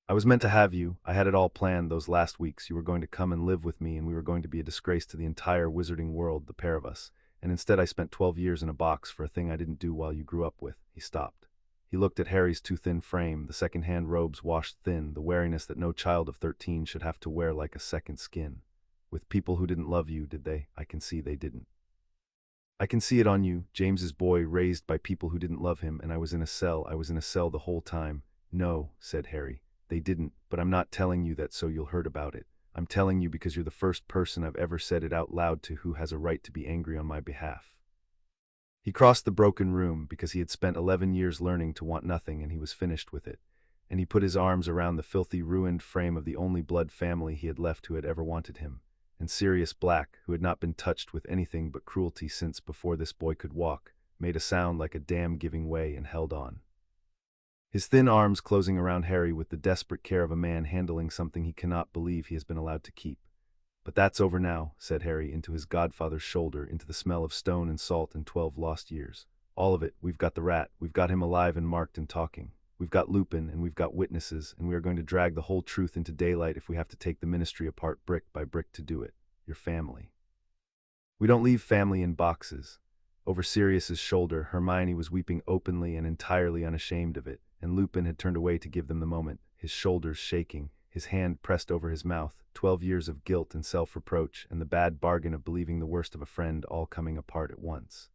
Speaker 1: I was meant to have you. I had it all planned those last weeks. You were going to come and live with me, and we were going to be a disgrace to the entire wizarding world, the pair of us. And instead I spent 12 years in a box for a thing I didn't do while you grew up with. He stopped. He looked at Harry's too thin frame, the second-hand robes washed thin, the wariness that no child of 13 should have to wear like a second skin. With people who didn't love you, did they? I can see they didn't. I can see it on you, James's boy, raised by people who didn't love him, and I was in a cell the whole time. No, said Harry, they didn't, but I'm not telling you that so you'll heard about it. I'm telling you because you're the first person I've ever said it out loud to who has a right to be angry on my behalf. He crossed the broken room because he had spent 11 years learning to want nothing and he was finished with it, and he put his arms around the filthy, ruined frame of the only blood family he had left who had ever wanted him, and Sirius Black, who had not been touched with anything but cruelty since before this boy could walk, made a sound like a dam giving way and held on. His thin arms closing around Harry with the desperate care of a man handling something he cannot believe he has been allowed to keep. But that's over now, said Harry into his godfather's shoulder, into the smell of stone and salt and 12 lost years. All of it. We've got the rat, we've got him alive and marked and talking. We've got Lupin, and we've got witnesses, and we are going to drag the whole truth into daylight if we have to take the ministry apart brick by brick to do it. Your family. We don't leave family in boxes. Over Sirius's shoulder, Hermione was weeping openly and entirely unashamed of it, and Lupin had turned away to give them the moment, his shoulders shaking, his hand pressed over his mouth, 12 years of guilt and self-reproach, and the bad bargain of believing the worst of a friend all coming apart at once.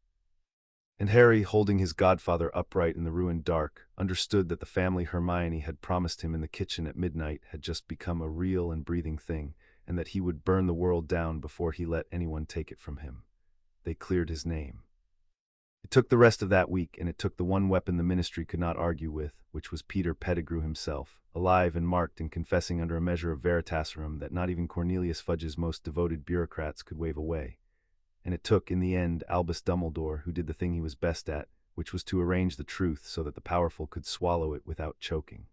Speaker 1: And Harry, holding his godfather upright in the ruined dark, understood that the family Hermione had promised him in the kitchen at midnight had just become a real and breathing thing, and that he would burn the world down before he let anyone take it from him. They cleared his name. It took the rest of that week, and it took the one weapon the ministry could not argue with, which was Peter Pettigrew himself, alive and marked and confessing under a measure of veritaserum that not even Cornelius Fudge's most devoted bureaucrats could wave away. And it took, in the end, Albus Dumbledore, who did the thing he was best at, which was to arrange the truth so that the powerful could swallow it without choking.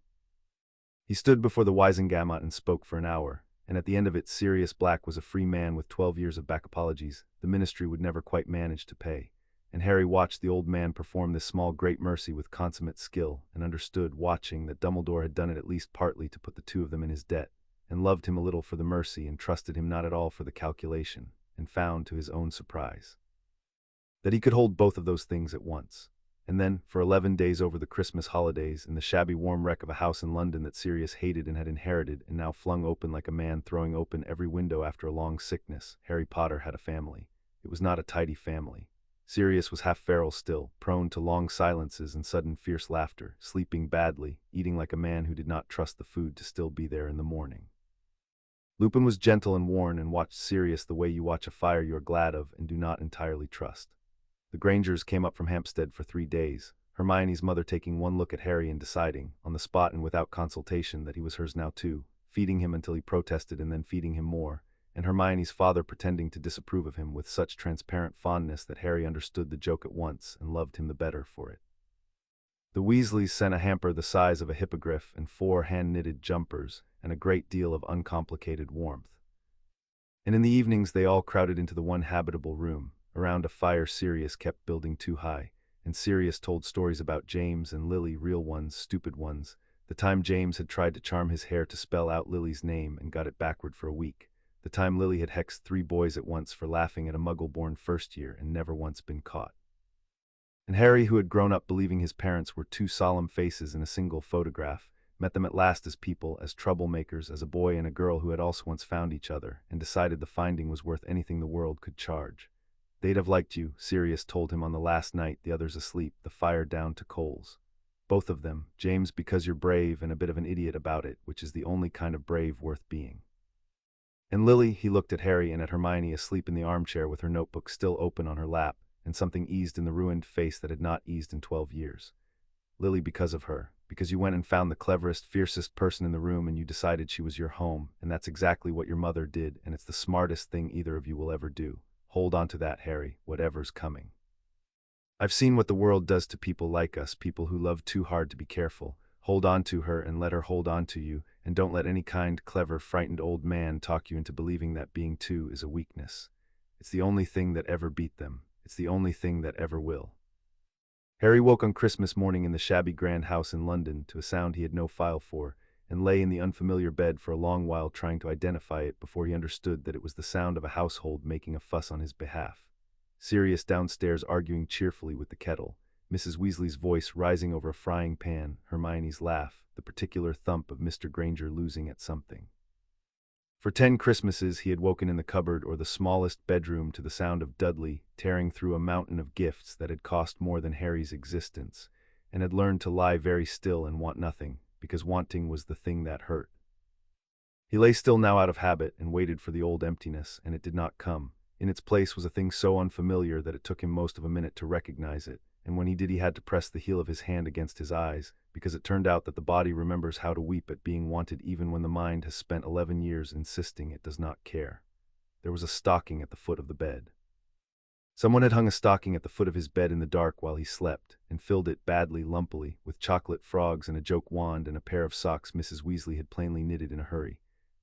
Speaker 1: He stood before the Wizengamot and spoke for an hour, and at the end of it Sirius Black was a free man with 12 years of back apologies the ministry would never quite manage to pay. And Harry watched the old man perform this small great mercy with consummate skill, and understood, watching, that Dumbledore had done it at least partly to put the two of them in his debt, and loved him a little for the mercy and trusted him not at all for the calculation, and found, to his own surprise, that he could hold both of those things at once. And then, for 11 days over the Christmas holidays, in the shabby warm wreck of a house in London that Sirius hated and had inherited, and now flung open like a man throwing open every window after a long sickness, Harry Potter had a family. It was not a tidy family. Sirius was half feral still, prone to long silences and sudden fierce laughter, sleeping badly, eating like a man who did not trust the food to still be there in the morning. Lupin was gentle and worn and watched Sirius the way you watch a fire you are glad of and do not entirely trust. The Grangers came up from Hampstead for 3 days, Hermione's mother taking one look at Harry and deciding, on the spot and without consultation, that he was hers now too, feeding him until he protested and then feeding him more, and Hermione's father pretending to disapprove of him with such transparent fondness that Harry understood the joke at once and loved him the better for it. The Weasleys sent a hamper the size of a hippogriff and 4 hand-knitted jumpers and a great deal of uncomplicated warmth. And in the evenings they all crowded into the one habitable room, around a fire Sirius kept building too high, and Sirius told stories about James and Lily, real ones, stupid ones, the time James had tried to charm his hair to spell out Lily's name and got it backward for a week, the time Lily had hexed 3 boys at once for laughing at a muggle-born first year and never once been caught. And Harry, who had grown up believing his parents were 2 solemn faces in a single photograph, met them at last as people, as troublemakers, as a boy and a girl who had also once found each other, and decided the finding was worth anything the world could charge. They'd have liked you, Sirius told him on the last night, the others asleep, the fire down to coals. Both of them, James because you're brave and a bit of an idiot about it, which is the only kind of brave worth being. And Lily, he looked at Harry and at Hermione asleep in the armchair with her notebook still open on her lap, and something eased in the ruined face that had not eased in 12 years. Lily because of her, because you went and found the cleverest, fiercest person in the room and you decided she was your home, and that's exactly what your mother did, and it's the smartest thing either of you will ever do. Hold on to that, Harry, whatever's coming. I've seen what the world does to people like us, people who love too hard to be careful. Hold on to her and let her hold on to you, and don't let any kind, clever, frightened old man talk you into believing that being two is a weakness. It's the only thing that ever beat them. It's the only thing that ever will. Harry woke on Christmas morning in the shabby grand house in London to a sound he had no file for, and lay in the unfamiliar bed for a long while trying to identify it before he understood that it was the sound of a household making a fuss on his behalf. Sirius downstairs arguing cheerfully with the kettle, Mrs. Weasley's voice rising over a frying pan, Hermione's laugh, the particular thump of Mr. Granger losing at something. For 10 Christmases he had woken in the cupboard or the smallest bedroom to the sound of Dudley tearing through a mountain of gifts that had cost more than Harry's existence, and had learned to lie very still and want nothing, because wanting was the thing that hurt. He lay still now out of habit and waited for the old emptiness, and it did not come. In its place was a thing so unfamiliar that it took him most of a minute to recognize it, and when he did he had to press the heel of his hand against his eyes, because it turned out that the body remembers how to weep at being wanted even when the mind has spent 11 years insisting it does not care. There was a stocking at the foot of the bed. Someone had hung a stocking at the foot of his bed in the dark while he slept, and filled it badly, lumpily, with chocolate frogs and a joke wand and a pair of socks Mrs. Weasley had plainly knitted in a hurry,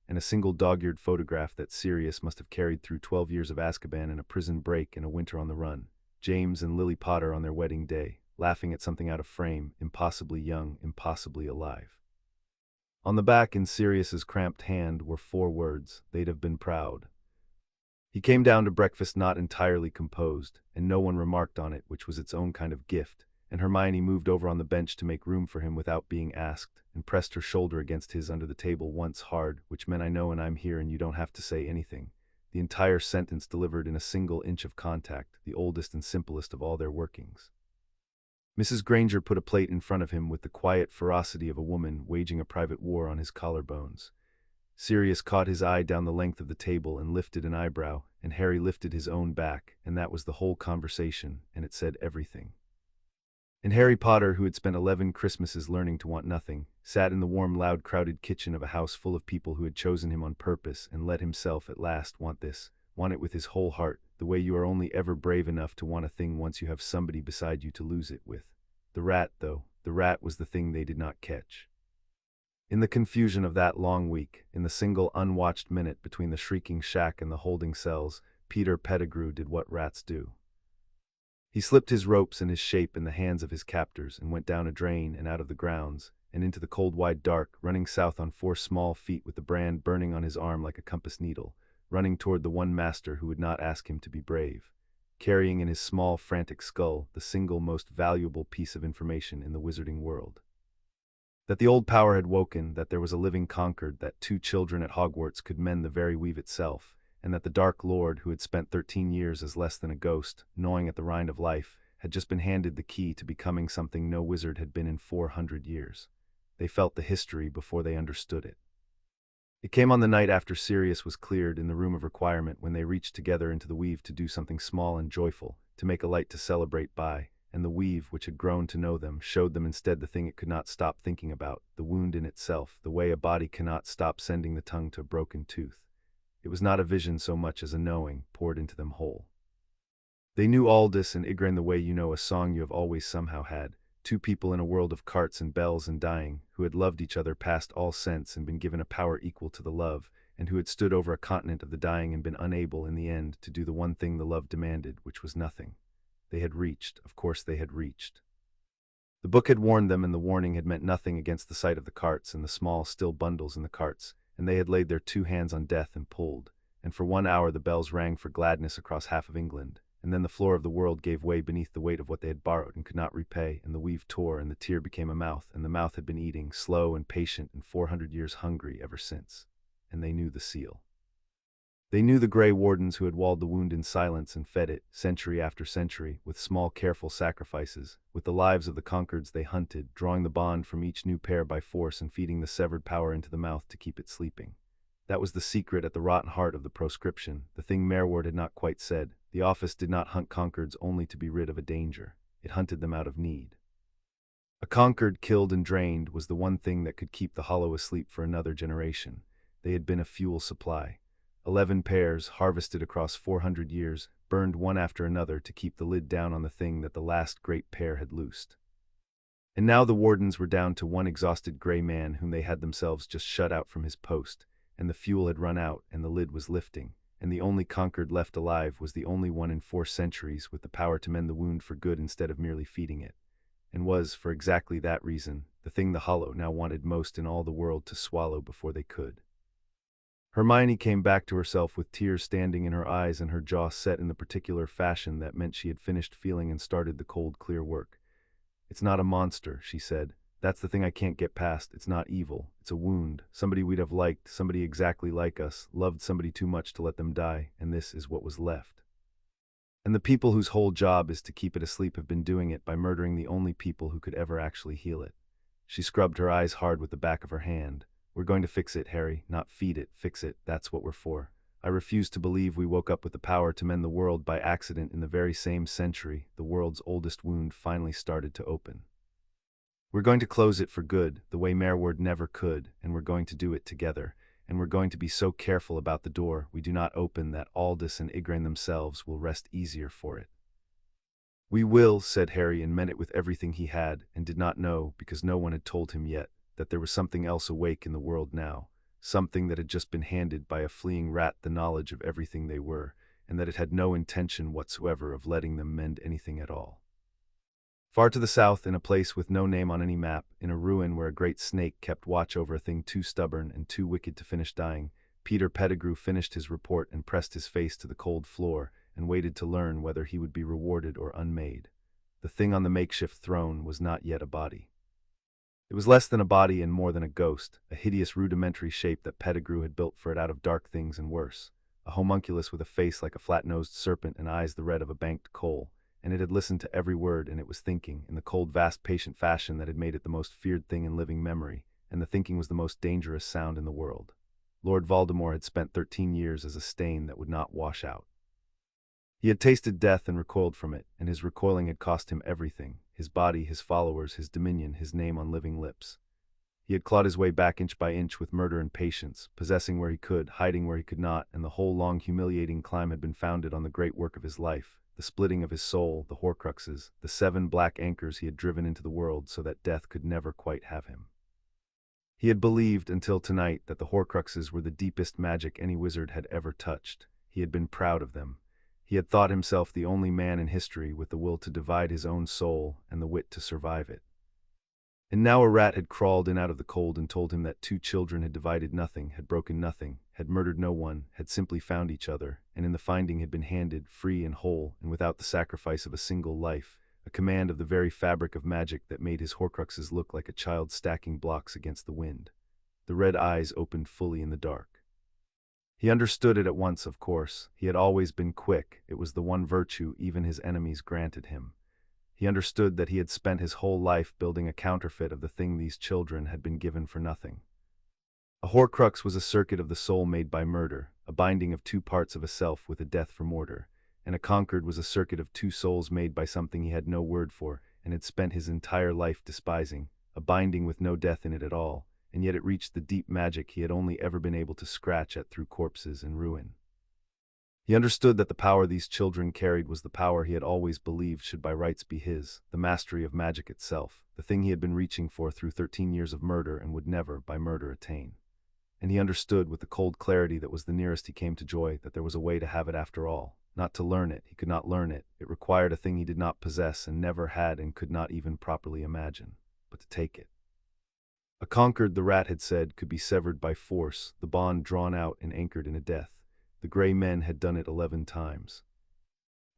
Speaker 1: and a single dog-eared photograph that Sirius must have carried through 12 years of Azkaban and a prison break and a winter on the run. James and Lily Potter on their wedding day, laughing at something out of frame, impossibly young, impossibly alive. On the back in Sirius's cramped hand were 4 words, "They'd have been proud." He came down to breakfast not entirely composed, and no one remarked on it, which was its own kind of gift, and Hermione moved over on the bench to make room for him without being asked, and pressed her shoulder against his under the table once hard, which meant, "I know and I'm here and you don't have to say anything." The entire sentence delivered in a single inch of contact, the oldest and simplest of all their workings. Mrs. Granger put a plate in front of him with the quiet ferocity of a woman waging a private war on his collarbones. Sirius caught his eye down the length of the table and lifted an eyebrow, and Harry lifted his own back, and that was the whole conversation, and it said everything. And Harry Potter, who had spent 11 Christmases learning to want nothing, sat in the warm, loud, crowded kitchen of a house full of people who had chosen him on purpose and let himself at last want this, want it with his whole heart, the way you are only ever brave enough to want a thing once you have somebody beside you to lose it with. The rat, though, the rat was the thing they did not catch. In the confusion of that long week, in the single unwatched minute between the shrieking shack and the holding cells, Peter Pettigrew did what rats do. He slipped his ropes and his shape in the hands of his captors and went down a drain and out of the grounds, and into the cold wide dark, running south on 4 small feet with the brand burning on his arm like a compass needle, running toward the one master who would not ask him to be brave, carrying in his small frantic skull the single most valuable piece of information in the wizarding world. That the old power had woken, that there was a living Concord, that 2 children at Hogwarts could mend the very weave itself, and that the Dark Lord, who had spent 13 years as less than a ghost, gnawing at the rind of life, had just been handed the key to becoming something no wizard had been in 400 years. They felt the history before they understood it. It came on the night after Sirius was cleared in the room of requirement, when they reached together into the weave to do something small and joyful, to make a light to celebrate by, and the weave, which had grown to know them, showed them instead the thing it could not stop thinking about, the wound in itself, the way a body cannot stop sending the tongue to a broken tooth. It was not a vision so much as a knowing, poured into them whole. They knew Aldous and Igraine the way you know a song you have always somehow had, 2 people in a world of carts and bells and dying, who had loved each other past all sense and been given a power equal to the love, and who had stood over a continent of the dying and been unable, in the end, to do the one thing the love demanded, which was nothing. They had reached, of course they had reached. The book had warned them, and the warning had meant nothing against the sight of the carts and the small, still bundles in the carts, and they had laid their 2 hands on death and pulled, and for 1 hour the bells rang for gladness across half of England, and then the floor of the world gave way beneath the weight of what they had borrowed and could not repay, and the weave tore, and the tear became a mouth, and the mouth had been eating, slow and patient and 400 years hungry ever since. And they knew the seal. They knew the Grey Wardens who had walled the wound in silence and fed it, century after century, with small careful sacrifices, with the lives of the Concords they hunted, drawing the bond from each new pair by force and feeding the severed power into the mouth to keep it sleeping. That was the secret at the rotten heart of the proscription, the thing Merward had not quite said. The office did not hunt Concords only to be rid of a danger. It hunted them out of need. A Concord killed and drained was the one thing that could keep the Hollow asleep for another generation. They had been a fuel supply. 11 pairs, harvested across 400 years, burned one after another to keep the lid down on the thing that the last great pair had loosed. And now the Wardens were down to one exhausted gray man whom they had themselves just shut out from his post, and the fuel had run out, and the lid was lifting, and the only Concord left alive was the only one in 4 centuries with the power to mend the wound for good instead of merely feeding it, and was, for exactly that reason, the thing the Hollow now wanted most in all the world to swallow before they could. Hermione came back to herself with tears standing in her eyes and her jaw set in the particular fashion that meant she had finished feeling and started the cold, clear work. "It's not a monster," she said. "That's the thing I can't get past. It's not evil. It's a wound. Somebody we'd have liked, somebody exactly like us, loved somebody too much to let them die, and this is what was left. And the people whose whole job is to keep it asleep have been doing it by murdering the only people who could ever actually heal it." She scrubbed her eyes hard with the back of her hand. "We're going to fix it, Harry, not feed it, fix it, that's what we're for. I refuse to believe we woke up with the power to mend the world by accident in the very same century the world's oldest wound finally started to open. We're going to close it for good, the way Merward never could, and we're going to do it together, and we're going to be so careful about the door we do not open that Aldous and Igraine themselves will rest easier for it." "We will," said Harry, and meant it with everything he had, and did not know, because no one had told him yet, that there was something else awake in the world now, something that had just been handed by a fleeing rat the knowledge of everything they were, and that it had no intention whatsoever of letting them mend anything at all. Far to the south, in a place with no name on any map, in a ruin where a great snake kept watch over a thing too stubborn and too wicked to finish dying, Peter Pettigrew finished his report and pressed his face to the cold floor and waited to learn whether he would be rewarded or unmade. The thing on the makeshift throne was not yet a body. It was less than a body and more than a ghost, a hideous rudimentary shape that Pettigrew had built for it out of dark things and worse, a homunculus with a face like a flat-nosed serpent and eyes the red of a banked coal, and it had listened to every word, and it was thinking, in the cold, vast, patient fashion that had made it the most feared thing in living memory, and the thinking was the most dangerous sound in the world. Lord Voldemort had spent 13 years as a stain that would not wash out. He had tasted death and recoiled from it, and his recoiling had cost him everything: his body, his followers, his dominion, his name on living lips. He had clawed his way back inch by inch with murder and patience, possessing where he could, hiding where he could not, and the whole long humiliating climb had been founded on the great work of his life, the splitting of his soul, the Horcruxes, the 7 black anchors he had driven into the world so that death could never quite have him. He had believed until tonight that the Horcruxes were the deepest magic any wizard had ever touched. He had been proud of them. He had thought himself the only man in history with the will to divide his own soul and the wit to survive it. And now a rat had crawled in out of the cold and told him that two children had divided nothing, had broken nothing, had murdered no one, had simply found each other, and in the finding had been handed, free and whole, and without the sacrifice of a single life, a command of the very fabric of magic that made his Horcruxes look like a child stacking blocks against the wind. The red eyes opened fully in the dark. He understood it at once, of course. He had always been quick. It was the one virtue even his enemies granted him. He understood that he had spent his whole life building a counterfeit of the thing these children had been given for nothing. A Horcrux was a circuit of the soul made by murder, a binding of two parts of a self with a death for mortar, and a conquered was a circuit of two souls made by something he had no word for and had spent his entire life despising, a binding with no death in it at all, and yet it reached the deep magic he had only ever been able to scratch at through corpses and ruin. He understood that the power these children carried was the power he had always believed should by rights be his, the mastery of magic itself, the thing he had been reaching for through 13 years of murder and would never, by murder, attain. And he understood with the cold clarity that was the nearest he came to joy that there was a way to have it after all. Not to learn it, he could not learn it. It required a thing he did not possess and never had and could not even properly imagine, but to take it. A conquered, the rat had said, could be severed by force, the bond drawn out and anchored in a death. The gray men had done it 11 times.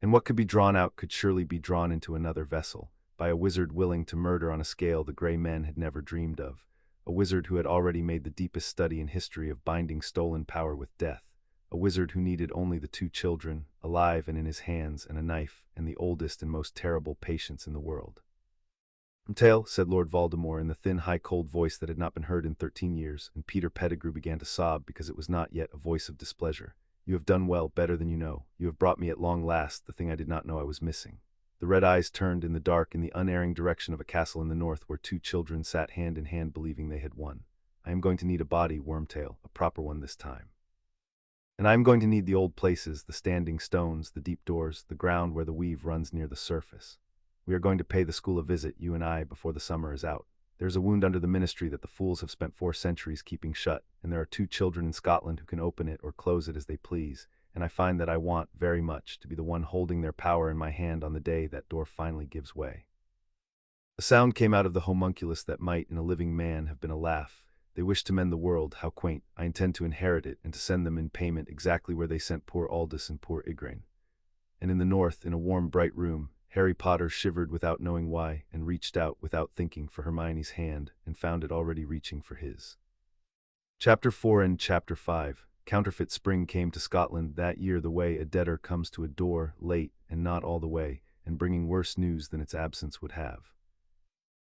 Speaker 1: And what could be drawn out could surely be drawn into another vessel, by a wizard willing to murder on a scale the gray men had never dreamed of, a wizard who had already made the deepest study in history of binding stolen power with death, a wizard who needed only the two children, alive and in his hands, and a knife, and the oldest and most terrible patience in the world. "Tale," said Lord Voldemort in the thin, high, cold voice that had not been heard in 13 years, and Peter Pettigrew began to sob because it was not yet a voice of displeasure. "You have done well, better than you know. You have brought me at long last the thing I did not know I was missing." The red eyes turned in the dark in the unerring direction of a castle in the north where two children sat hand in hand believing they had won. "I am going to need a body, Wormtail, a proper one this time. And I am going to need the old places, the standing stones, the deep doors, the ground where the weave runs near the surface. We are going to pay the school a visit, you and I, before the summer is out. There's a wound under the ministry that the fools have spent 4 centuries keeping shut, and there are 2 children in Scotland who can open it or close it as they please, and I find that I want, very much, to be the one holding their power in my hand on the day that door finally gives way." A sound came out of the homunculus that might, in a living man, have been a laugh. "They wish to mend the world, how quaint. I intend to inherit it, and to send them in payment exactly where they sent poor Aldous and poor Igraine." And in the north, in a warm, bright room, Harry Potter shivered without knowing why, and reached out without thinking for Hermione's hand, and found it already reaching for his. Chapter 4 and Chapter 5. Counterfeit spring came to Scotland that year the way a debtor comes to a door, late, and not all the way, and bringing worse news than its absence would have.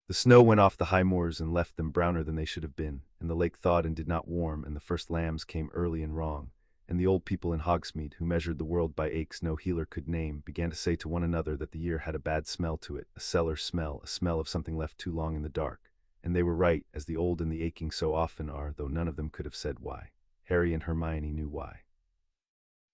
Speaker 1: The snow went off the high moors and left them browner than they should have been, and the lake thawed and did not warm, and the first lambs came early and wrong, and the old people in Hogsmeade, who measured the world by aches no healer could name, began to say to one another that the year had a bad smell to it, a cellar smell, a smell of something left too long in the dark. And they were right, as the old and the aching so often are, though none of them could have said why. Harry and Hermione knew why.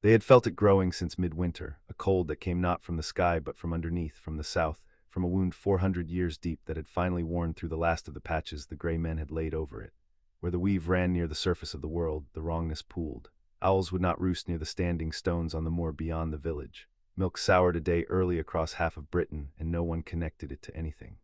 Speaker 1: They had felt it growing since midwinter, a cold that came not from the sky but from underneath, from the south, from a wound 400 years deep that had finally worn through the last of the patches the grey men had laid over it. Where the weave ran near the surface of the world, the wrongness pooled. Owls would not roost near the standing stones on the moor beyond the village. Milk soured a day early across half of Britain, and no one connected it to anything.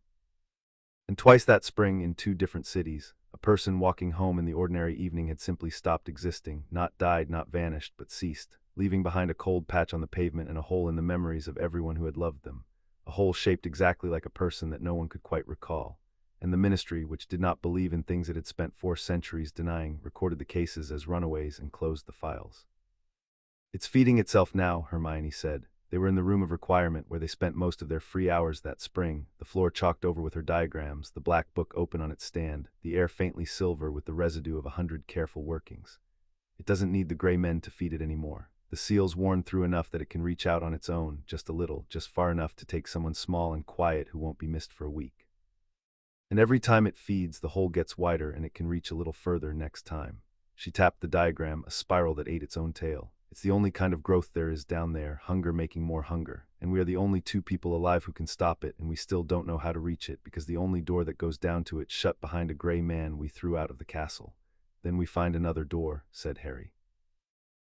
Speaker 1: And twice that spring, in 2 different cities, a person walking home in the ordinary evening had simply stopped existing, not died, not vanished, but ceased, leaving behind a cold patch on the pavement and a hole in the memories of everyone who had loved them, a hole shaped exactly like a person that no one could quite recall. And the ministry, which did not believe in things it had spent 4 centuries denying, recorded the cases as runaways and closed the files. "It's feeding itself now," Hermione said. They were in the room of requirement where they spent most of their free hours that spring, the floor chalked over with her diagrams, the black book open on its stand, the air faintly silver with the residue of 100 careful workings. "It doesn't need the gray men to feed it anymore. The seal's worn through enough that it can reach out on its own, just a little, just far enough to take someone small and quiet who won't be missed for a week. And every time it feeds, the hole gets wider and it can reach a little further next time." She tapped the diagram, a spiral that ate its own tail. It's the only kind of growth there is down there, hunger making more hunger, and we are the only two people alive who can stop it, and we still don't know how to reach it because the only door that goes down to it shut behind a gray man we threw out of the castle. Then we find another door, said Harry.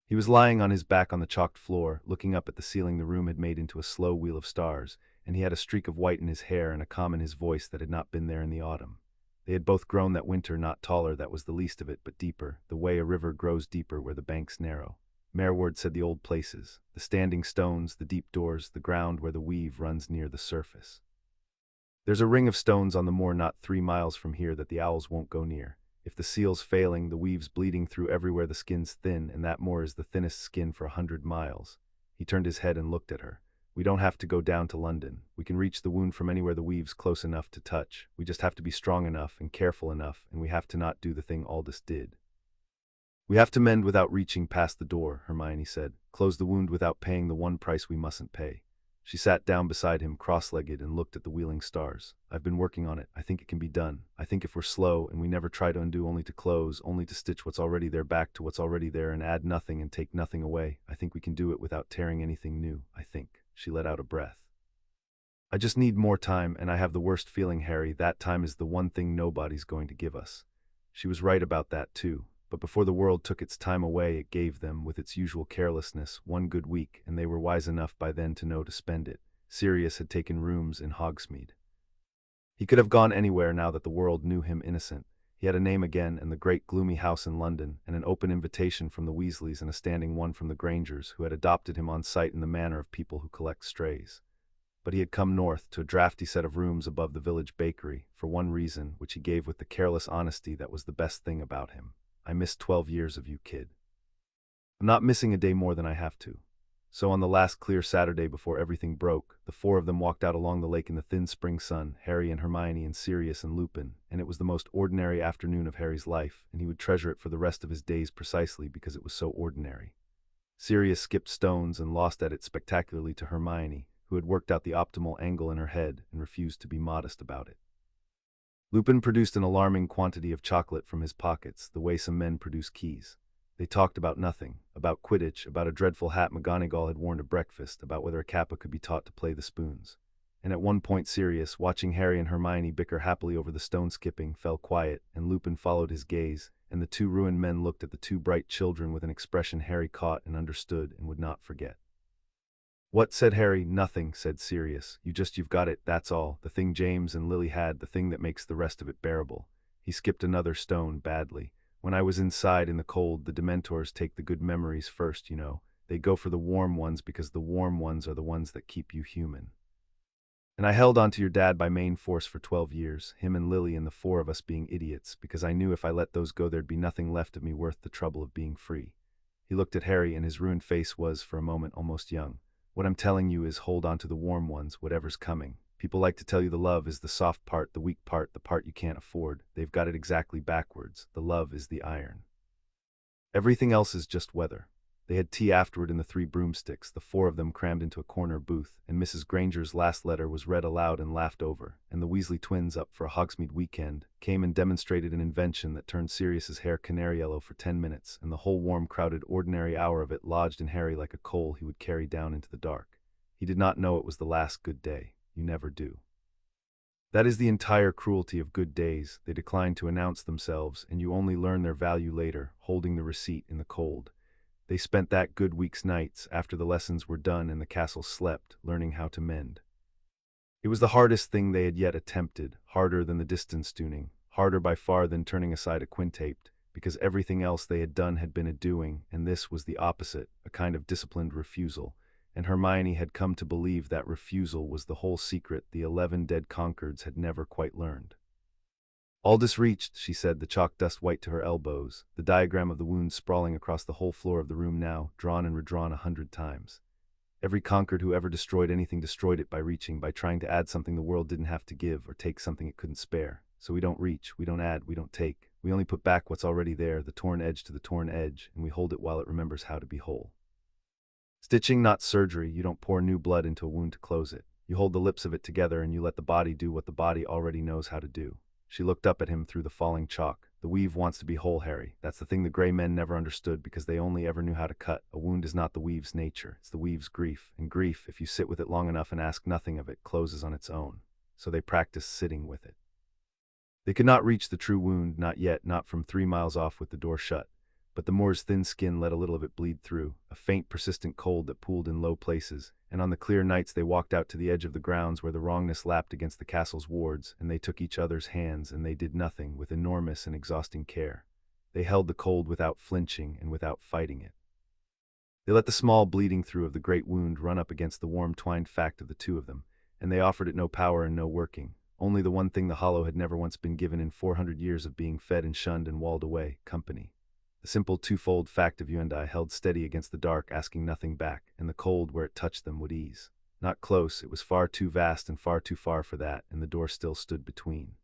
Speaker 1: He was lying on his back on the chalked floor, looking up at the ceiling the room had made into a slow wheel of stars, and he had a streak of white in his hair and a calm in his voice that had not been there in the autumn. They had both grown that winter, not taller, that was the least of it, but deeper, the way a river grows deeper where the banks narrow. Mereward said the old places, the standing stones, the deep doors, the ground where the weave runs near the surface. There's a ring of stones on the moor not 3 miles from here that the owls won't go near. If the seal's failing, the weave's bleeding through everywhere the skin's thin, and that moor is the thinnest skin for 100 miles. He turned his head and looked at her. We don't have to go down to London. We can reach the wound from anywhere the weave's close enough to touch. We just have to be strong enough and careful enough, and we have to not do the thing Aldous did. We have to mend without reaching past the door, Hermione said. Close the wound without paying the one price we mustn't pay. She sat down beside him, cross-legged, and looked at the wheeling stars. I've been working on it. I think it can be done. I think if we're slow and we never try to undo, only to close, only to stitch what's already there back to what's already there and add nothing and take nothing away, I think we can do it without tearing anything new. I think. She let out a breath. I just need more time, and I have the worst feeling, Harry, that time is the one thing nobody's going to give us. She was right about that, too. But before the world took its time away, it gave them, with its usual carelessness, 1 good week, and they were wise enough by then to know to spend it. Sirius had taken rooms in Hogsmeade. He could have gone anywhere now that the world knew him innocent. He had a name again, and the great gloomy house in London, and an open invitation from the Weasleys and a standing one from the Grangers, who had adopted him on sight in the manner of people who collect strays. But he had come north, to a drafty set of rooms above the village bakery, for one reason, which he gave with the careless honesty that was the best thing about him. I missed 12 years of you, kid. I'm not missing a day more than I have to. So on the last clear Saturday before everything broke, the 4 of them walked out along the lake in the thin spring sun, Harry and Hermione and Sirius and Lupin, and it was the most ordinary afternoon of Harry's life, and he would treasure it for the rest of his days precisely because it was so ordinary. Sirius skipped stones and lost at it spectacularly to Hermione, who had worked out the optimal angle in her head and refused to be modest about it. Lupin produced an alarming quantity of chocolate from his pockets, the way some men produce keys. They talked about nothing, about Quidditch, about a dreadful hat McGonagall had worn to breakfast, about whether a Kappa could be taught to play the spoons. And at one point Sirius, watching Harry and Hermione bicker happily over the stone skipping, fell quiet, and Lupin followed his gaze, and the 2 ruined men looked at the 2 bright children with an expression Harry caught and understood and would not forget. What, said Harry. Nothing, said Sirius. You've got it, that's all. The thing James and Lily had, the thing that makes the rest of it bearable. He skipped another stone, badly. When I was inside in the cold, the dementors take the good memories first, you know. They go for the warm ones because the warm ones are the ones that keep you human. And I held on to your dad by main force for 12 years, him and Lily and the 4 of us being idiots, because I knew if I let those go there'd be nothing left of me worth the trouble of being free. He looked at Harry and his ruined face was, for a moment, almost young. What I'm telling you is hold on to the warm ones, whatever's coming. People like to tell you the love is the soft part, the weak part, the part you can't afford. They've got it exactly backwards. The love is the iron. Everything else is just weather. They had tea afterward in the 3 broomsticks, the 4 of them crammed into a corner booth, and Mrs. Granger's last letter was read aloud and laughed over, and the Weasley twins, up for a Hogsmeade weekend, came and demonstrated an invention that turned Sirius's hair canary yellow for 10 minutes, and the whole warm, crowded, ordinary hour of it lodged in Harry like a coal he would carry down into the dark. He did not know it was the last good day. You never do. That is the entire cruelty of good days. They decline to announce themselves, and you only learn their value later, holding the receipt in the cold. They spent that good week's nights, after the lessons were done and the castle slept, learning how to mend. It was the hardest thing they had yet attempted, harder than the distance tuning, harder by far than turning aside a quintaped, because everything else they had done had been a doing, and this was the opposite, a kind of disciplined refusal, and Hermione had come to believe that refusal was the whole secret the 11 dead Concords had never quite learned. Aldous reached, she said, the chalk dust white to her elbows, the diagram of the wound sprawling across the whole floor of the room now, drawn and redrawn 100 times. Every Concord who ever destroyed anything destroyed it by reaching, by trying to add something the world didn't have to give, or take something it couldn't spare. So we don't reach, we don't add, we don't take. We only put back what's already there, the torn edge to the torn edge, and we hold it while it remembers how to be whole. Stitching, not surgery. You don't pour new blood into a wound to close it. You hold the lips of it together and you let the body do what the body already knows how to do. She looked up at him through the falling chalk. The weave wants to be whole, Harry. That's the thing the gray men never understood because they only ever knew how to cut. A wound is not the weave's nature, it's the weave's grief. And grief, if you sit with it long enough and ask nothing of it, closes on its own. So they practiced sitting with it. They could not reach the true wound, not yet, not from 3 miles off with the door shut. But the moor's thin skin let a little of it bleed through, a faint, persistent cold that pooled in low places, and on the clear nights they walked out to the edge of the grounds where the wrongness lapped against the castle's wards, and they took each other's hands, and they did nothing with enormous and exhausting care. They held the cold without flinching and without fighting it. They let the small bleeding through of the great wound run up against the warm twined fact of the two of them, and they offered it no power and no working, only the one thing the hollow had never once been given in 400 years of being fed and shunned and walled away, company. The simple twofold fact of you and I held steady against the dark, asking nothing back, and the cold where it touched them would ease. Not close, it was far too vast and far too far for that, and the door still stood between.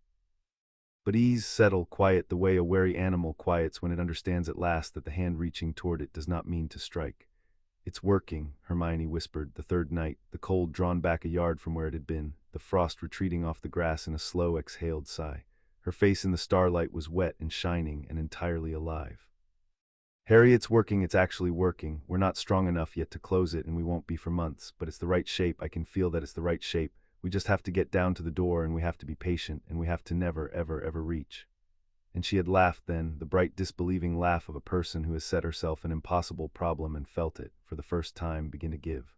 Speaker 1: But ease, settle, quiet the way a wary animal quiets when it understands at last that the hand reaching toward it does not mean to strike. "It's working," Hermione whispered, the third night, the cold drawn back a yard from where it had been, the frost retreating off the grass in a slow exhaled sigh. Her face in the starlight was wet and shining and entirely alive. "Harry, it's working, it's actually working. We're not strong enough yet to close it, and we won't be for months, but it's the right shape. I can feel that it's the right shape. We just have to get down to the door, and we have to be patient, and we have to never, ever, ever reach." And she had laughed then, the bright disbelieving laugh of a person who has set herself an impossible problem and felt it, for the first time, begin to give.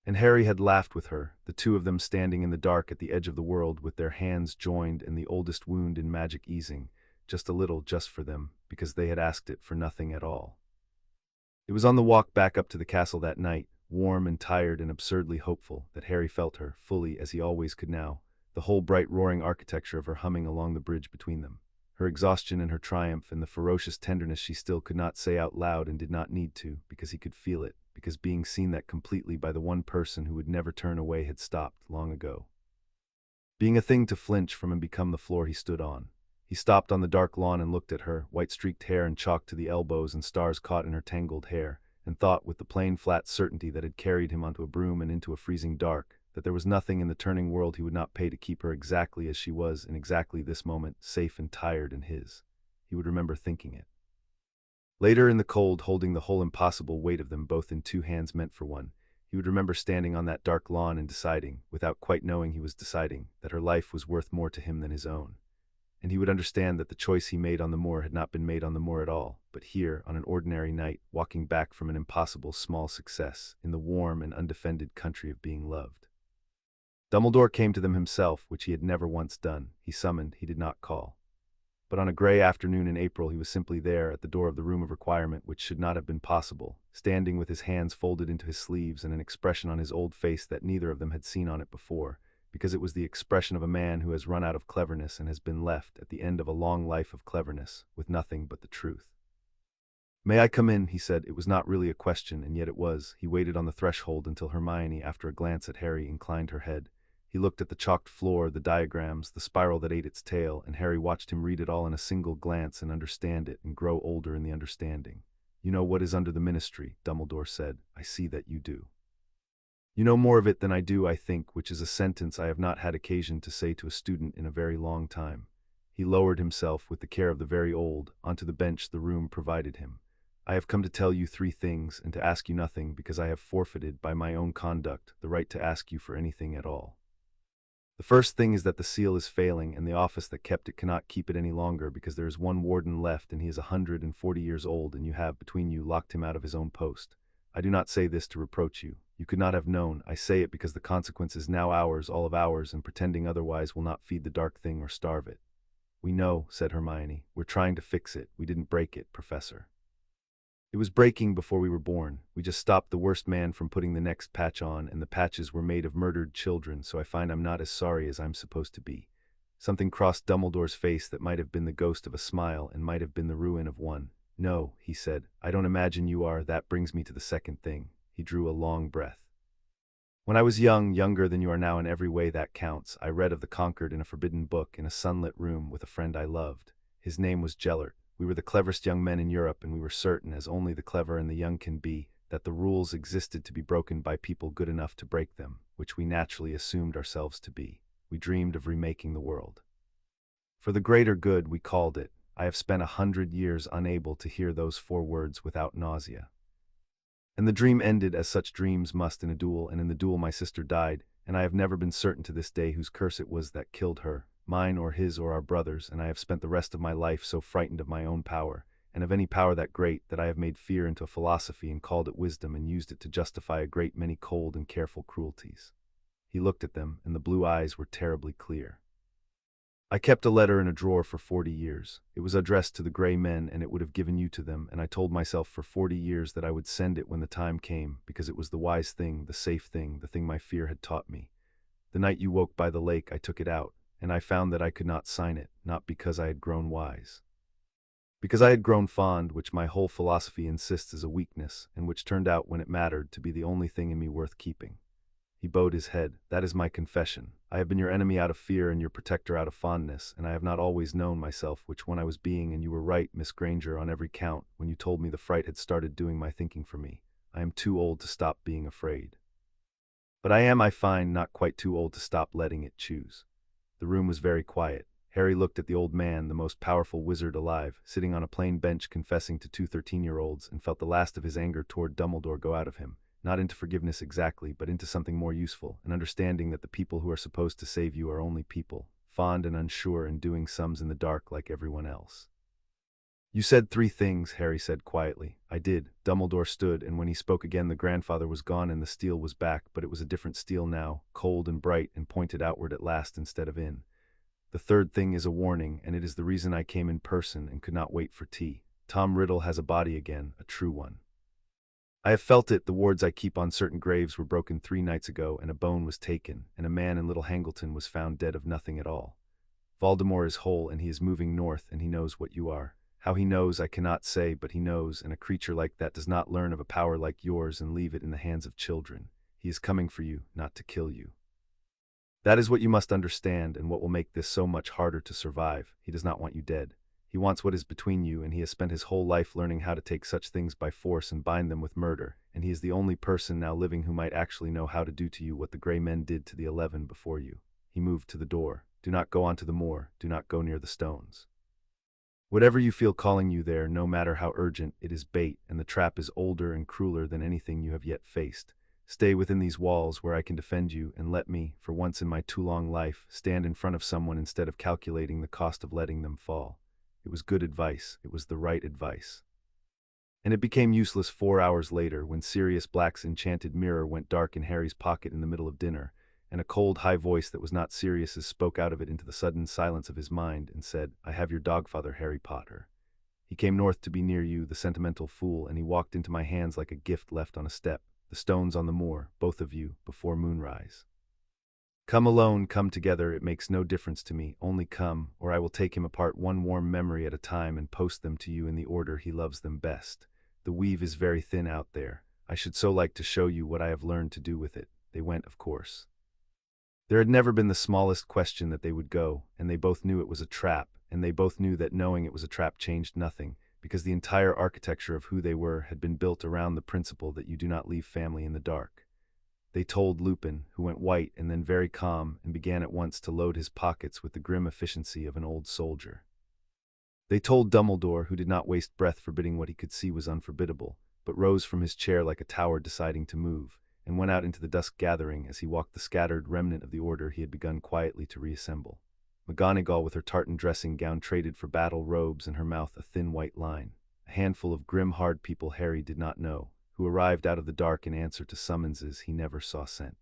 Speaker 1: And Harry had laughed with her, the two of them standing in the dark at the edge of the world with their hands joined and the oldest wound in magic easing, just a little, just for them, because they had asked it for nothing at all. It was on the walk back up to the castle that night, warm and tired and absurdly hopeful, that Harry felt her, fully as he always could now, the whole bright roaring architecture of her humming along the bridge between them. Her exhaustion and her triumph and the ferocious tenderness she still could not say out loud and did not need to, because he could feel it, because being seen that completely by the one person who would never turn away had stopped long ago. Being a thing to flinch from and become the floor he stood on. He stopped on the dark lawn and looked at her, white-streaked hair and chalk to the elbows and stars caught in her tangled hair, and thought with the plain flat certainty that had carried him onto a broom and into a freezing dark, that there was nothing in the turning world he would not pay to keep her exactly as she was in exactly this moment, safe and tired and his. He would remember thinking it. Later in the cold, holding the whole impossible weight of them both in two hands meant for one, he would remember standing on that dark lawn and deciding, without quite knowing he was deciding, that her life was worth more to him than his own. And he would understand that the choice he made on the moor had not been made on the moor at all, but here, on an ordinary night, walking back from an impossible small success, in the warm and undefended country of being loved. Dumbledore came to them himself, which he had never once done. He summoned, he did not call. But on a gray afternoon in April he was simply there at the door of the room of requirement, which should not have been possible, standing with his hands folded into his sleeves and an expression on his old face that neither of them had seen on it before, because it was the expression of a man who has run out of cleverness and has been left, at the end of a long life of cleverness, with nothing but the truth. "May I come in?" he said. It was not really a question, and yet it was. He waited on the threshold until Hermione, after a glance at Harry, inclined her head. He looked at the chalked floor, the diagrams, the spiral that ate its tail, and Harry watched him read it all in a single glance and understand it and grow older in the understanding. "You know what is under the ministry," Dumbledore said. "I see that you do. You know more of it than I do, I think," which is a sentence I have not had occasion to say to a student in a very long time. He lowered himself, with the care of the very old, onto the bench the room provided him. "I have come to tell you 3 things and to ask you nothing, because I have forfeited, by my own conduct, the right to ask you for anything at all. The first thing is that the seal is failing, and the office that kept it cannot keep it any longer, because there is one warden left and he is 140 years old, and you have, between you, locked him out of his own post. I do not say this to reproach you. You could not have known. I say it because the consequence is now ours, all of ours, and pretending otherwise will not feed the dark thing or starve it." "We know," said Hermione. "We're trying to fix it. We didn't break it, Professor. It was breaking before we were born. We just stopped the worst man from putting the next patch on, and the patches were made of murdered children, so I find I'm not as sorry as I'm supposed to be." Something crossed Dumbledore's face that might have been the ghost of a smile and might have been the ruin of one. "No," he said, "I don't imagine you are. That brings me to the second thing." He drew a long breath. "When I was young, younger than you are now in every way that counts, I read of the conquered in a forbidden book in a sunlit room with a friend I loved. His name was Gellert. We were the cleverest young men in Europe, and we were certain, as only the clever and the young can be, that the rules existed to be broken by people good enough to break them, which we naturally assumed ourselves to be. We dreamed of remaking the world. For the greater good, we called it. I have spent 100 years unable to hear those 4 words without nausea. And the dream ended as such dreams must in a duel, and in the duel my sister died, and I have never been certain to this day whose curse it was that killed her, mine or his or our brother's, and I have spent the rest of my life so frightened of my own power, and of any power that great, that I have made fear into a philosophy and called it wisdom and used it to justify a great many cold and careful cruelties. He looked at them, and the blue eyes were terribly clear. I kept a letter in a drawer for 40 years. It was addressed to the gray men, and it would have given you to them, and I told myself for 40 years that I would send it when the time came, because it was the wise thing, the safe thing, the thing my fear had taught me. The night you woke by the lake, I took it out, and I found that I could not sign it, not because I had grown wise. Because I had grown fond, which my whole philosophy insists is a weakness, and which turned out, when it mattered, to be the only thing in me worth keeping. He bowed his head. That is my confession. I have been your enemy out of fear and your protector out of fondness, and I have not always known myself which one I was being, and you were right, Miss Granger, on every count, when you told me the fright had started doing my thinking for me. I am too old to stop being afraid. But I am, I find, not quite too old to stop letting it choose. The room was very quiet. Harry looked at the old man, the most powerful wizard alive, sitting on a plain bench confessing to 2 13-year-olds, and felt the last of his anger toward Dumbledore go out of him. Not into forgiveness exactly, but into something more useful, an understanding that the people who are supposed to save you are only people, fond and unsure and doing sums in the dark like everyone else. You said 3 things, Harry said quietly. I did. Dumbledore stood, and when he spoke again the grandfather was gone and the steel was back, but it was a different steel now, cold and bright and pointed outward at last instead of in. The 3rd thing is a warning, and it is the reason I came in person and could not wait for tea. Tom Riddle has a body again, a true one. I have felt it. The wards I keep on certain graves were broken 3 nights ago, and a bone was taken, and a man in Little Hangleton was found dead of nothing at all. Voldemort is whole, and he is moving north, and he knows what you are. How he knows I cannot say, but he knows, and a creature like that does not learn of a power like yours and leave it in the hands of children. He is coming for you, not to kill you. That is what you must understand, and what will make this so much harder to survive. He does not want you dead. He wants what is between you, and he has spent his whole life learning how to take such things by force and bind them with murder, and he is the only person now living who might actually know how to do to you what the Grey Men did to the 11 before you. He moved to the door. Do not go onto the moor. Do not go near the stones. Whatever you feel calling you there, no matter how urgent, it is bait, and the trap is older and crueler than anything you have yet faced. Stay within these walls where I can defend you, and let me, for once in my too long life, stand in front of someone instead of calculating the cost of letting them fall. It was good advice. It was the right advice. And it became useless 4 hours later, when Sirius Black's enchanted mirror went dark in Harry's pocket in the middle of dinner, and a cold, high voice that was not Sirius's spoke out of it into the sudden silence of his mind and said, I have your dogfather, Harry Potter. He came north to be near you, the sentimental fool, and he walked into my hands like a gift left on a step, the stones on the moor, both of you, before moonrise. Come alone, come together, it makes no difference to me, only come, or I will take him apart one warm memory at a time and post them to you in the order he loves them best. The weave is very thin out there. I should so like to show you what I have learned to do with it. They went, of course. There had never been the smallest question that they would go, and they both knew it was a trap, and they both knew that knowing it was a trap changed nothing, because the entire architecture of who they were had been built around the principle that you do not leave family in the dark. They told Lupin, who went white and then very calm and began at once to load his pockets with the grim efficiency of an old soldier. They told Dumbledore, who did not waste breath forbidding what he could see was unforbiddable, but rose from his chair like a tower deciding to move, and went out into the dusk gathering as he walked the scattered remnant of the order he had begun quietly to reassemble. McGonagall with her tartan dressing gown traded for battle robes and her mouth a thin white line. A handful of grim hard people Harry did not know, who arrived out of the dark in answer to summonses he never saw sent.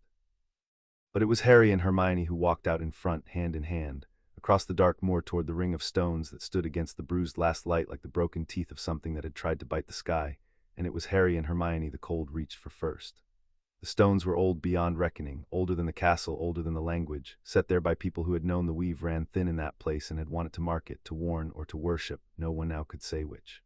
Speaker 1: But it was Harry and Hermione who walked out in front, hand in hand, across the dark moor toward the ring of stones that stood against the bruised last light like the broken teeth of something that had tried to bite the sky, and it was Harry and Hermione the cold reached for first. The stones were old beyond reckoning, older than the castle, older than the language, set there by people who had known the weave ran thin in that place and had wanted to mark it, to warn, or to worship, no one now could say which.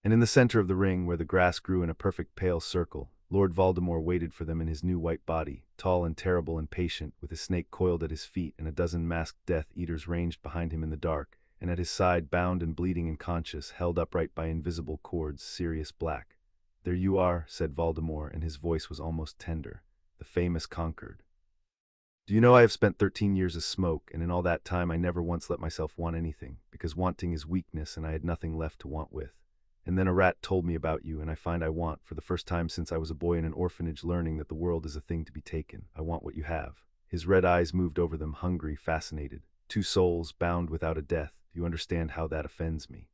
Speaker 1: And in the center of the ring, where the grass grew in a perfect pale circle, Lord Voldemort waited for them in his new white body, tall and terrible and patient, with his snake coiled at his feet and a dozen masked Death Eaters ranged behind him in the dark, and at his side, bound and bleeding and conscious, held upright by invisible cords, Sirius Black. There you are, said Voldemort, and his voice was almost tender. The famous conquered. Do you know I have spent 13 years as smoke, and in all that time I never once let myself want anything, because wanting is weakness and I had nothing left to want with. And then a rat told me about you, and I find I want, for the first time since I was a boy in an orphanage learning that the world is a thing to be taken. I want what you have. His red eyes moved over them, hungry, fascinated. Two souls, bound without a death. Do you understand how that offends me?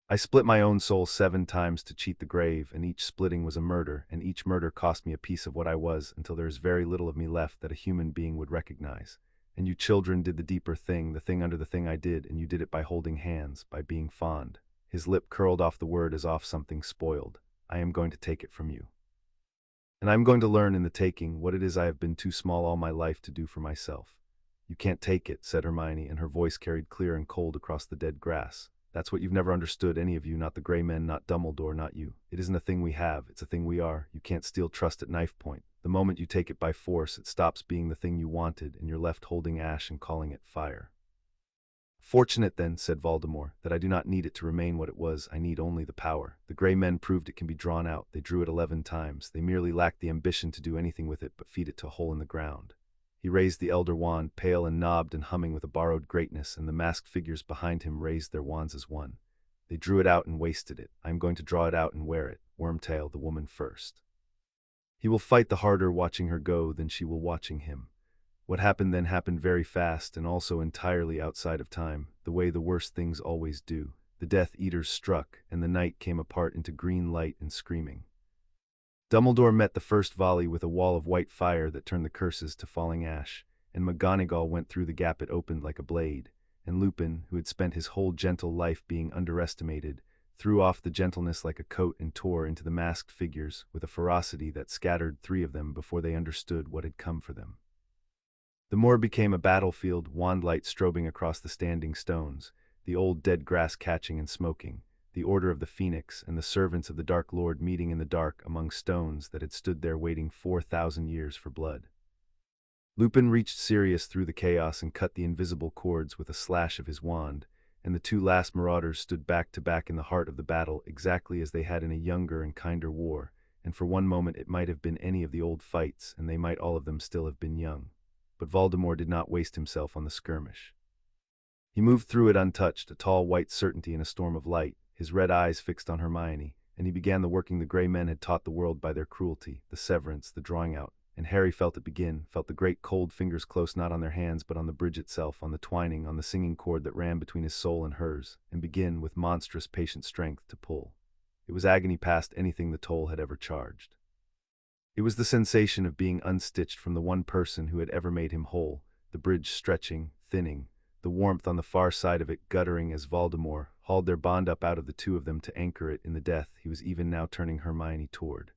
Speaker 1: I split my own soul 7 times to cheat the grave, and each splitting was a murder, and each murder cost me a piece of what I was, until there is very little of me left that a human being would recognize. And you children did the deeper thing, the thing under the thing I did, and you did it by holding hands, by being fond. His lip curled off the word as off something spoiled. I am going to take it from you. And I am going to learn in the taking what it is I have been too small all my life to do for myself. You can't take it, said Hermione, and her voice carried clear and cold across the dead grass. That's what you've never understood, any of you, not the Grey Men, not Dumbledore, not you. It isn't a thing we have, it's a thing we are. You can't steal trust at knife point. The moment you take it by force, it stops being the thing you wanted, and you're left holding ash and calling it fire. Fortunate then, said Voldemort, that I do not need it to remain what it was. I need only the power. The Grey Men proved it can be drawn out. They drew it 11 times. They merely lacked the ambition to do anything with it but feed it to a hole in the ground. He raised the elder wand, pale and knobbed and humming with a borrowed greatness, and the masked figures behind him raised their wands as one. They drew it out and wasted it. I am going to draw it out and wear it. Wormtail, the woman first. He will fight the harder watching her go than she will watching him. What happened then happened very fast and also entirely outside of time, the way the worst things always do. The Death Eaters struck, and the night came apart into green light and screaming. Dumbledore met the first volley with a wall of white fire that turned the curses to falling ash, and McGonagall went through the gap it opened like a blade, and Lupin, who had spent his whole gentle life being underestimated, threw off the gentleness like a coat and tore into the masked figures with a ferocity that scattered 3 of them before they understood what had come for them. The moor became a battlefield, wandlight strobing across the standing stones, the old dead grass catching and smoking, the Order of the Phoenix and the servants of the Dark Lord meeting in the dark among stones that had stood there waiting 4,000 years for blood. Lupin reached Sirius through the chaos and cut the invisible cords with a slash of his wand, and the 2 last marauders stood back to back in the heart of the battle exactly as they had in a younger and kinder war, and for one moment it might have been any of the old fights, and they might all of them still have been young. But Voldemort did not waste himself on the skirmish. He moved through it untouched, a tall white certainty in a storm of light, his red eyes fixed on Hermione, and he began the working the Grey Men had taught the world by their cruelty, the severance, the drawing out, and Harry felt it begin, felt the great cold fingers close not on their hands but on the bridge itself, on the twining, on the singing cord that ran between his soul and hers, and begin, with monstrous patient strength, to pull. It was agony past anything the toll had ever charged. It was the sensation of being unstitched from the one person who had ever made him whole, the bridge stretching, thinning, the warmth on the far side of it guttering as Voldemort hauled their bond up out of the 2 of them to anchor it in the death he was even now turning Hermione toward.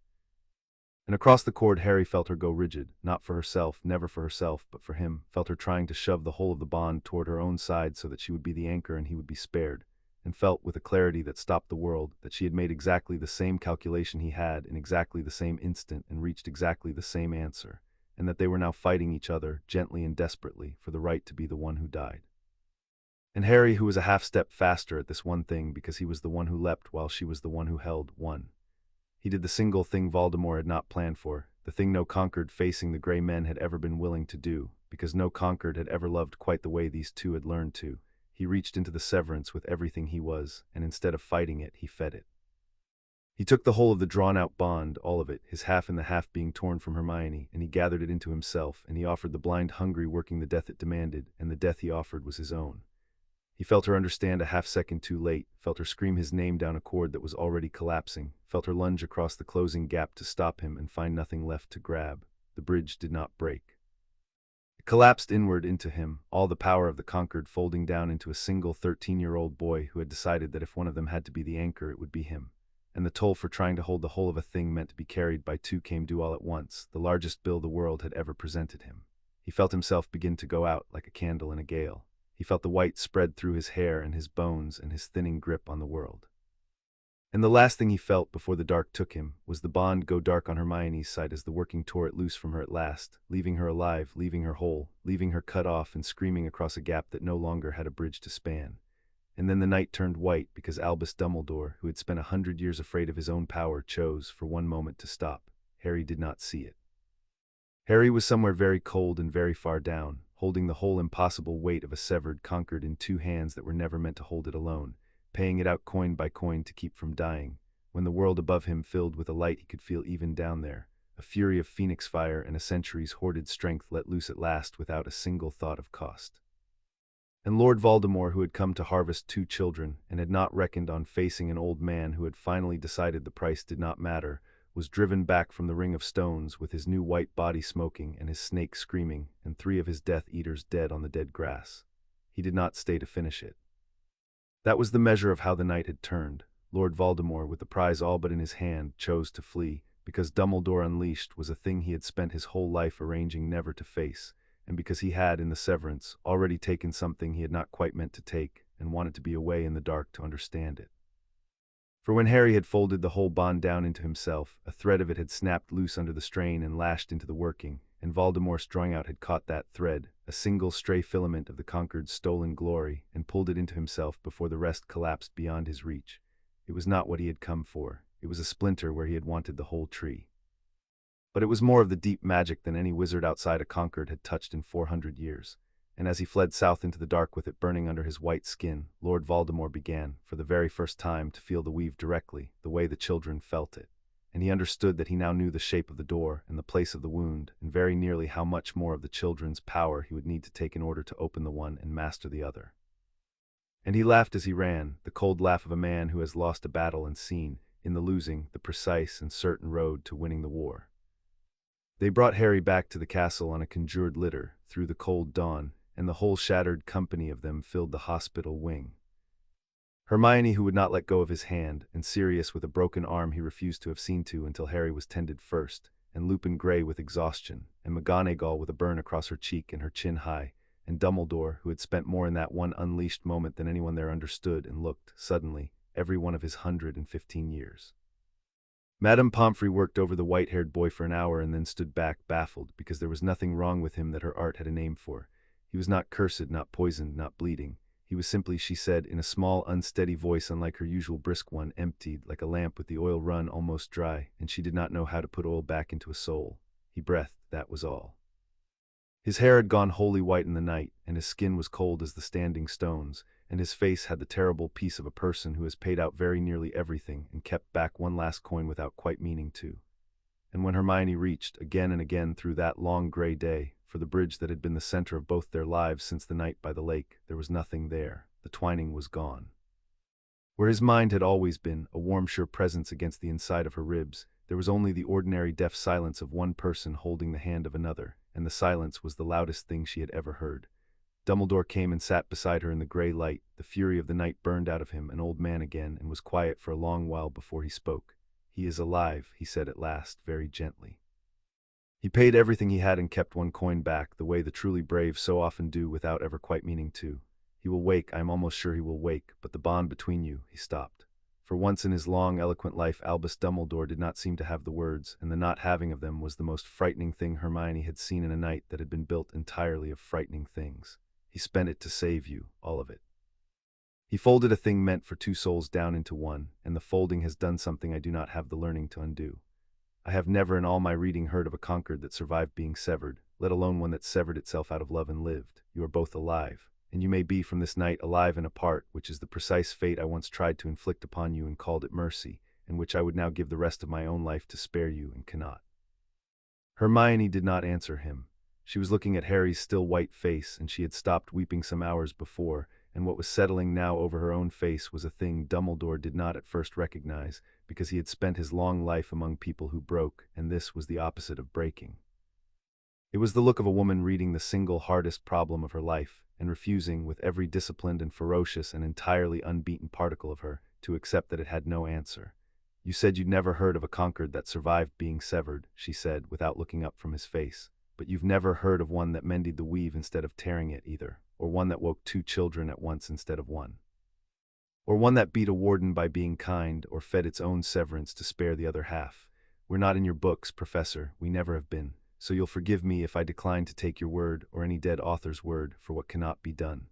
Speaker 1: And across the cord Harry felt her go rigid, not for herself, never for herself, but for him, felt her trying to shove the whole of the bond toward her own side so that she would be the anchor and he would be spared, and felt with a clarity that stopped the world that she had made exactly the same calculation he had in exactly the same instant and reached exactly the same answer, and that they were now fighting each other, gently and desperately, for the right to be the one who died. And Harry, who was a half-step faster at this one thing because he was the one who leapt while she was the one who held, won. He did the single thing Voldemort had not planned for, the thing no conquered facing the Grey Men had ever been willing to do, because no conquered had ever loved quite the way these 2 had learned to. He reached into the severance with everything he was, and instead of fighting it, he fed it. He took the whole of the drawn-out bond, all of it, his half and the half being torn from Hermione, and he gathered it into himself, and he offered the blind hungry working the death it demanded, and the death he offered was his own. He felt her understand a half-second too late, felt her scream his name down a cord that was already collapsing, felt her lunge across the closing gap to stop him and find nothing left to grab. The bridge did not break. It collapsed inward into him, all the power of the conquered folding down into a single 13-year-old boy who had decided that if one of them had to be the anchor, it would be him. And the toll for trying to hold the whole of a thing meant to be carried by 2 came due all at once, the largest bill the world had ever presented him. He felt himself begin to go out like a candle in a gale. He felt the white spread through his hair and his bones and his thinning grip on the world. And the last thing he felt before the dark took him was the bond go dark on Hermione's side as the working tore it loose from her at last, leaving her alive, leaving her whole, leaving her cut off and screaming across a gap that no longer had a bridge to span. And then the night turned white because Albus Dumbledore, who had spent 100 years afraid of his own power, chose for one moment to stop. Harry did not see it. Harry was somewhere very cold and very far down, holding the whole impossible weight of a severed conquered in two hands that were never meant to hold it alone, paying it out coin by coin to keep from dying, when the world above him filled with a light he could feel even down there, a fury of phoenix fire and a century's hoarded strength let loose at last without a single thought of cost. And Lord Voldemort, who had come to harvest two children, and had not reckoned on facing an old man who had finally decided the price did not matter, was driven back from the ring of stones with his new white body smoking and his snake screaming and three of his Death Eaters dead on the dead grass. He did not stay to finish it. That was the measure of how the night had turned. Lord Voldemort, with the prize all but in his hand, chose to flee, because Dumbledore Unleashed was a thing he had spent his whole life arranging never to face, and because he had, in the severance, already taken something he had not quite meant to take, and wanted to be away in the dark to understand it. For when Harry had folded the whole bond down into himself, a thread of it had snapped loose under the strain and lashed into the working, and Voldemort's drawing out had caught that thread, a single stray filament of the conquered's stolen glory, and pulled it into himself before the rest collapsed beyond his reach. It was not what he had come for. It was a splinter where he had wanted the whole tree. But it was more of the deep magic than any wizard outside a Concord had touched in 400 years, and as he fled south into the dark with it burning under his white skin, Lord Voldemort began, for the very first time, to feel the weave directly, the way the children felt it. And he understood that he now knew the shape of the door and the place of the wound, and very nearly how much more of the children's power he would need to take in order to open the one and master the other. And he laughed as he ran, the cold laugh of a man who has lost a battle and seen, in the losing, the precise and certain road to winning the war. They brought Harry back to the castle on a conjured litter, through the cold dawn, and the whole shattered company of them filled the hospital wing. Hermione, who would not let go of his hand, and Sirius with a broken arm he refused to have seen to until Harry was tended first, and Lupin Gray with exhaustion, and McGonagall with a burn across her cheek and her chin high, and Dumbledore, who had spent more in that one unleashed moment than anyone there understood and looked, suddenly, every one of his 115 years. Madame Pomfrey worked over the white-haired boy for an hour and then stood back, baffled, because there was nothing wrong with him that her art had a name for. He was not cursed, not poisoned, not bleeding. He was simply, she said, in a small, unsteady voice unlike her usual brisk one, emptied, like a lamp with the oil run almost dry, and she did not know how to put oil back into a soul. He breathed, that was all. His hair had gone wholly white in the night, and his skin was cold as the standing stones, and his face had the terrible peace of a person who has paid out very nearly everything and kept back one last coin without quite meaning to. And when Hermione reached, again and again through that long gray day, for the bridge that had been the center of both their lives since the night by the lake, there was nothing there. The twining was gone. Where his mind had always been, a warm sure presence against the inside of her ribs, there was only the ordinary deaf silence of one person holding the hand of another, and the silence was the loudest thing she had ever heard. Dumbledore came and sat beside her in the gray light. The fury of the night burned out of him, an old man again, and was quiet for a long while before he spoke. "He is alive," he said at last, very gently. "He paid everything he had and kept one coin back, the way the truly brave so often do without ever quite meaning to. He will wake, I am almost sure he will wake, but the bond between you," he stopped. For once in his long, eloquent life Albus Dumbledore did not seem to have the words, and the not having of them was the most frightening thing Hermione had seen in a night that had been built entirely of frightening things. He spent it to save you, all of it. He folded a thing meant for two souls down into one, and the folding has done something I do not have the learning to undo. I have never in all my reading heard of a Concord that survived being severed, let alone one that severed itself out of love and lived. You are both alive, and you may be from this night alive and apart, which is the precise fate I once tried to inflict upon you and called it mercy, and which I would now give the rest of my own life to spare you and cannot." Hermione did not answer him. She was looking at Harry's still white face, and she had stopped weeping some hours before, and what was settling now over her own face was a thing Dumbledore did not at first recognize, because he had spent his long life among people who broke, and this was the opposite of breaking. It was the look of a woman reading the single hardest problem of her life, and refusing, with every disciplined and ferocious and entirely unbeaten particle of her, to accept that it had no answer. "You said you'd never heard of a Concord that survived being severed," she said, without looking up from his face. "But you've never heard of one that mended the weave instead of tearing it, either, or one that woke two children at once instead of one. Or one that beat a warden by being kind, or fed its own severance to spare the other half. We're not in your books, Professor, we never have been, so you'll forgive me if I decline to take your word, or any dead author's word, for what cannot be done."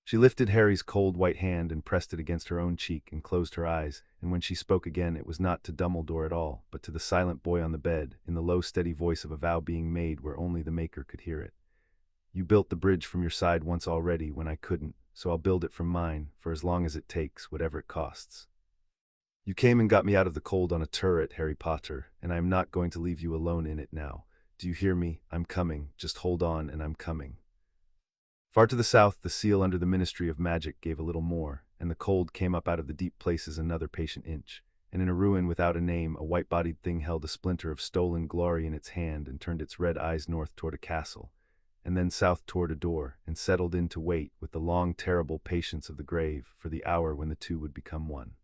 Speaker 1: She lifted Harry's cold white hand and pressed it against her own cheek and closed her eyes, and when she spoke again it was not to Dumbledore at all, but to the silent boy on the bed, in the low steady voice of a vow being made where only the maker could hear it. You built the bridge from your side once already when I couldn't, so I'll build it from mine, for as long as it takes, whatever it costs. You came and got me out of the cold on a turret, Harry Potter, and I am not going to leave you alone in it now. Do you hear me? I'm coming. Just hold on and I'm coming. Far to the south, the seal under the Ministry of Magic gave a little more, and the cold came up out of the deep places another patient inch, and in a ruin without a name, a white-bodied thing held a splinter of stolen glory in its hand and turned its red eyes north toward a castle, and then south toward a door, and settled in to wait with the long, terrible patience of the grave for the hour when the two would become one.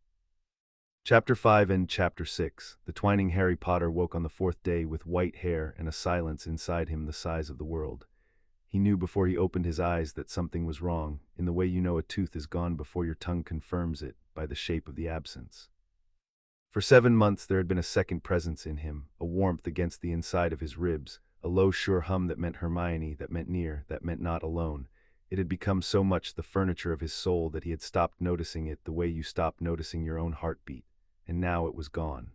Speaker 1: Chapter 5 and Chapter 6. The twining Harry Potter woke on the fourth day with white hair and a silence inside him the size of the world. He knew before he opened his eyes that something was wrong, in the way you know a tooth is gone before your tongue confirms it, by the shape of the absence. For 7 months there had been a second presence in him, a warmth against the inside of his ribs, a low sure hum that meant Hermione, that meant near, that meant not alone. It had become so much the furniture of his soul that he had stopped noticing it the way you stop noticing your own heartbeat, and now it was gone.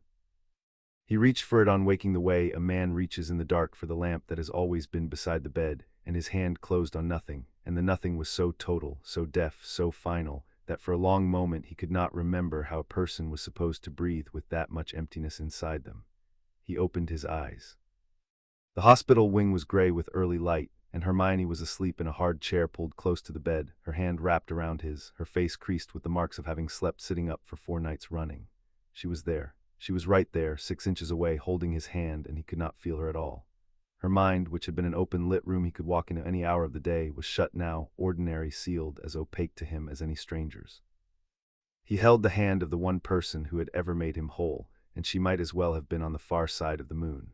Speaker 1: He reached for it on waking the way a man reaches in the dark for the lamp that has always been beside the bed, and his hand closed on nothing, and the nothing was so total, so deaf, so final, that for a long moment he could not remember how a person was supposed to breathe with that much emptiness inside them. He opened his eyes. The hospital wing was gray with early light, and Hermione was asleep in a hard chair pulled close to the bed, her hand wrapped around his, her face creased with the marks of having slept sitting up for 4 nights running. She was there. She was right there, 6 inches away, holding his hand, and he could not feel her at all. Her mind, which had been an open lit room he could walk into any hour of the day, was shut now, ordinary, sealed, as opaque to him as any stranger's. He held the hand of the one person who had ever made him whole, and she might as well have been on the far side of the moon.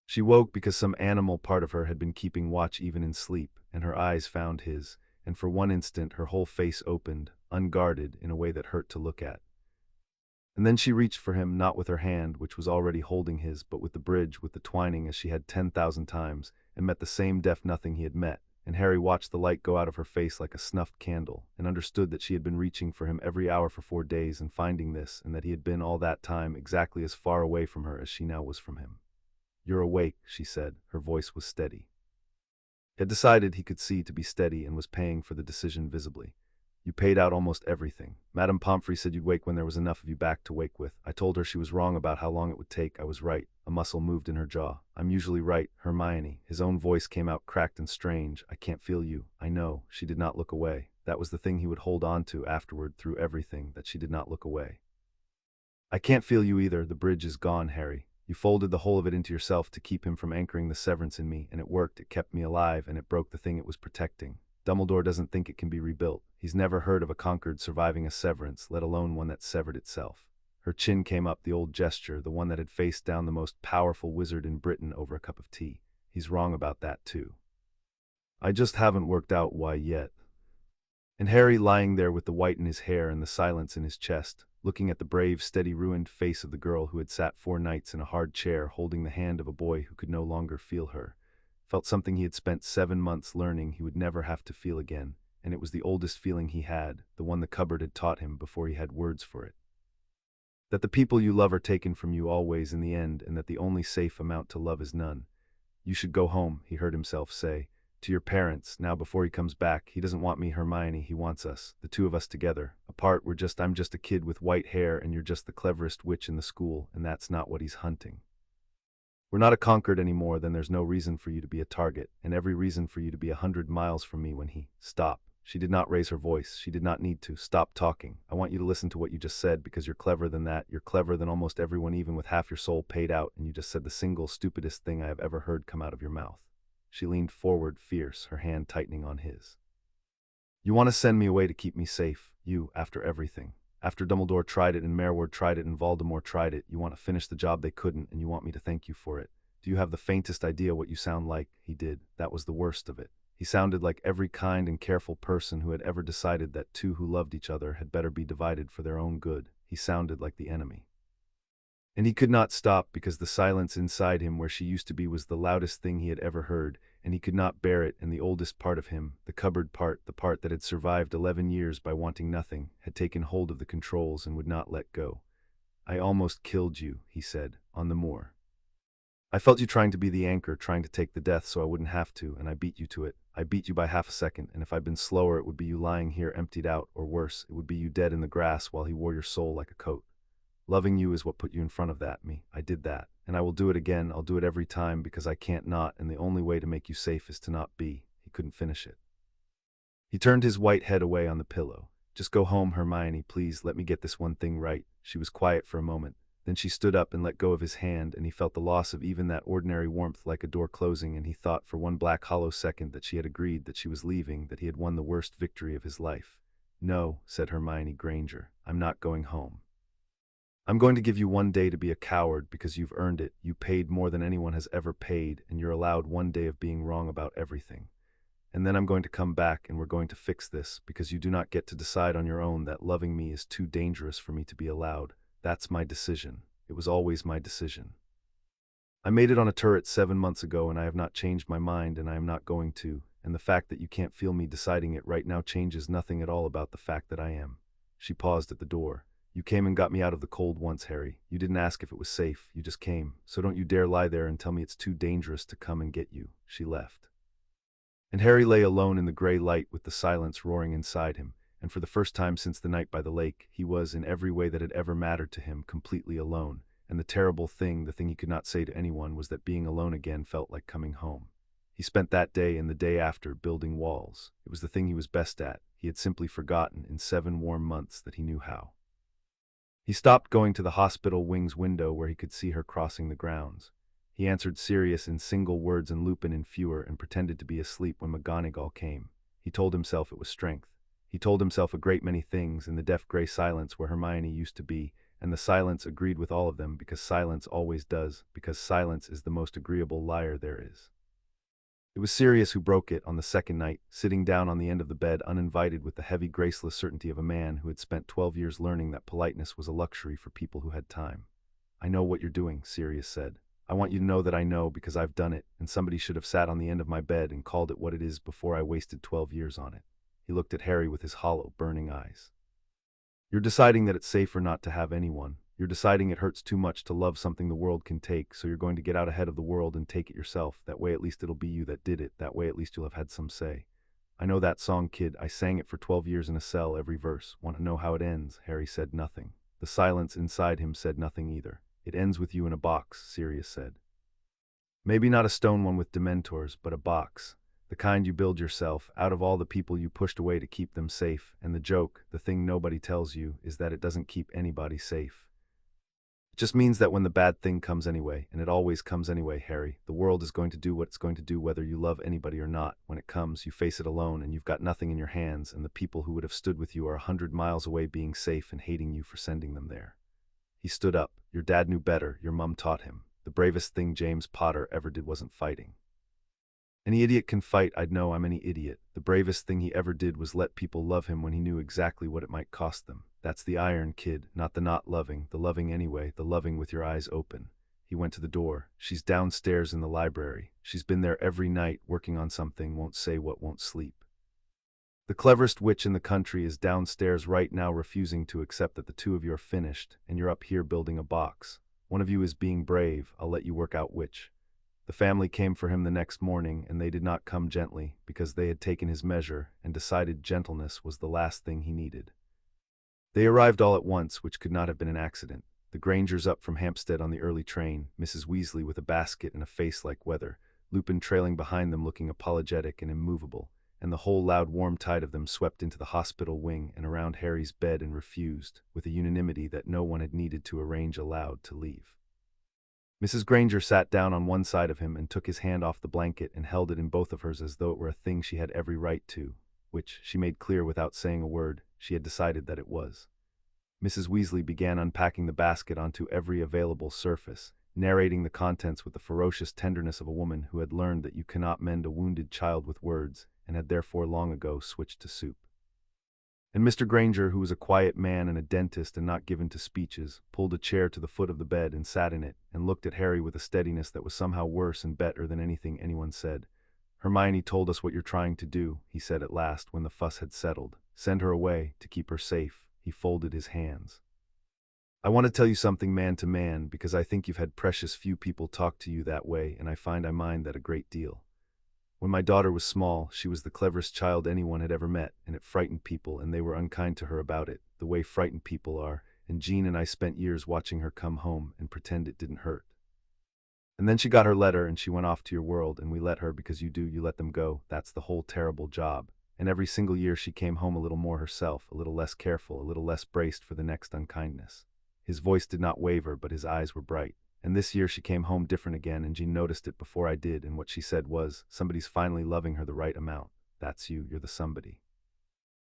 Speaker 1: She woke because some animal part of her had been keeping watch even in sleep, and her eyes found his, and for one instant her whole face opened, unguarded, in a way that hurt to look at. And then she reached for him, not with her hand, which was already holding his, but with the bridge, with the twining as she had 10,000 times, and met the same deaf nothing he had met, and Harry watched the light go out of her face like a snuffed candle, and understood that she had been reaching for him every hour for 4 days and finding this, and that he had been all that time exactly as far away from her as she now was from him. "You're awake," she said. Her voice was steady. He had decided, he could see, to be steady, and was paying for the decision visibly. "You paid out almost everything. Madame Pomfrey said you'd wake when there was enough of you back to wake with. I told her she was wrong about how long it would take. I was right." A muscle moved in her jaw. "I'm usually right, Hermione." His own voice came out cracked and strange. "I can't feel you. I know." She did not look away. That was the thing he would hold on to afterward through everything, that she did not look away. "I can't feel you either. The bridge is gone, Harry. You folded the whole of it into yourself to keep him from anchoring the severance in me, and it worked. It kept me alive, and it broke the thing it was protecting. Dumbledore doesn't think it can be rebuilt. He's never heard of a conquered surviving a severance, let alone one that severed itself." Her chin came up, the old gesture, the one that had faced down the most powerful wizard in Britain over a cup of tea. "He's wrong about that, too. I just haven't worked out why yet." And Harry, lying there with the white in his hair and the silence in his chest, looking at the brave, steady, ruined face of the girl who had sat 4 nights in a hard chair holding the hand of a boy who could no longer feel her, felt something he had spent 7 months learning he would never have to feel again, and it was the oldest feeling he had, the one the cupboard had taught him before he had words for it. That the people you love are taken from you always in the end, and that the only safe amount to love is none. "You should go home," he heard himself say, "to your parents, now before he comes back. He doesn't want me, Hermione, he wants us, the two of us together. Apart, I'm just a kid with white hair, and you're just the cleverest witch in the school, and that's not what he's hunting. We're not a conquered anymore, then there's no reason for you to be a target, and every reason for you to be 100 miles from me when he—" "Stop." She did not raise her voice. She did not need to. "Stop talking. I want you to listen to what you just said, because you're cleverer than that. You're cleverer than almost everyone, even with half your soul paid out, and you just said the single stupidest thing I have ever heard come out of your mouth." She leaned forward, fierce, her hand tightening on his. "You want to send me away to keep me safe. You, after everything. After Dumbledore tried it, and Merward tried it, and Voldemort tried it, you want to finish the job they couldn't, and you want me to thank you for it. Do you have the faintest idea what you sound like?" He did. That was the worst of it. He sounded like every kind and careful person who had ever decided that two who loved each other had better be divided for their own good. He sounded like the enemy. And he could not stop, because the silence inside him where she used to be was the loudest thing he had ever heard, and he could not bear it, and the oldest part of him, the cupboard part, the part that had survived 11 years by wanting nothing, had taken hold of the controls and would not let go. "I almost killed you," he said, "on the moor. I felt you trying to be the anchor, trying to take the death so I wouldn't have to, and I beat you to it. I beat you by half a second, and if I'd been slower it would be you lying here emptied out, or worse, it would be you dead in the grass while he wore your soul like a coat. Loving you is what put you in front of me. I did that. And I will do it again. I'll do it every time because I can't not, and the only way to make you safe is to not be." He couldn't finish it. He turned his white head away on the pillow. "Just go home, Hermione, please. Let me get this one thing right." She was quiet for a moment. Then she stood up and let go of his hand, and he felt the loss of even that ordinary warmth like a door closing, and he thought for one black hollow second that she had agreed, that she was leaving, that he had won the worst victory of his life. "No," said Hermione Granger, "I'm not going home. I'm going to give you 1 day to be a coward because you've earned it. You paid more than anyone has ever paid, and you're allowed 1 day of being wrong about everything. And then I'm going to come back and we're going to fix this, because you do not get to decide on your own that loving me is too dangerous for me to be allowed. That's my decision. It was always my decision. I made it on a turret 7 months ago, and I have not changed my mind, and I am not going to, and the fact that you can't feel me deciding it right now changes nothing at all about the fact that I am." She paused at the door. "You came and got me out of the cold once, Harry. You didn't ask if it was safe, you just came. So don't you dare lie there and tell me it's too dangerous to come and get you." She left. And Harry lay alone in the gray light with the silence roaring inside him, and for the first time since the night by the lake, he was, in every way that had ever mattered to him, completely alone. And the terrible thing, the thing he could not say to anyone, was that being alone again felt like coming home. He spent that day and the day after building walls. It was the thing he was best at. He had simply forgotten, in 7 warm months, that he knew how. He stopped going to the hospital wing's window where he could see her crossing the grounds. He answered Sirius in single words and Lupin in fewer, and pretended to be asleep when McGonagall came. He told himself it was strength. He told himself a great many things in the deaf gray silence where Hermione used to be, and the silence agreed with all of them, because silence always does, because silence is the most agreeable liar there is. It was Sirius who broke it on the second night, sitting down on the end of the bed uninvited with the heavy graceless certainty of a man who had spent 12 years learning that politeness was a luxury for people who had time. "I know what you're doing," Sirius said. "I want you to know that I know, because I've done it, and somebody should have sat on the end of my bed and called it what it is before I wasted 12 years on it." He looked at Harry with his hollow, burning eyes. "You're deciding that it's safer not to have anyone. You're deciding it hurts too much to love something the world can take, so you're going to get out ahead of the world and take it yourself. That way at least it'll be you that did it. That way at least you'll have had some say. I know that song, kid. I sang it for 12 years in a cell, every verse. Want to know how it ends?" Harry said nothing. The silence inside him said nothing either. "It ends with you in a box," Sirius said. "Maybe not a stone one with dementors, but a box. The kind you build yourself, out of all the people you pushed away to keep them safe. And the joke, the thing nobody tells you, is that it doesn't keep anybody safe. It just means that when the bad thing comes anyway, and it always comes anyway, Harry, the world is going to do what it's going to do whether you love anybody or not. When it comes, you face it alone, and you've got nothing in your hands, and the people who would have stood with you are 100 miles away being safe and hating you for sending them there." He stood up. "Your dad knew better. Your mum taught him. The bravest thing James Potter ever did wasn't fighting. Any idiot can fight. I'd know I'm any idiot. The bravest thing he ever did was let people love him when he knew exactly what it might cost them. That's the iron, kid, not the not loving, the loving anyway, the loving with your eyes open." He went to the door. "She's downstairs in the library. She's been there every night, working on something, won't say what, won't sleep. The cleverest witch in the country is downstairs right now, refusing to accept that the two of you are finished, and you're up here building a box. One of you is being brave. I'll let you work out which." The family came for him the next morning, and they did not come gently, because they had taken his measure and decided gentleness was the last thing he needed. They arrived all at once, which could not have been an accident. The Grangers up from Hampstead on the early train, Mrs. Weasley with a basket and a face like weather, Lupin trailing behind them looking apologetic and immovable, and the whole loud warm tide of them swept into the hospital wing and around Harry's bed and refused, with a unanimity that no one had needed to arrange aloud, to leave. Mrs. Granger sat down on one side of him and took his hand off the blanket and held it in both of hers as though it were a thing she had every right to, which, she made clear without saying a word, she had decided that it was. Mrs. Weasley began unpacking the basket onto every available surface, narrating the contents with the ferocious tenderness of a woman who had learned that you cannot mend a wounded child with words, and had therefore long ago switched to soup. And Mr. Granger, who was a quiet man and a dentist and not given to speeches, pulled a chair to the foot of the bed and sat in it, and looked at Harry with a steadiness that was somehow worse and better than anything anyone said. Hermione told us what you're trying to do, he said at last when the fuss had settled. Send her away, to keep her safe. He folded his hands. I want to tell you something man to man, because I think you've had precious few people talk to you that way, and I find I mind that a great deal. When my daughter was small, she was the cleverest child anyone had ever met, and it frightened people, and they were unkind to her about it, the way frightened people are, and Jean and I spent years watching her come home and pretend it didn't hurt. And then she got her letter and she went off to your world, and we let her because you let them go. That's the whole terrible job. And every single year she came home a little more herself, a little less careful, a little less braced for the next unkindness. His voice did not waver, but his eyes were bright. And this year she came home different again, and Jean noticed it before I did, and what she said was, somebody's finally loving her the right amount. That's you, you're the somebody.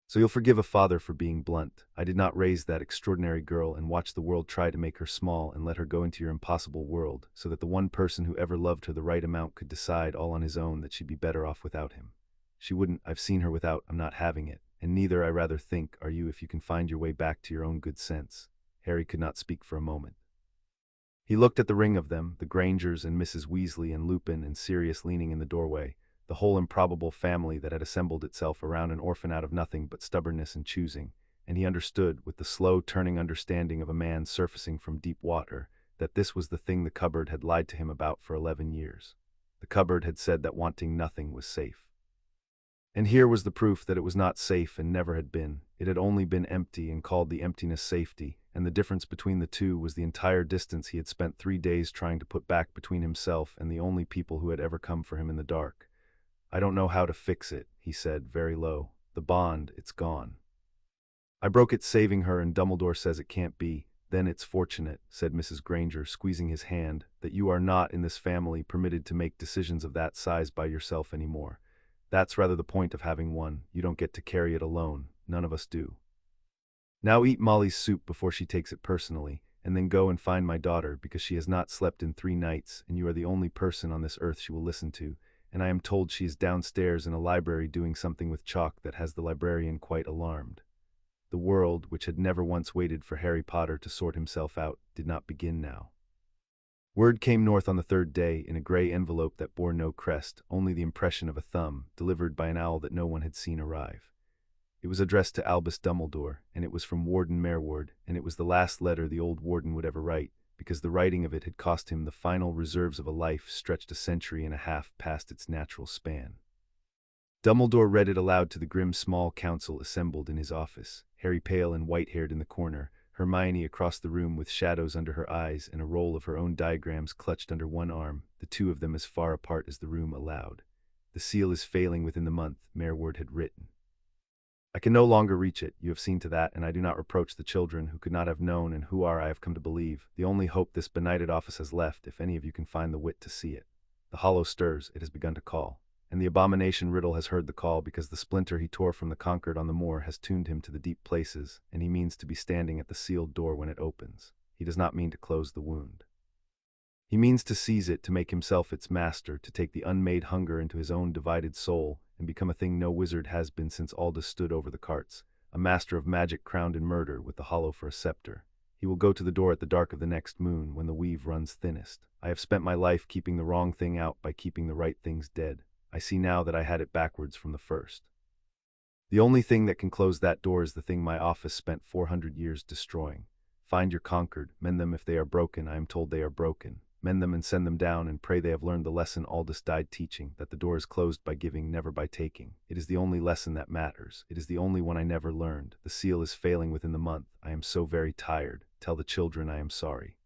Speaker 1: So you'll forgive a father for being blunt. I did not raise that extraordinary girl and watch the world try to make her small and let her go into your impossible world, so that the one person who ever loved her the right amount could decide all on his own that she'd be better off without him. She wouldn't. I've seen her without. I'm not having it. And neither, I rather think, are you if you can find your way back to your own good sense. Harry could not speak for a moment. He looked at the ring of them, the Grangers and Mrs. Weasley and Lupin and Sirius leaning in the doorway, the whole improbable family that had assembled itself around an orphan out of nothing but stubbornness and choosing, and he understood, with the slow-turning understanding of a man surfacing from deep water, that this was the thing the cupboard had lied to him about for 11 years. The cupboard had said that wanting nothing was safe. And here was the proof that it was not safe and never had been. It had only been empty and called the emptiness safety, and the difference between the two was the entire distance he had spent 3 days trying to put back between himself and the only people who had ever come for him in the dark. I don't know how to fix it, he said, very low. The bond, it's gone. I broke it saving her, and Dumbledore says it can't be. Then it's fortunate, said Mrs. Granger, squeezing his hand, that you are not in this family permitted to make decisions of that size by yourself anymore. That's rather the point of having one. You don't get to carry it alone. None of us do. Now eat Molly's soup before she takes it personally, and then go and find my daughter, because she has not slept in 3 nights, and you are the only person on this earth she will listen to, and I am told she is downstairs in a library doing something with chalk that has the librarian quite alarmed. The world, which had never once waited for Harry Potter to sort himself out, did not begin now. Word came north on the 3rd day in a gray envelope that bore no crest, only the impression of a thumb, delivered by an owl that no one had seen arrive. It was addressed to Albus Dumbledore, and it was from Warden Mereward, and it was the last letter the old warden would ever write, because the writing of it had cost him the final reserves of a life stretched a century and a half past its natural span. Dumbledore read it aloud to the grim small council assembled in his office, Harry pale and white-haired in the corner, Hermione across the room with shadows under her eyes and a roll of her own diagrams clutched under one arm, the two of them as far apart as the room allowed. The seal is failing within the month, Mereward had written. I can no longer reach it, you have seen to that, and I do not reproach the children who could not have known and who are, I have come to believe, the only hope this benighted office has left, if any of you can find the wit to see it. The hollow stirs, it has begun to call. And the abomination Riddle has heard the call, because the splinter he tore from the conquered on the moor has tuned him to the deep places, and he means to be standing at the sealed door when it opens. He does not mean to close the wound. He means to seize it, to make himself its master, to take the unmade hunger into his own divided soul, and become a thing no wizard has been since Aldous stood over the carts, a master of magic crowned in murder with the hollow for a scepter. He will go to the door at the dark of the next moon, when the weave runs thinnest. I have spent my life keeping the wrong thing out by keeping the right things dead. I see now that I had it backwards from the first. The only thing that can close that door is the thing my office spent 400 years destroying. Find your conquered, mend them if they are broken. I am told they are broken. Mend them and send them down, and pray they have learned the lesson Aldous died teaching, that the door is closed by giving, never by taking. It is the only lesson that matters. It is the only one I never learned. The seal is failing within the month. I am so very tired. Tell the children I am sorry.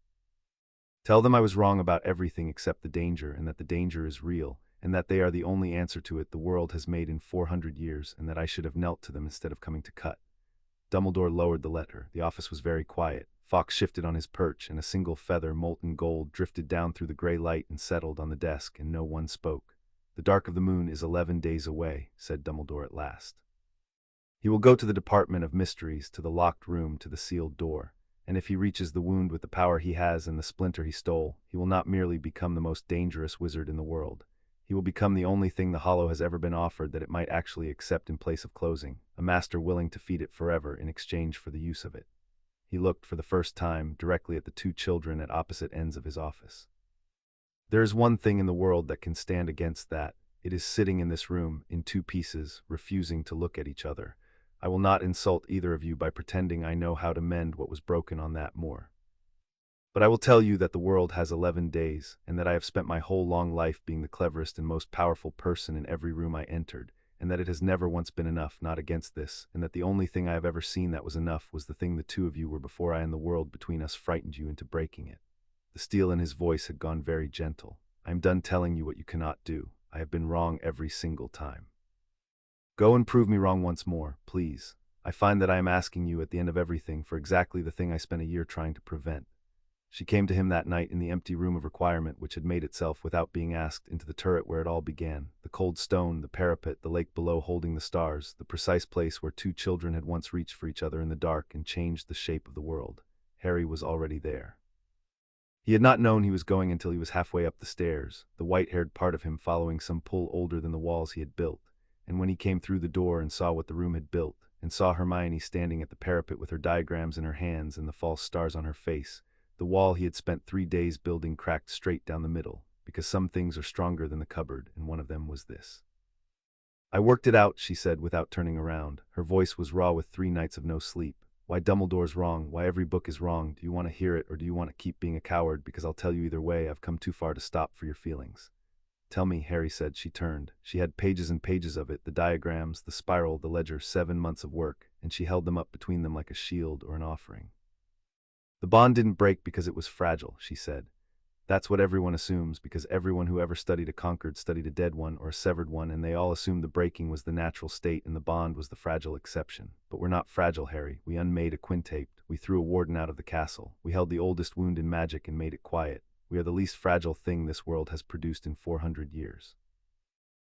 Speaker 1: Tell them I was wrong about everything except the danger, and that the danger is real, and that they are the only answer to it the world has made in 400 years, and that I should have knelt to them instead of coming to cut. Dumbledore lowered the letter. The office was very quiet. Fawkes shifted on his perch, and a single feather, molten gold, drifted down through the gray light and settled on the desk, and no one spoke. The dark of the moon is 11 days away, said Dumbledore at last. He will go to the Department of Mysteries, to the locked room, to the sealed door. And if he reaches the wound with the power he has and the splinter he stole, he will not merely become the most dangerous wizard in the world. He will become the only thing the Hollow has ever been offered that it might actually accept in place of closing, a master willing to feed it forever in exchange for the use of it. He looked, for the first time, directly at the 2 children at opposite ends of his office. There is one thing in the world that can stand against that, It is sitting in this room, in two pieces, refusing to look at each other. I will not insult either of you by pretending I know how to mend what was broken on that moor. But I will tell you that the world has 11 days, and that I have spent my whole long life being the cleverest and most powerful person in every room I entered, and that it has never once been enough, not against this, and that the only thing I have ever seen that was enough was the thing the two of you were before I and the world between us frightened you into breaking it. The steel in his voice had gone very gentle. I am done telling you what you cannot do. I have been wrong every single time. Go and prove me wrong once more, please. I find that I am asking you at the end of everything for exactly the thing I spent a year trying to prevent. She came to him that night in the empty room of requirement which had made itself, without being asked, into the turret where it all began, the cold stone, the parapet, the lake below holding the stars, the precise place where two children had once reached for each other in the dark and changed the shape of the world. Harry was already there. He had not known he was going until he was halfway up the stairs, the white-haired part of him following some pull older than the walls he had built, and when he came through the door and saw what the room had built, and saw Hermione standing at the parapet with her diagrams in her hands and the false stars on her face, the wall he had spent 3 days building cracked straight down the middle, because some things are stronger than the cupboard, and one of them was this. I worked it out, she said without turning around. Her voice was raw with 3 nights of no sleep. Why Dumbledore's wrong, why every book is wrong. Do you want to hear it, or do you want to keep being a coward? Because I'll tell you either way, I've come too far to stop for your feelings. Tell me, Harry said. She turned. She had pages and pages of it, the diagrams, the spiral, the ledger, 7 months of work, and she held them up between them like a shield or an offering. The bond didn't break because it was fragile, she said. That's what everyone assumes, because everyone who ever studied a conquered studied a dead one or a severed one, and they all assumed the breaking was the natural state and the bond was the fragile exception. But we're not fragile, Harry. We unmade a quintaped. We threw a warden out of the castle. We held the oldest wound in magic and made it quiet. We are the least fragile thing this world has produced in 400 years.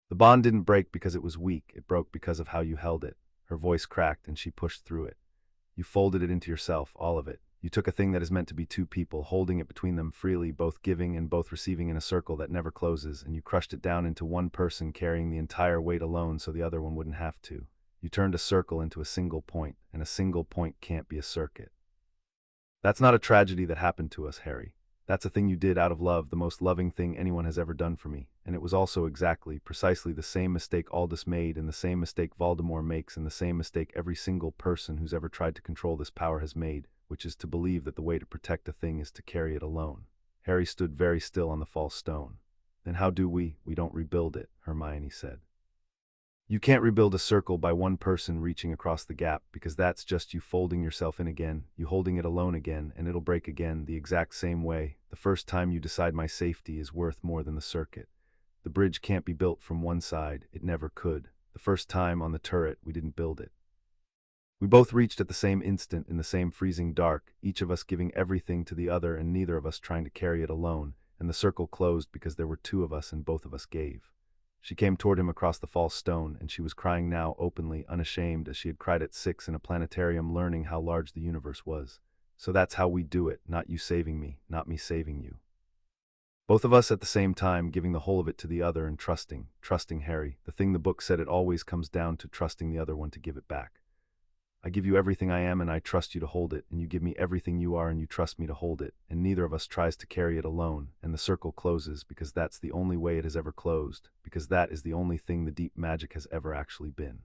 Speaker 1: The bond didn't break because it was weak. It broke because of how you held it. Her voice cracked and she pushed through it. You folded it into yourself, all of it. You took a thing that is meant to be two people, holding it between them freely, both giving and both receiving in a circle that never closes, and you crushed it down into one person carrying the entire weight alone so the other one wouldn't have to. You turned a circle into a single point, and a single point can't be a circuit. That's not a tragedy that happened to us, Harry. That's a thing you did out of love, the most loving thing anyone has ever done for me, and it was also exactly, precisely the same mistake Aldous made, and the same mistake Voldemort makes, and the same mistake every single person who's ever tried to control this power has made, which is to believe that the way to protect a thing is to carry it alone. Harry stood very still on the false stone. Then how do we? We don't rebuild it, Hermione said. You can't rebuild a circle by one person reaching across the gap, because that's just you folding yourself in again, you holding it alone again, and it'll break again the exact same way. The first time you decide my safety is worth more than the circuit. The bridge can't be built from one side, it never could. The first time on the turret, we didn't build it. We both reached at the same instant in the same freezing dark, each of us giving everything to the other and neither of us trying to carry it alone, and the circle closed because there were 2 of us and both of us gave. She came toward him across the false stone, and she was crying now, openly, unashamed, as she had cried at 6 in a planetarium learning how large the universe was. So that's how we do it, not you saving me, not me saving you. Both of us at the same time, giving the whole of it to the other and trusting Harry. The thing the book said, it always comes down to trusting the other one to give it back. I give you everything I am and I trust you to hold it, and you give me everything you are and you trust me to hold it, and neither of us tries to carry it alone, and the circle closes because that's the only way it has ever closed, because that is the only thing the deep magic has ever actually been.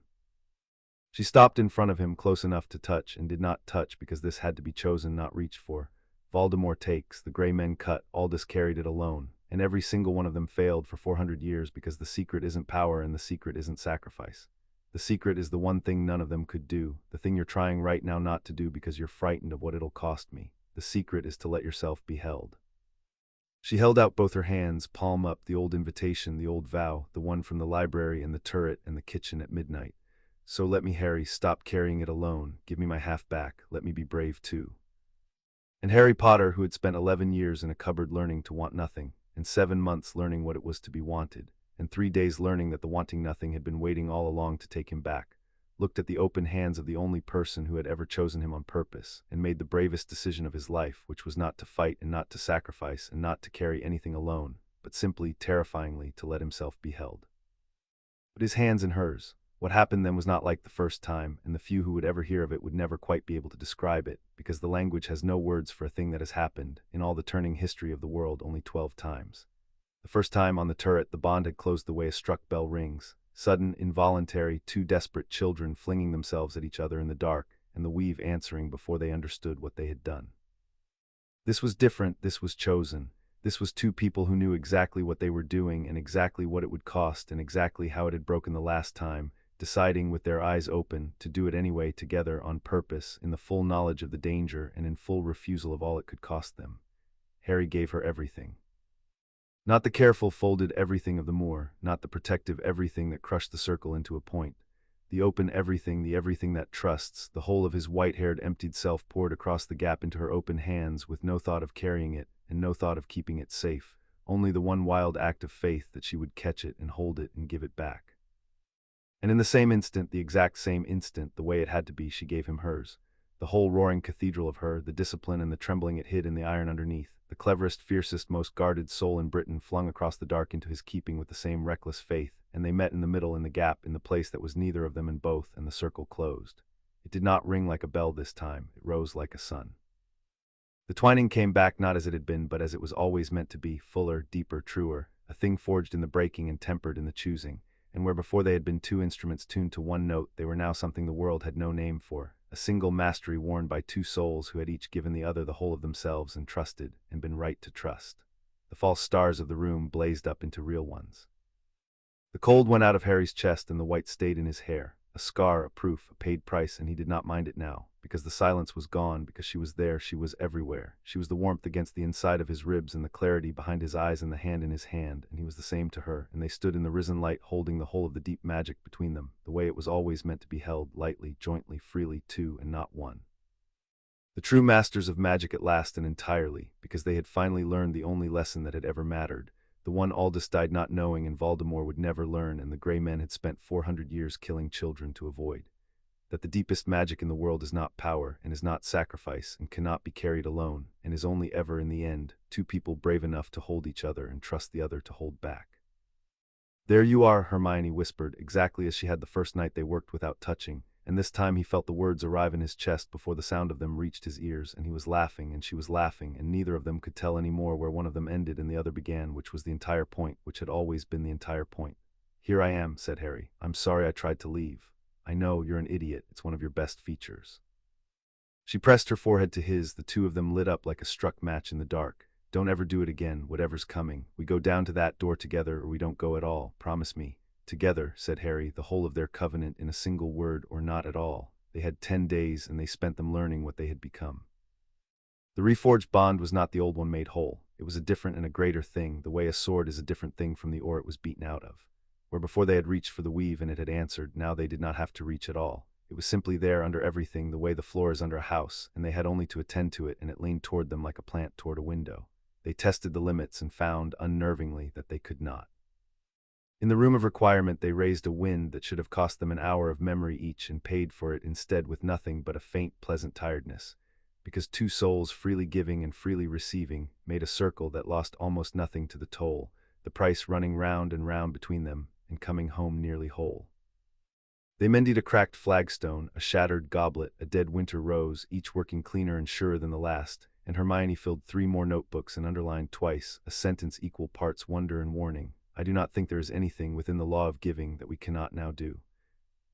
Speaker 1: She stopped in front of him, close enough to touch, and did not touch because this had to be chosen, not reached for. Voldemort takes, the Grey Men cut, Aldous carried it alone, and every single one of them failed for 400 years because the secret isn't power and the secret isn't sacrifice. The secret is the one thing none of them could do, the thing you're trying right now not to do because you're frightened of what it'll cost me. The secret is to let yourself be held. She held out both her hands, palm up, the old invitation, the old vow, the one from the library and the turret and the kitchen at midnight. So let me, Harry, stop carrying it alone, give me my half back, let me be brave too. And Harry Potter, who had spent 11 years in a cupboard learning to want nothing, and 7 months learning what it was to be wanted, and 3 days learning that the wanting nothing had been waiting all along to take him back, looked at the open hands of the only person who had ever chosen him on purpose, and made the bravest decision of his life, which was not to fight and not to sacrifice and not to carry anything alone, but simply, terrifyingly, to let himself be held. But his hands in hers. What happened then was not like the first time, and the few who would ever hear of it would never quite be able to describe it, because the language has no words for a thing that has happened, in all the turning history of the world, only 12 times. The first time on the turret, the bond had closed the way a struck bell rings. Sudden, involuntary, two desperate children flinging themselves at each other in the dark, and the weave answering before they understood what they had done. This was different, this was chosen. This was two people who knew exactly what they were doing and exactly what it would cost and exactly how it had broken the last time, deciding with their eyes open to do it anyway together on purpose, in the full knowledge of the danger and in full refusal of all it could cost them. Harry gave her everything. Not the careful folded everything of the moor, not the protective everything that crushed the circle into a point. The open everything, the everything that trusts, the whole of his white-haired emptied self poured across the gap into her open hands with no thought of carrying it and no thought of keeping it safe, only the one wild act of faith that she would catch it and hold it and give it back. And in the same instant, the exact same instant, the way it had to be, she gave him hers. The whole roaring cathedral of her, the discipline and the trembling it hid in the iron underneath, the cleverest, fiercest, most guarded soul in Britain flung across the dark into his keeping with the same reckless faith, and they met in the middle in the gap, in the place that was neither of them and both, and the circle closed. It did not ring like a bell this time, it rose like a sun. The twining came back not as it had been, but as it was always meant to be, fuller, deeper, truer, a thing forged in the breaking and tempered in the choosing, and where before they had been two instruments tuned to one note, they were now something the world had no name for, a single mastery worn by two souls who had each given the other the whole of themselves and trusted, and been right to trust. The false stars of the room blazed up into real ones. The cold went out of Harry's chest and the white stayed in his hair, a scar, a proof, a paid price, and he did not mind it now, because the silence was gone, because she was there, she was everywhere. She was the warmth against the inside of his ribs and the clarity behind his eyes and the hand in his hand, and he was the same to her, and they stood in the risen light holding the whole of the deep magic between them, the way it was always meant to be held, lightly, jointly, freely, two and not one. The true masters of magic at last and entirely, because they had finally learned the only lesson that had ever mattered, the one Aldous died not knowing and Voldemort would never learn and the Grey Men had spent 400 years killing children to avoid. That the deepest magic in the world is not power and is not sacrifice and cannot be carried alone and is only ever in the end two people brave enough to hold each other and trust the other to hold back. "There you are," Hermione whispered, exactly as she had the first night they worked without touching, and this time he felt the words arrive in his chest before the sound of them reached his ears, and he was laughing and she was laughing, and neither of them could tell any more where one of them ended and the other began, which was the entire point, which had always been the entire point. "Here I am," said Harry. "I'm sorry I tried to leave. I know, you're an idiot, it's one of your best features." She pressed her forehead to his, the two of them lit up like a struck match in the dark. "Don't ever do it again, whatever's coming. We go down to that door together or we don't go at all, promise me." "Together," said Harry, the whole of their covenant in a single word, or not at all. They had 10 days and they spent them learning what they had become. The reforged bond was not the old one made whole. It was a different and a greater thing, the way a sword is a different thing from the ore it was beaten out of. Where before they had reached for the weave and it had answered, now they did not have to reach at all. It was simply there under everything, the way the floor is under a house, and they had only to attend to it, and it leaned toward them like a plant toward a window. They tested the limits and found, unnervingly, that they could not. In the room of requirement they raised a wind that should have cost them an hour of memory each and paid for it instead with nothing but a faint, pleasant tiredness, because two souls freely giving and freely receiving made a circle that lost almost nothing to the toll, the price running round and round between them and coming home nearly whole. They mended a cracked flagstone, a shattered goblet, a dead winter rose, each working cleaner and surer than the last, and Hermione filled 3 more notebooks and underlined twice a sentence equal parts wonder and warning. "I do not think there is anything within the law of giving that we cannot now do."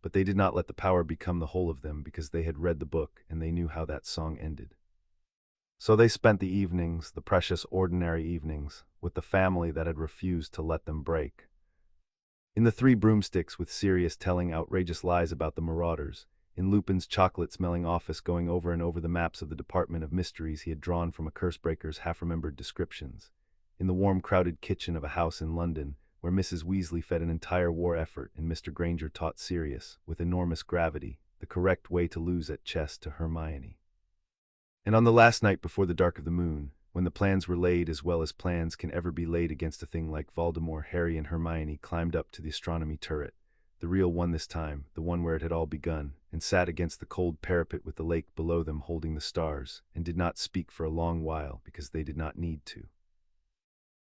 Speaker 1: But they did not let the power become the whole of them because they had read the book and they knew how that song ended. So they spent the evenings, the precious ordinary evenings, with the family that had refused to let them break. In the 3 broomsticks with Sirius telling outrageous lies about the marauders, in Lupin's chocolate-smelling office going over and over the maps of the Department of Mysteries he had drawn from a cursebreaker's half-remembered descriptions, in the warm crowded kitchen of a house in London, where Mrs. Weasley fed an entire war effort and Mr. Granger taught Sirius, with enormous gravity, the correct way to lose at chess to Hermione. And on the last night before the dark of the moon, when the plans were laid as well as plans can ever be laid against a thing like Voldemort, Harry and Hermione climbed up to the astronomy turret, the real one this time, the one where it had all begun, and sat against the cold parapet with the lake below them holding the stars, and did not speak for a long while because they did not need to.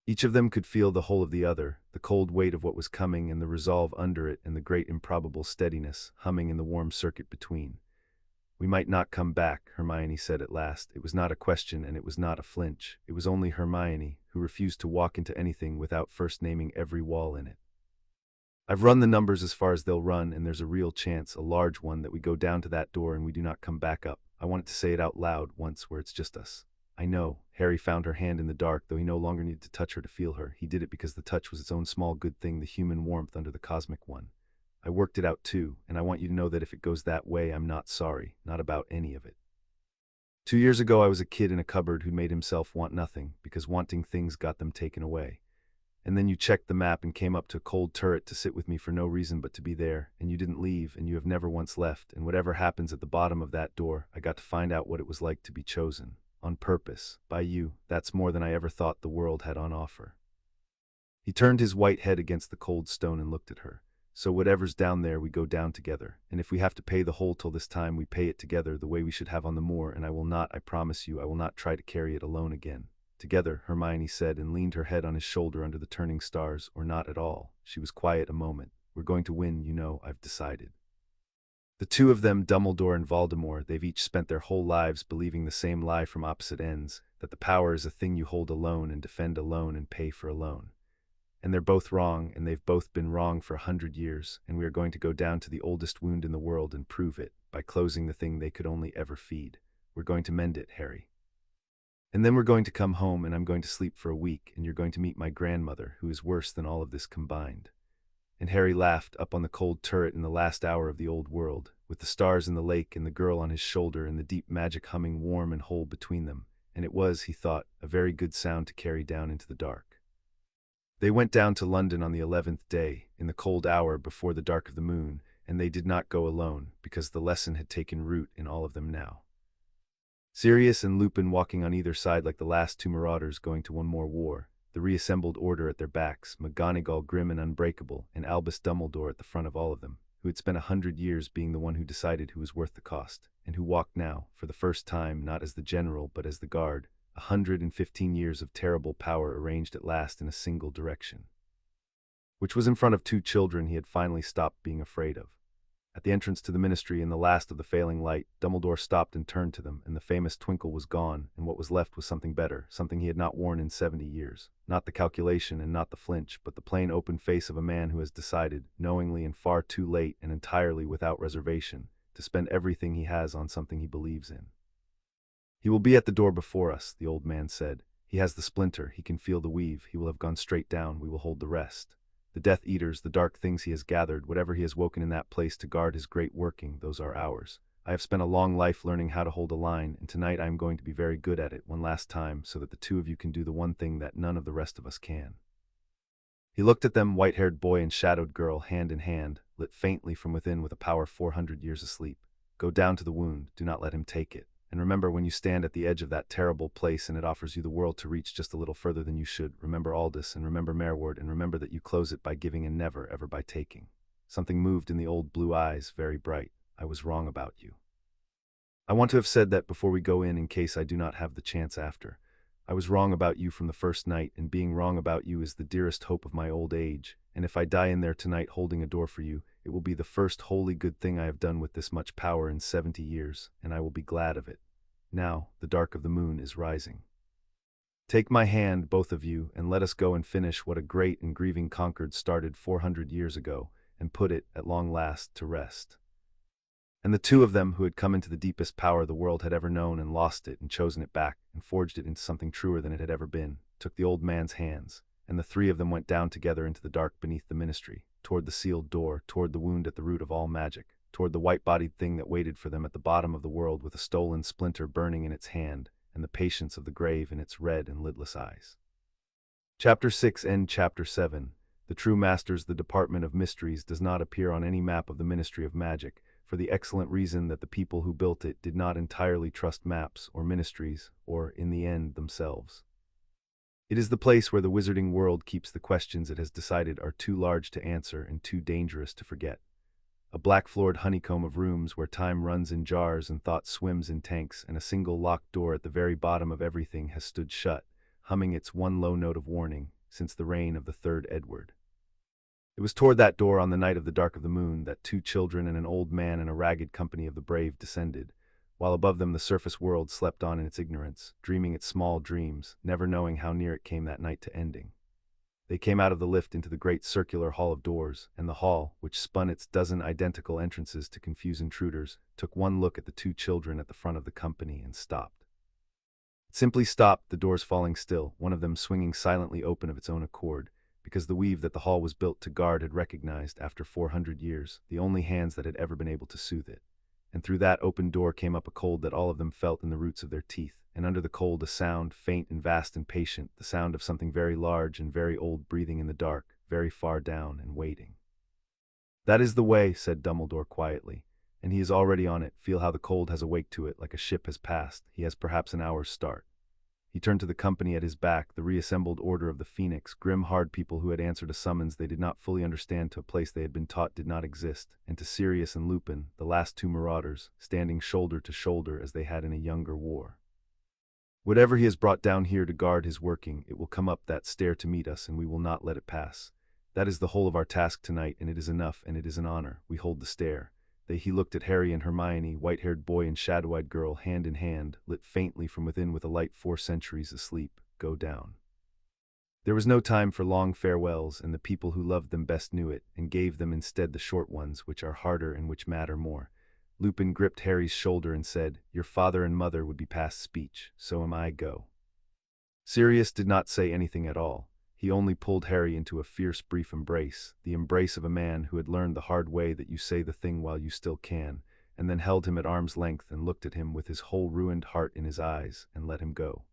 Speaker 1: Each of them could feel the whole of the other, the cold weight of what was coming and the resolve under it and the great improbable steadiness humming in the warm circuit between. "We might not come back," Hermione said at last. It was not a question and it was not a flinch. It was only Hermione, who who refused to walk into anything without first naming every wall in it. I've run the numbers as far as they'll run, and there's a real chance, a large one, that we go down to that door and we do not come back up. I wanted to say it out loud once where it's just us. I know. Harry found her hand in the dark, though he no longer needed to touch her to feel her. He did it because the touch was its own small good thing, the human warmth under the cosmic one. I worked it out too, and I want you to know that if it goes that way, I'm not sorry, not about any of it. 2 years ago, I was a kid in a cupboard who made himself want nothing, because wanting things got them taken away. And then you checked the map and came up to a cold turret to sit with me for no reason but to be there, and you didn't leave, and you have never once left, and whatever happens at the bottom of that door, I got to find out what it was like to be chosen, on purpose, by you. That's more than I ever thought the world had on offer. He turned his white head against the cold stone and looked at her. So whatever's down there, we go down together, and if we have to pay the whole till this time, we pay it together the way we should have on the moor, and I promise you, I will not try to carry it alone again. Together, Hermione said, and leaned her head on his shoulder under the turning stars, or not at all. She was quiet a moment. We're going to win, you know, I've decided. The two of them, Dumbledore and Voldemort, they've each spent their whole lives believing the same lie from opposite ends, that the power is a thing you hold alone and defend alone and pay for alone. And they're both wrong, and they've both been wrong for 100 years, and we are going to go down to the oldest wound in the world and prove it, by closing the thing they could only ever feed. We're going to mend it, Harry. And then we're going to come home, and I'm going to sleep for a week, and you're going to meet my grandmother, who is worse than all of this combined. And Harry laughed up on the cold turret in the last hour of the old world, with the stars in the lake and the girl on his shoulder and the deep magic humming warm and whole between them, and it was, he thought, a very good sound to carry down into the dark. They went down to London on the 11th day, in the cold hour before the dark of the moon, and they did not go alone, because the lesson had taken root in all of them now. Sirius and Lupin walking on either side like the last two marauders going to one more war, the reassembled order at their backs, McGonagall grim and unbreakable, and Albus Dumbledore at the front of all of them, who had spent 100 years being the one who decided who was worth the cost, and who walked now, for the first time, not as the general but as the guard, 115 years of terrible power arranged at last in a single direction. Which was in front of two children he had finally stopped being afraid of. At the entrance to the ministry, in the last of the failing light, Dumbledore stopped and turned to them, and the famous twinkle was gone, and what was left was something better, something he had not worn in 70 years. Not the calculation and not the flinch, but the plain open face of a man who has decided, knowingly and far too late and entirely without reservation, to spend everything he has on something he believes in. He will be at the door before us, the old man said. He has the splinter, he can feel the weave, he will have gone straight down, we will hold the rest. The Death Eaters, the dark things he has gathered, whatever he has woken in that place to guard his great working, those are ours. I have spent a long life learning how to hold a line, and tonight I am going to be very good at it one last time, so that the two of you can do the one thing that none of the rest of us can. He looked at them, white-haired boy and shadowed girl, hand in hand, lit faintly from within with a power 400 years asleep. Go down to the wound, do not let him take it. And remember, when you stand at the edge of that terrible place and it offers you the world to reach just a little further than you should, remember Aldous and remember Merward and remember that you close it by giving and never, ever by taking. Something moved in the old blue eyes, very bright. I was wrong about you. I want to have said that before we go in case I do not have the chance after. I was wrong about you from the first night, and being wrong about you is the dearest hope of my old age, and if I die in there tonight holding a door for you, it will be the first wholly good thing I have done with this much power in 70 years, and I will be glad of it. Now, the dark of the moon is rising. Take my hand, both of you, and let us go and finish what a great and grieving Concord started 400 years ago, and put it, at long last, to rest. And the two of them, who had come into the deepest power the world had ever known and lost it and chosen it back and forged it into something truer than it had ever been, took the old man's hands, and the three of them went down together into the dark beneath the ministry, toward the sealed door, toward the wound at the root of all magic, toward the white-bodied thing that waited for them at the bottom of the world with a stolen splinter burning in its hand and the patience of the grave in its red and lidless eyes. Chapter 6 and Chapter 7. The True Masters. The Department of Mysteries does not appear on any map of the Ministry of Magic, for the excellent reason that the people who built it did not entirely trust maps or ministries, or, in the end, themselves. It is the place where the wizarding world keeps the questions it has decided are too large to answer and too dangerous to forget. A black-floored honeycomb of rooms where time runs in jars and thought swims in tanks, and a single locked door at the very bottom of everything has stood shut, humming its one low note of warning, since the reign of the third Edward. It was toward that door on the night of the dark of the moon that two children and an old man and a ragged company of the brave descended, while above them the surface world slept on in its ignorance, dreaming its small dreams, never knowing how near it came that night to ending. They came out of the lift into the great circular hall of doors, and the hall, which spun its dozen identical entrances to confuse intruders, took one look at the two children at the front of the company and stopped. It simply stopped, the doors falling still, one of them swinging silently open of its own accord, because the weave that the hall was built to guard had recognized, after 400 years, the only hands that had ever been able to soothe it. And through that open door came up a cold that all of them felt in the roots of their teeth, and under the cold a sound, faint and vast and patient, the sound of something very large and very old breathing in the dark, very far down and waiting. "That is the way," said Dumbledore quietly, "and he is already on it. Feel how the cold has awaked to it, like a ship has passed. He has perhaps an hour's start." He turned to the company at his back, the reassembled Order of the Phoenix, grim hard people who had answered a summons they did not fully understand to a place they had been taught did not exist, and to Sirius and Lupin, the last two marauders, standing shoulder to shoulder as they had in a younger war. "Whatever he has brought down here to guard his working, it will come up that stair to meet us, and we will not let it pass. That is the whole of our task tonight, and it is enough, and it is an honor. We hold the stair." He looked at Harry and Hermione, white-haired boy and shadow-eyed girl, hand in hand, lit faintly from within with a light 4 centuries asleep, go down. There was no time for long farewells, and the people who loved them best knew it, and gave them instead the short ones, which are harder and which matter more. Lupin gripped Harry's shoulder and said, "Your father and mother would be past speech, so am I. Go." Sirius did not say anything at all. He only pulled Harry into a fierce, brief embrace, the embrace of a man who had learned the hard way that you say the thing while you still can, and then held him at arm's length and looked at him with his whole ruined heart in his eyes, and let him go.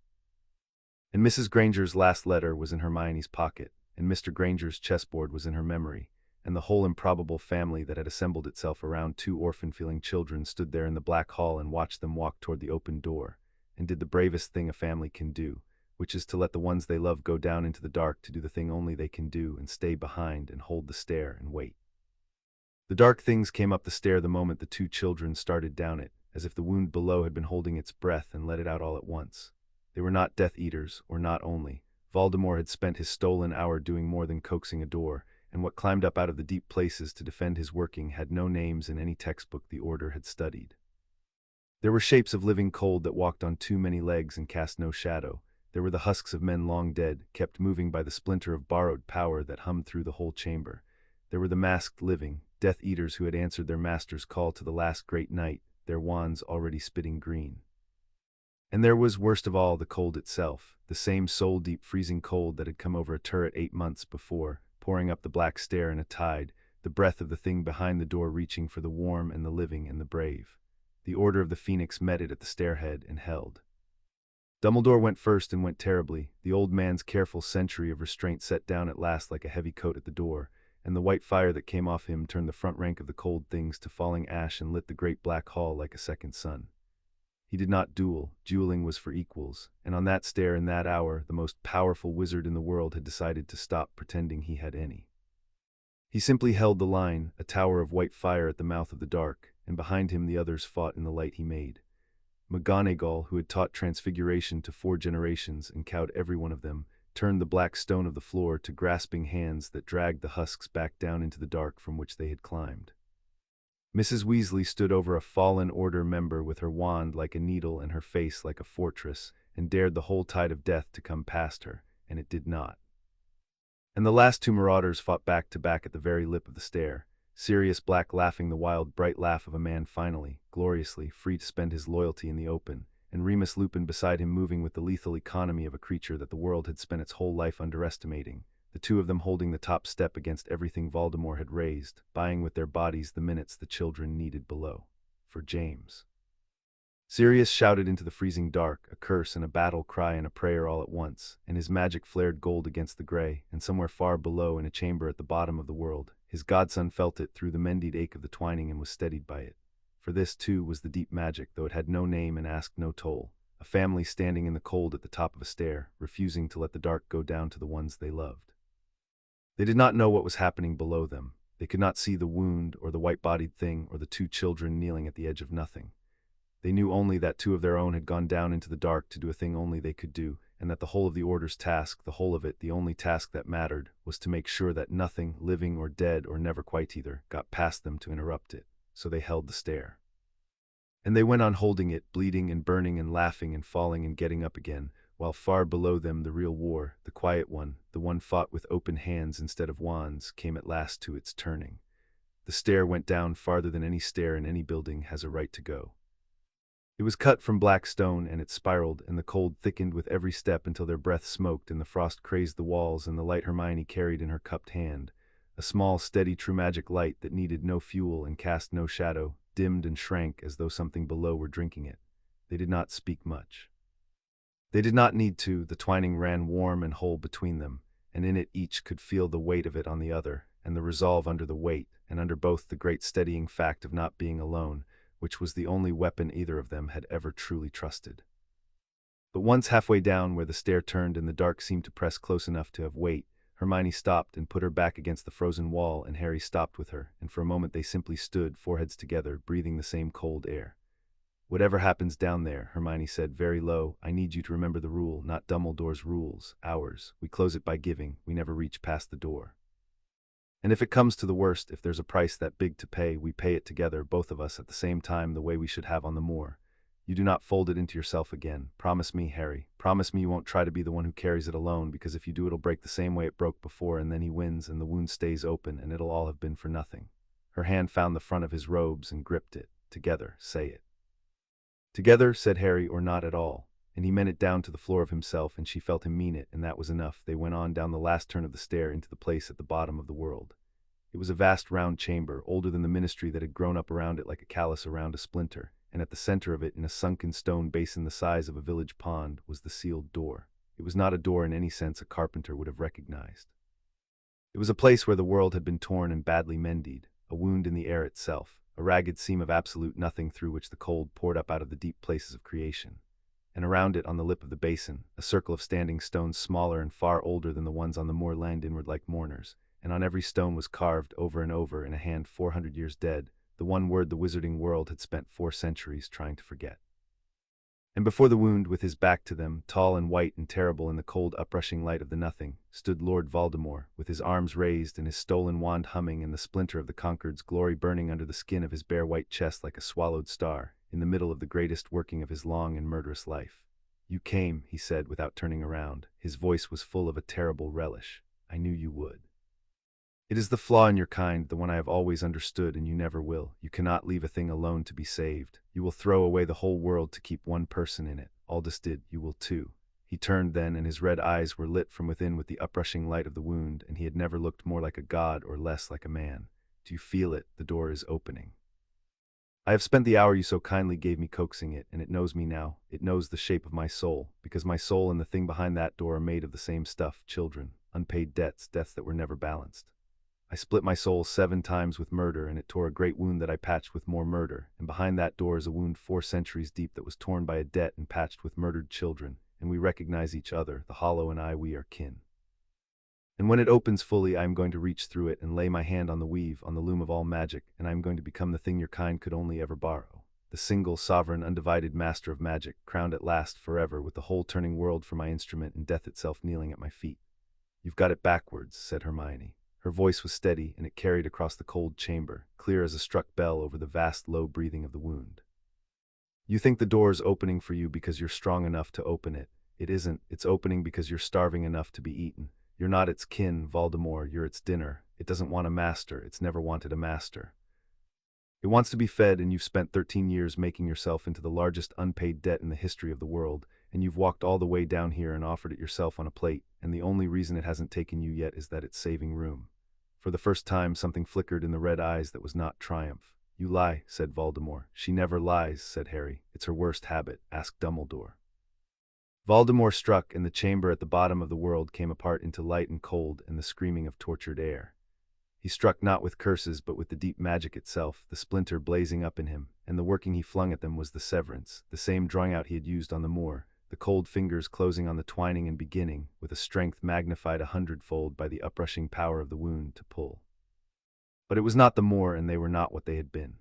Speaker 1: And Mrs. Granger's last letter was in Hermione's pocket, and Mr. Granger's chessboard was in her memory, and the whole improbable family that had assembled itself around 2 orphan-feeling children stood there in the black hall and watched them walk toward the open door, and did the bravest thing a family can do, which is to let the ones they love go down into the dark to do the thing only they can do, and stay behind and hold the stair and wait. The dark things came up the stair the moment the 2 children started down it, as if the wound below had been holding its breath and let it out all at once. They were not Death Eaters, or not only. Voldemort had spent his stolen hour doing more than coaxing a door, and what climbed up out of the deep places to defend his working had no names in any textbook the Order had studied. There were shapes of living cold that walked on too many legs and cast no shadow. There were the husks of men long dead, kept moving by the splinter of borrowed power that hummed through the whole chamber. There were the masked living, Death Eaters who had answered their master's call to the last great night, their wands already spitting green. And there was, worst of all, the cold itself, the same soul-deep freezing cold that had come over a turret 8 months before, pouring up the black stair in a tide, the breath of the thing behind the door reaching for the warm and the living and the brave. The Order of the Phoenix met it at the stairhead and held. Dumbledore went first and went terribly, the old man's careful century of restraint set down at last like a heavy coat at the door, and the white fire that came off him turned the front rank of the cold things to falling ash and lit the great black hall like a second sun. He did not duel, dueling was for equals, and on that stair in that hour the most powerful wizard in the world had decided to stop pretending he had any. He simply held the line, a tower of white fire at the mouth of the dark, and behind him the others fought in the light he made. McGonagall, who had taught transfiguration to 4 generations and cowed every one of them, turned the black stone of the floor to grasping hands that dragged the husks back down into the dark from which they had climbed. Mrs. Weasley stood over a fallen Order member with her wand like a needle and her face like a fortress, and dared the whole tide of death to come past her, and it did not. And the last 2 marauders fought back to back at the very lip of the stair, Sirius Black laughing the wild, bright laugh of a man finally, gloriously, free to spend his loyalty in the open, and Remus Lupin beside him moving with the lethal economy of a creature that the world had spent its whole life underestimating, the 2 of them holding the top step against everything Voldemort had raised, buying with their bodies the minutes the children needed below. For James. Sirius shouted into the freezing dark, a curse and a battle cry and a prayer all at once, and his magic flared gold against the gray, and somewhere far below in a chamber at the bottom of the world, his godson felt it through the mendied ache of the twining and was steadied by it. For this, too, was the deep magic, though it had no name and asked no toll. A family standing in the cold at the top of a stair, refusing to let the dark go down to the ones they loved. They did not know what was happening below them. They could not see the wound, or the white-bodied thing, or the 2 children kneeling at the edge of nothing. They knew only that 2 of their own had gone down into the dark to do a thing only they could do, and that the whole of the Order's task, the whole of it, the only task that mattered, was to make sure that nothing, living or dead or never quite either, got past them to interrupt it. So they held the stair. And they went on holding it, bleeding and burning and laughing and falling and getting up again, while far below them the real war, the quiet one, the one fought with open hands instead of wands, came at last to its turning. The stair went down farther than any stair in any building has a right to go. It was cut from black stone, and it spiraled, and the cold thickened with every step until their breath smoked and the frost crazed the walls, and the light Hermione carried in her cupped hand, a small, steady, true magic light that needed no fuel and cast no shadow, dimmed and shrank as though something below were drinking it. They did not speak much. They did not need to. The twining ran warm and whole between them, and in it each could feel the weight of it on the other, and the resolve under the weight, and under both the great steadying fact of not being alone, which was the only weapon either of them had ever truly trusted. But once halfway down where the stair turned and the dark seemed to press close enough to have weight, Hermione stopped and put her back against the frozen wall, and Harry stopped with her, and for a moment they simply stood, foreheads together, breathing the same cold air. "Whatever happens down there," Hermione said very low, "I need you to remember the rule, not Dumbledore's rules, ours. We close it by giving, we never reach past the door. And if it comes to the worst, if there's a price that big to pay, we pay it together, both of us at the same time, the way we should have on the moor. You do not fold it into yourself again. Promise me, Harry. Promise me you won't try to be the one who carries it alone, because if you do it'll break the same way it broke before, and then he wins and the wound stays open and it'll all have been for nothing." Her hand found the front of his robes and gripped it. "Together, say it." "Together," said Harry, "or not at all." And he meant it down to the floor of himself, and she felt him mean it, and that was enough. They went on down the last turn of the stair into the place at the bottom of the world. It was a vast round chamber, older than the ministry that had grown up around it like a callus around a splinter, and at the center of it, in a sunken stone basin the size of a village pond, was the sealed door. It was not a door in any sense a carpenter would have recognized. It was a place where the world had been torn and badly mended, a wound in the air itself, a ragged seam of absolute nothing through which the cold poured up out of the deep places of creation. And around it, on the lip of the basin, a circle of standing stones smaller and far older than the ones on the moor lined inward like mourners, and on every stone was carved, over and over, in a hand 400 years dead, the one word the wizarding world had spent 4 centuries trying to forget. And before the wound, with his back to them, tall and white and terrible in the cold uprushing light of the nothing, stood Lord Voldemort, with his arms raised and his stolen wand humming and the splinter of the conquered's glory burning under the skin of his bare white chest like a swallowed star, in the middle of the greatest working of his long and murderous life. "You came," he said without turning around. His voice was full of a terrible relish. "I knew you would. It is the flaw in your kind, the one I have always understood, and you never will. You cannot leave a thing alone to be saved. You will throw away the whole world to keep one person in it. Aldous did, you will too." He turned then, and his red eyes were lit from within with the uprushing light of the wound, and he had never looked more like a god or less like a man. "Do you feel it? The door is opening. I have spent the hour you so kindly gave me coaxing it, and it knows me now. It knows the shape of my soul, because my soul and the thing behind that door are made of the same stuff, children, unpaid debts, debts that were never balanced. I split my soul 7 times with murder, and it tore a great wound that I patched with more murder, and behind that door is a wound 4 centuries deep that was torn by a debt and patched with murdered children, and we recognize each other, the hollow and I, we are kin. And when it opens fully, I am going to reach through it and lay my hand on the weave, on the loom of all magic, and I am going to become the thing your kind could only ever borrow. The single, sovereign, undivided master of magic, crowned at last forever with the whole turning world for my instrument and death itself kneeling at my feet." "You've got it backwards," said Hermione. Her voice was steady, and it carried across the cold chamber, clear as a struck bell over the vast, low breathing of the wound. "You think the door is opening for you because you're strong enough to open it. It isn't. It's opening because you're starving enough to be eaten. You're not its kin, Voldemort, you're its dinner. It doesn't want a master, it's never wanted a master. It wants to be fed, and you've spent 13 years making yourself into the largest unpaid debt in the history of the world, and you've walked all the way down here and offered it yourself on a plate, and the only reason it hasn't taken you yet is that it's saving room." For the first time, something flickered in the red eyes that was not triumph. "You lie," said Voldemort. "She never lies," said Harry. "It's her worst habit. Ask Dumbledore." Voldemort struck, and the chamber at the bottom of the world came apart into light and cold and the screaming of tortured air. He struck not with curses, but with the deep magic itself, the splinter blazing up in him, and the working he flung at them was the severance, the same drawing out he had used on the moor, the cold fingers closing on the twining and beginning, with a strength magnified 100-fold by the uprushing power of the wound, to pull. But it was not the moor, and they were not what they had been.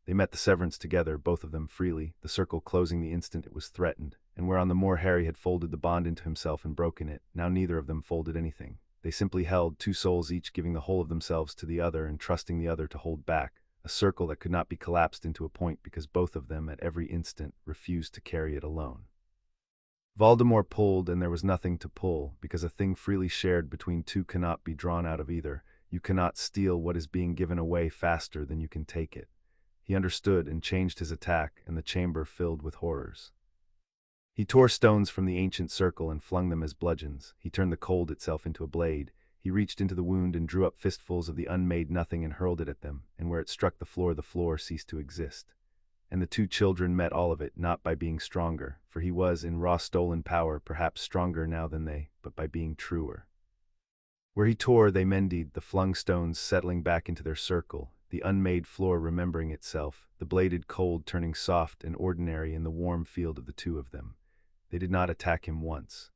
Speaker 1: They met the severance together, both of them freely, the circle closing the instant it was threatened, and where on the moor Harry had folded the bond into himself and broken it, now neither of them folded anything. They simply held, 2 souls each giving the whole of themselves to the other and trusting the other to hold back, a a circle that could not be collapsed into a point because both of them, at every instant, refused to carry it alone. Voldemort pulled, and there was nothing to pull, because a thing freely shared between two cannot be drawn out of either. You cannot steal what is being given away faster than you can take it. He understood and changed his attack, and the chamber filled with horrors. He tore stones from the ancient circle and flung them as bludgeons. He turned the cold itself into a blade. He reached into the wound and drew up fistfuls of the unmade nothing and hurled it at them, and where it struck the floor ceased to exist. And the two children met all of it, not by being stronger, for he was, in raw stolen power, perhaps stronger now than they, but by being truer. Where he tore, they mended, the flung stones settling back into their circle, the unmade floor remembering itself, the bladed cold turning soft and ordinary in the warm field of the two of them. They did not attack him once.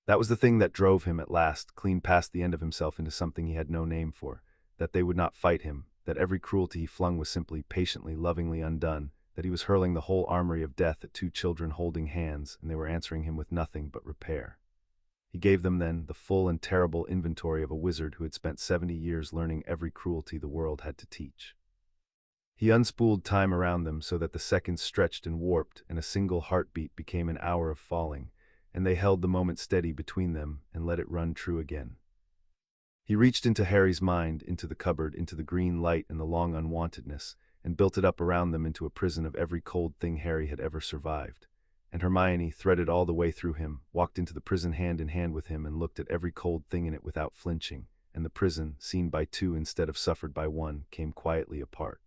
Speaker 1: That was the thing that drove him at last, clean past the end of himself, into something he had no name for, that they would not fight him, that every cruelty he flung was simply, patiently, lovingly undone, that he was hurling the whole armory of death at two children holding hands, and they were answering him with nothing but repair. He gave them then the full and terrible inventory of a wizard who had spent 70 years learning every cruelty the world had to teach. He unspooled time around them so that the seconds stretched and warped, and a single heartbeat became an hour of falling, and they held the moment steady between them and let it run true again. He reached into Harry's mind, into the cupboard, into the green light and the long unwantedness, and built it up around them into a prison of every cold thing Harry had ever survived. And Hermione, threaded all the way through him, walked into the prison hand in hand with him and looked at every cold thing in it without flinching, and the prison, seen by two instead of suffered by one, came quietly apart.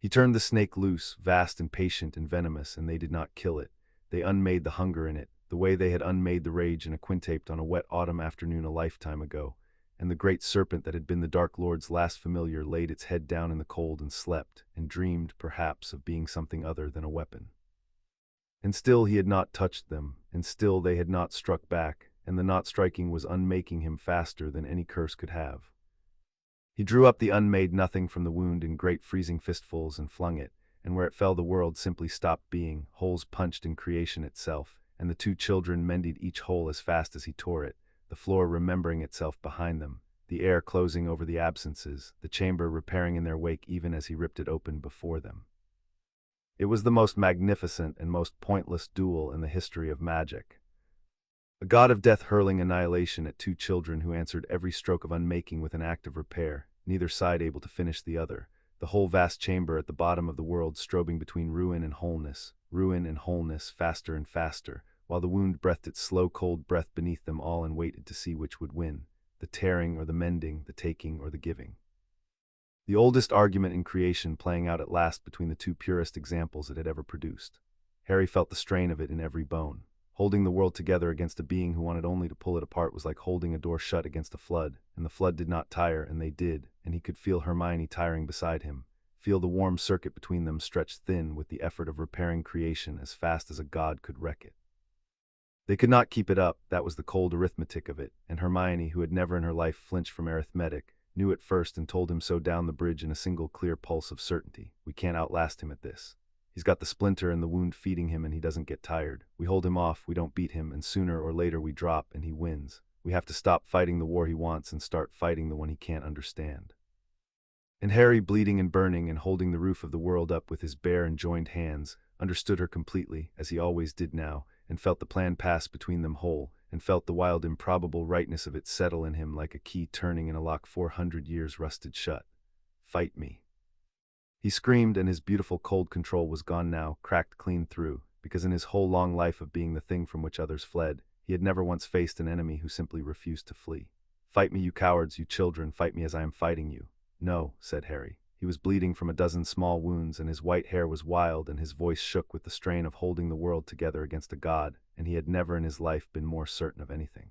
Speaker 1: He turned the snake loose, vast and patient and venomous, and they did not kill it. They unmade the hunger in it, the way they had unmade the rage in a quintape on a wet autumn afternoon a lifetime ago, and the great serpent that had been the Dark Lord's last familiar laid its head down in the cold and slept, and dreamed, perhaps, of being something other than a weapon. And still he had not touched them, and still they had not struck back, and the not striking was unmaking him faster than any curse could have. He drew up the unmade nothing from the wound in great freezing fistfuls and flung it, and where it fell the world simply stopped being, holes punched in creation itself, and the two children mended each hole as fast as he tore it, the floor remembering itself behind them, the air closing over the absences, the chamber repairing in their wake even as he ripped it open before them. It was the most magnificent and most pointless duel in the history of magic. A god of death hurling annihilation at two children who answered every stroke of unmaking with an act of repair, neither side able to finish the other, the whole vast chamber at the bottom of the world strobing between ruin and wholeness, faster and faster, while the wound breathed its slow cold breath beneath them all and waited to see which would win, the tearing or the mending, the taking or the giving. The oldest argument in creation playing out at last between the two purest examples it had ever produced. Harry felt the strain of it in every bone. Holding the world together against a being who wanted only to pull it apart was like holding a door shut against a flood, and the flood did not tire, and they did, and he could feel Hermione tiring beside him, feel the warm circuit between them stretched thin with the effort of repairing creation as fast as a god could wreck it. They could not keep it up, that was the cold arithmetic of it, and Hermione, who had never in her life flinched from arithmetic, knew it first and told him so down the bridge in a single clear pulse of certainty. We can't outlast him at this. He's got the splinter and the wound feeding him and he doesn't get tired. We hold him off, we don't beat him, and sooner or later we drop and he wins. We have to stop fighting the war he wants and start fighting the one he can't understand. And Harry, bleeding and burning and holding the roof of the world up with his bare and joined hands, understood her completely, as he always did now, and felt the plan pass between them whole, and felt the wild improbable rightness of it settle in him like a key turning in a lock 400 years rusted shut. Fight me. He screamed, and his beautiful cold control was gone now, cracked clean through, because in his whole long life of being the thing from which others fled, he had never once faced an enemy who simply refused to flee. Fight me, you cowards, you children, fight me as I am fighting you. No, said Harry. He was bleeding from a dozen small wounds, and his white hair was wild, and his voice shook with the strain of holding the world together against a god, and he had never in his life been more certain of anything.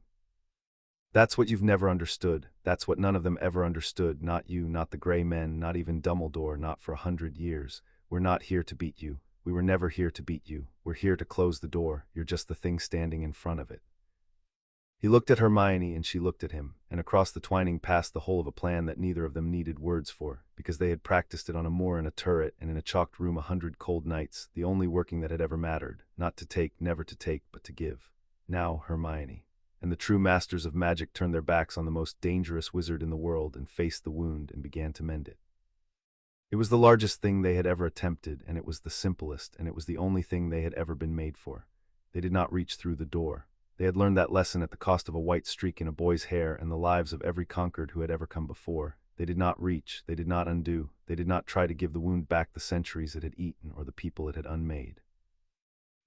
Speaker 1: That's what you've never understood. That's what none of them ever understood. Not you, not the Grey Men, not even Dumbledore, not for 100 years. We're not here to beat you. We were never here to beat you. We're here to close the door. You're just the thing standing in front of it. He looked at Hermione and she looked at him, and across the twining passed the whole of a plan that neither of them needed words for, because they had practiced it on a moor in a turret and in a chalked room 100 cold nights, the only working that had ever mattered, not to take, never to take, but to give. Now Hermione. And the true masters of magic turned their backs on the most dangerous wizard in the world and faced the wound and began to mend it. It was the largest thing they had ever attempted, and it was the simplest, and it was the only thing they had ever been made for. They did not reach through the door. They had learned that lesson at the cost of a white streak in a boy's hair and the lives of every conquered who had ever come before. They did not reach, they did not undo, they did not try to give the wound back the centuries it had eaten or the people it had unmade.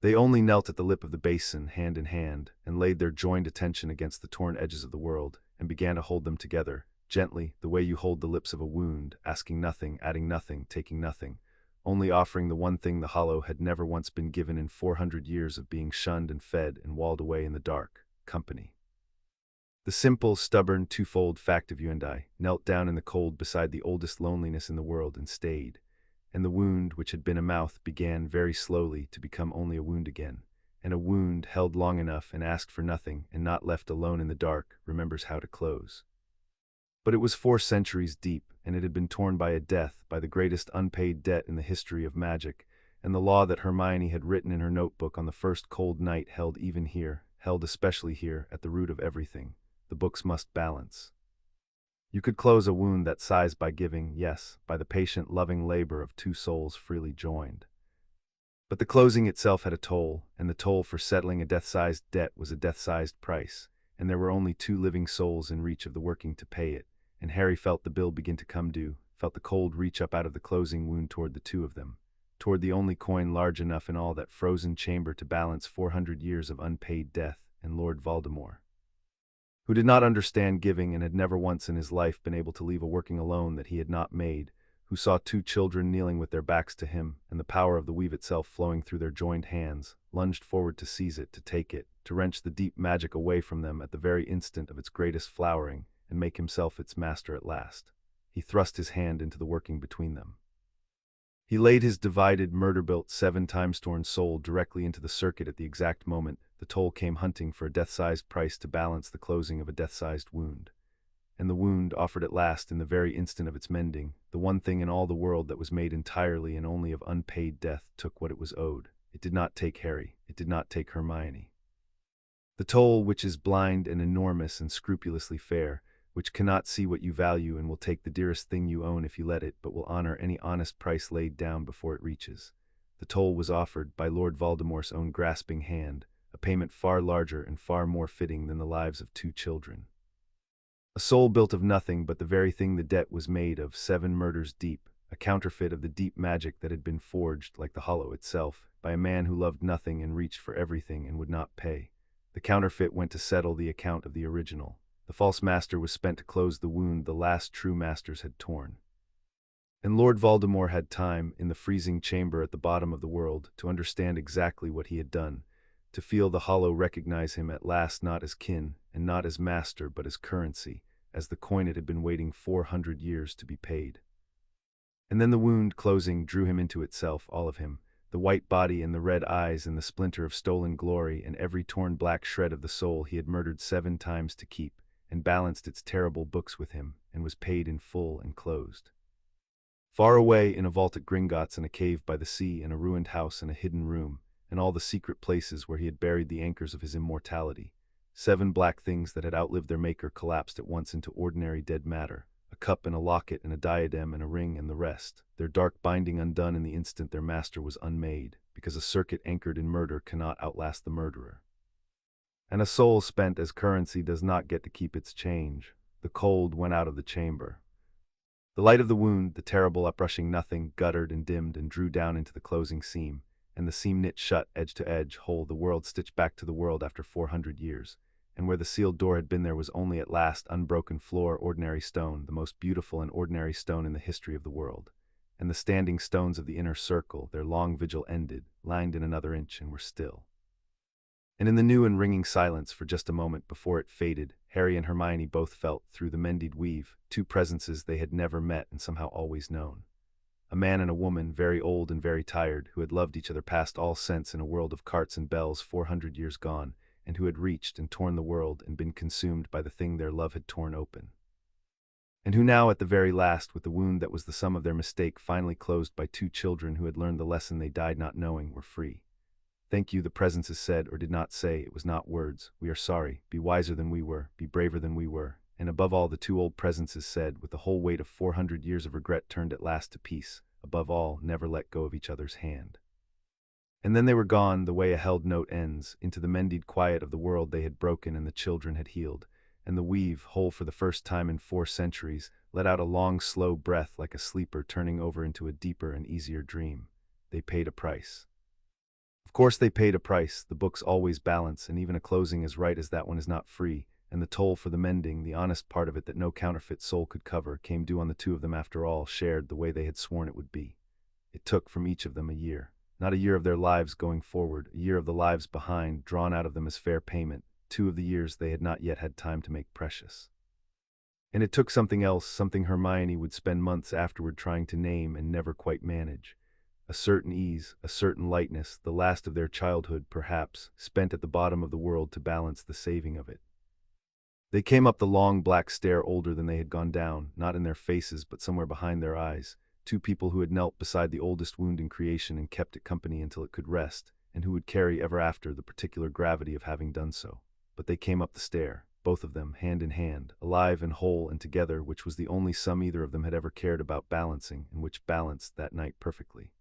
Speaker 1: They only knelt at the lip of the basin, hand in hand, and laid their joined attention against the torn edges of the world, and began to hold them together, gently, the way you hold the lips of a wound, asking nothing, adding nothing, taking nothing, only offering the one thing the hollow had never once been given in 400 years of being shunned and fed and walled away in the dark, company. The simple, stubborn, twofold fact of you and I knelt down in the cold beside the oldest loneliness in the world and stayed, and the wound which had been a mouth began very slowly to become only a wound again, and a wound held long enough and asked for nothing and not left alone in the dark remembers how to close. But it was 4 centuries deep, and it had been torn by a death, by the greatest unpaid debt in the history of magic, and the law that Hermione had written in her notebook on the first cold night held even here, held especially here, at the root of everything. The books must balance. You could close a wound that size by giving, yes, by the patient, loving labor of 2 souls freely joined. But the closing itself had a toll, and the toll for settling a death-sized debt was a death-sized price, and there were only 2 living souls in reach of the working to pay it, and Harry felt the bill begin to come due, felt the cold reach up out of the closing wound toward the 2 of them, toward the only coin large enough in all that frozen chamber to balance 400 years of unpaid death, and Lord Voldemort, who did not understand giving and had never once in his life been able to leave a working alone that he had not made, who saw 2 children kneeling with their backs to him, and the power of the weave itself flowing through their joined hands, lunged forward to seize it, to take it, to wrench the deep magic away from them at the very instant of its greatest flowering, and make himself its master at last. He thrust his hand into the working between them. He laid his divided, murder-built, 7 times-torn soul directly into the circuit at the exact moment the toll came hunting for a death-sized price to balance the closing of a death-sized wound. And the wound offered at last, in the very instant of its mending, the one thing in all the world that was made entirely and only of unpaid death, took what it was owed. It did not take Harry. It did not take Hermione. The toll, which is blind and enormous and scrupulously fair, which cannot see what you value and will take the dearest thing you own if you let it, but will honor any honest price laid down before it reaches. The toll was offered by Lord Voldemort's own grasping hand, a payment far larger and far more fitting than the lives of 2 children. A soul built of nothing but the very thing the debt was made of, 7 murders deep, a counterfeit of the deep magic that had been forged, like the hollow itself, by a man who loved nothing and reached for everything and would not pay. The counterfeit went to settle the account of the original. The false master was spent to close the wound the last true masters had torn. And Lord Voldemort had time, in the freezing chamber at the bottom of the world, to understand exactly what he had done, to feel the hollow recognize him at last not as kin, and not as master, but as currency, as the coin it had been waiting 400 years to be paid. And then the wound, closing, drew him into itself, all of him, the white body and the red eyes and the splinter of stolen glory and every torn black shred of the soul he had murdered 7 times to keep, and balanced its terrible books with him, and was paid in full and closed. Far away, in a vault at Gringotts, and a cave by the sea, and a ruined house, and a hidden room, and all the secret places where he had buried the anchors of his immortality, 7 black things that had outlived their maker collapsed at once into ordinary dead matter, a cup and a locket and a diadem and a ring and the rest, their dark binding undone in the instant their master was unmade, because a circuit anchored in murder cannot outlast the murderer. And a soul spent as currency does not get to keep its change. The cold went out of the chamber. The light of the wound, the terrible uprushing nothing, guttered and dimmed and drew down into the closing seam, and the seam knit shut, edge to edge, whole, the world stitched back to the world after 400 years, and where the sealed door had been there was only at last unbroken floor, ordinary stone, the most beautiful and ordinary stone in the history of the world, and the standing stones of the inner circle, their long vigil ended, lined in another inch, and were still. And in the new and ringing silence, for just a moment before it faded, Harry and Hermione both felt, through the mended weave, 2 presences they had never met and somehow always known. A man and a woman, very old and very tired, who had loved each other past all sense in a world of carts and bells 400 years gone, and who had reached and torn the world and been consumed by the thing their love had torn open. And who now, at the very last, with the wound that was the sum of their mistake finally closed by 2 children who had learned the lesson they died not knowing, were free. Thank you, the presences said or did not say. It was not words. We are sorry. Be wiser than we were. Be braver than we were. and above all the two old presences said, with the whole weight of 400 years of regret turned at last to peace, above all, never let go of each other's hand. And then they were gone, the way a held note ends, into the mended quiet of the world they had broken and the children had healed, and the weave, whole for the first time in 4 centuries, let out a long, slow breath like a sleeper turning over into a deeper and easier dream. They paid a price. Of course they paid a price. The books always balance, and even a closing as right as that one is not free, and the toll for the mending, the honest part of it that no counterfeit soul could cover, came due on the two of them after all, shared the way they had sworn it would be. It took from each of them a year. Not a year of their lives going forward, a year of the lives behind, drawn out of them as fair payment, 2 of the years they had not yet had time to make precious. And it took something else, something Hermione would spend months afterward trying to name and never quite manage. A certain ease, a certain lightness, the last of their childhood, perhaps, spent at the bottom of the world to balance the saving of it. They came up the long black stair older than they had gone down, not in their faces but somewhere behind their eyes, 2 people who had knelt beside the oldest wound in creation and kept it company until it could rest, and who would carry ever after the particular gravity of having done so. But they came up the stair, both of them, hand in hand, alive and whole and together, which was the only sum either of them had ever cared about balancing, and which balanced that night perfectly.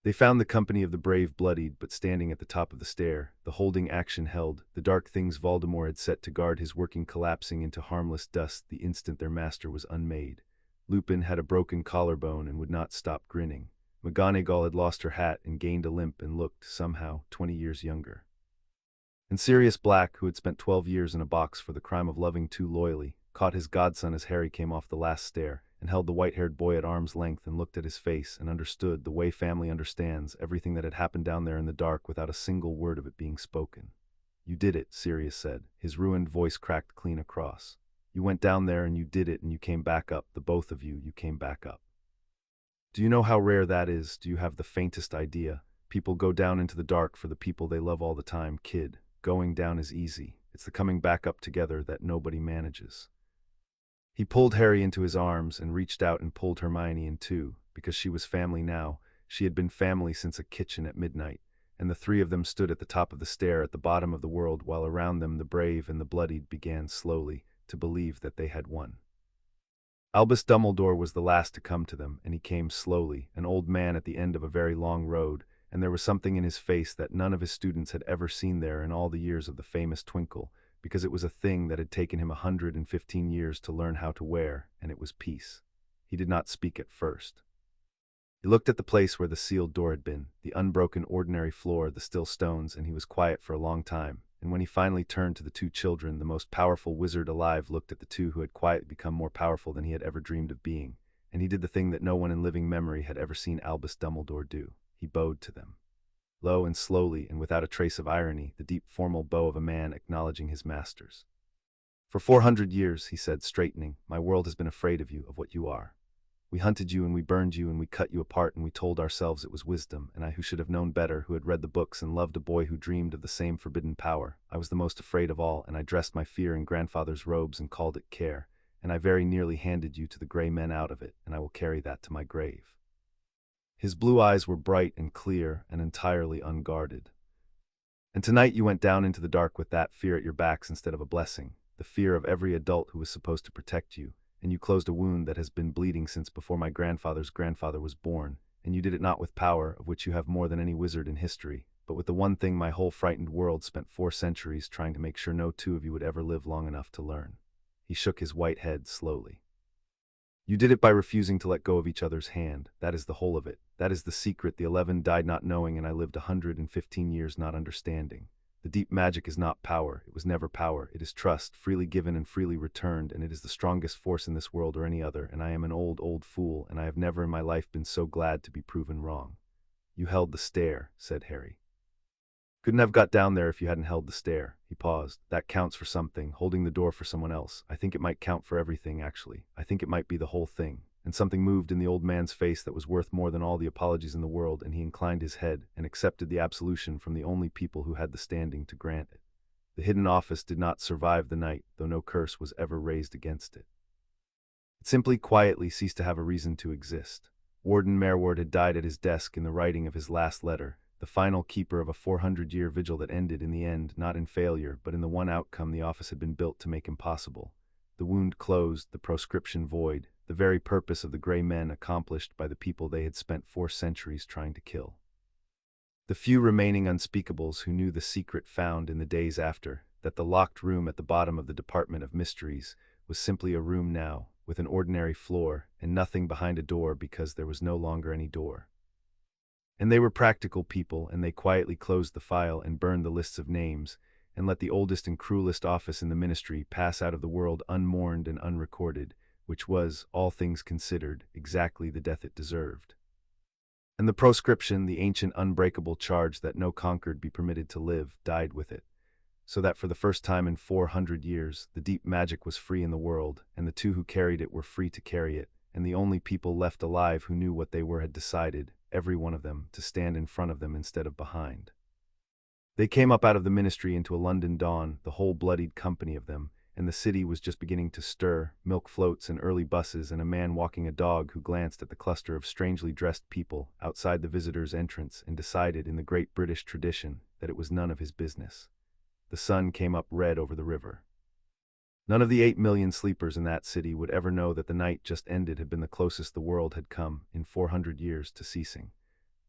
Speaker 1: They found the company of the brave bloodied, but standing at the top of the stair, the holding action held, the dark things Voldemort had set to guard his working collapsing into harmless dust the instant their master was unmade. Lupin had a broken collarbone and would not stop grinning. McGonagall had lost her hat and gained a limp and looked, somehow, 20 years younger. And Sirius Black, who had spent 12 years in a box for the crime of loving too loyally, caught his godson as Harry came off the last stair, and held the white-haired boy at arm's length and looked at his face and understood, the way family understands, everything that had happened down there in the dark without a single word of it being spoken. "You did it," Sirius said, his ruined voice cracked clean across. "You went down there and you did it, and you came back up, the both of you, you came back up. Do you know how rare that is? Do you have the faintest idea? People go down into the dark for the people they love all the time, kid. Going down is easy. It's the coming back up together that nobody manages." He pulled Harry into his arms and reached out and pulled Hermione in too, because she was family now. She had been family since a kitchen at midnight, and the 3 of them stood at the top of the stair at the bottom of the world, while around them the brave and the bloodied began slowly to believe that they had won. Albus Dumbledore was the last to come to them, and he came slowly, an old man at the end of a very long road, and there was something in his face that none of his students had ever seen there in all the years of the famous twinkle, because it was a thing that had taken him 115 years to learn how to wear, and it was peace. He did not speak at first. He looked at the place where the sealed door had been, the unbroken ordinary floor, the still stones, and he was quiet for a long time, and when he finally turned to the 2 children, the most powerful wizard alive looked at the 2 who had quietly become more powerful than he had ever dreamed of being, and he did the thing that no one in living memory had ever seen Albus Dumbledore do. He bowed to them. Low and slowly, and without a trace of irony, the deep formal bow of a man acknowledging his masters. "For 400 years, he said, straightening, my world has been afraid of you, of what you are. We hunted you and we burned you and we cut you apart and we told ourselves it was wisdom, and I, who should have known better, who had read the books and loved a boy who dreamed of the same forbidden power, I was the most afraid of all, and I dressed my fear in grandfather's robes and called it care, and I very nearly handed you to the gray men out of it, and I will carry that to my grave." His blue eyes were bright and clear and entirely unguarded. "And tonight you went down into the dark with that fear at your backs instead of a blessing, the fear of every adult who was supposed to protect you, and you closed a wound that has been bleeding since before my grandfather's grandfather was born, and you did it not with power, of which you have more than any wizard in history, but with the one thing my whole frightened world spent 4 centuries trying to make sure no 2 of you would ever live long enough to learn." He shook his white head slowly. "You did it by refusing to let go of each other's hand. That is the whole of it. That is the secret the 11 died not knowing, and I lived 115 years not understanding. The deep magic is not power. It was never power. It is trust, freely given and freely returned, and it is the strongest force in this world or any other, and I am an old, old fool, and I have never in my life been so glad to be proven wrong." "You held the stair," said Harry. "Couldn't have got down there if you hadn't held the stair." He paused. "That counts for something, holding the door for someone else. I think it might count for everything, actually. I think it might be the whole thing." And something moved in the old man's face that was worth more than all the apologies in the world, and he inclined his head and accepted the absolution from the only people who had the standing to grant it. The hidden office did not survive the night, though no curse was ever raised against it. It simply quietly ceased to have a reason to exist. Warden Merward had died at his desk in the writing of his last letter, the final keeper of a 400-year vigil that ended in the end not in failure but in the one outcome the office had been built to make impossible. the wound closed, the proscription void, the very purpose of the gray men accomplished by the people they had spent 4 centuries trying to kill. The few remaining unspeakables who knew the secret found in the days after, that the locked room at the bottom of the Department of Mysteries was simply a room now, with an ordinary floor, and nothing behind a door because there was no longer any door. And they were practical people, and they quietly closed the file and burned the lists of names, and let the oldest and cruelest office in the ministry pass out of the world unmourned and unrecorded, which was, all things considered, exactly the death it deserved. And the proscription, the ancient unbreakable charge that no conquered be permitted to live, died with it, so that for the first time in 400 years, the deep magic was free in the world, and the two who carried it were free to carry it, and the only people left alive who knew what they were had decided, every one of them, to stand in front of them instead of behind. They came up out of the ministry into a London dawn, the whole bloodied company of them, and the city was just beginning to stir, milk floats and early buses and a man walking a dog who glanced at the cluster of strangely dressed people outside the visitors' entrance and decided in the great British tradition that it was none of his business. The sun came up red over the river. None of the 8 million sleepers in that city would ever know that the night just ended had been the closest the world had come in 400 years to ceasing,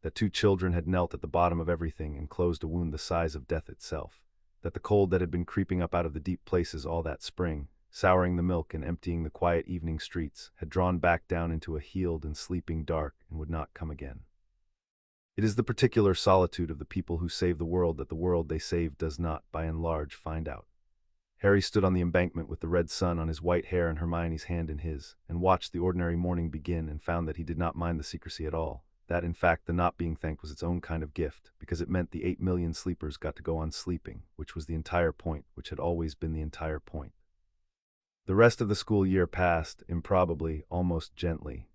Speaker 1: that 2 children had knelt at the bottom of everything and closed a wound the size of death itself, that the cold that had been creeping up out of the deep places all that spring, souring the milk and emptying the quiet evening streets, had drawn back down into a healed and sleeping dark and would not come again. It is the particular solitude of the people who save the world that the world they save does not, by and large, find out. Harry stood on the embankment with the red sun on his white hair and Hermione's hand in his, and watched the ordinary morning begin and found that he did not mind the secrecy at all. That, in fact, the not being thanked was its own kind of gift, because it meant the 8 million sleepers got to go on sleeping, which was the entire point, which had always been the entire point. The rest of the school year passed, improbably, almost gently.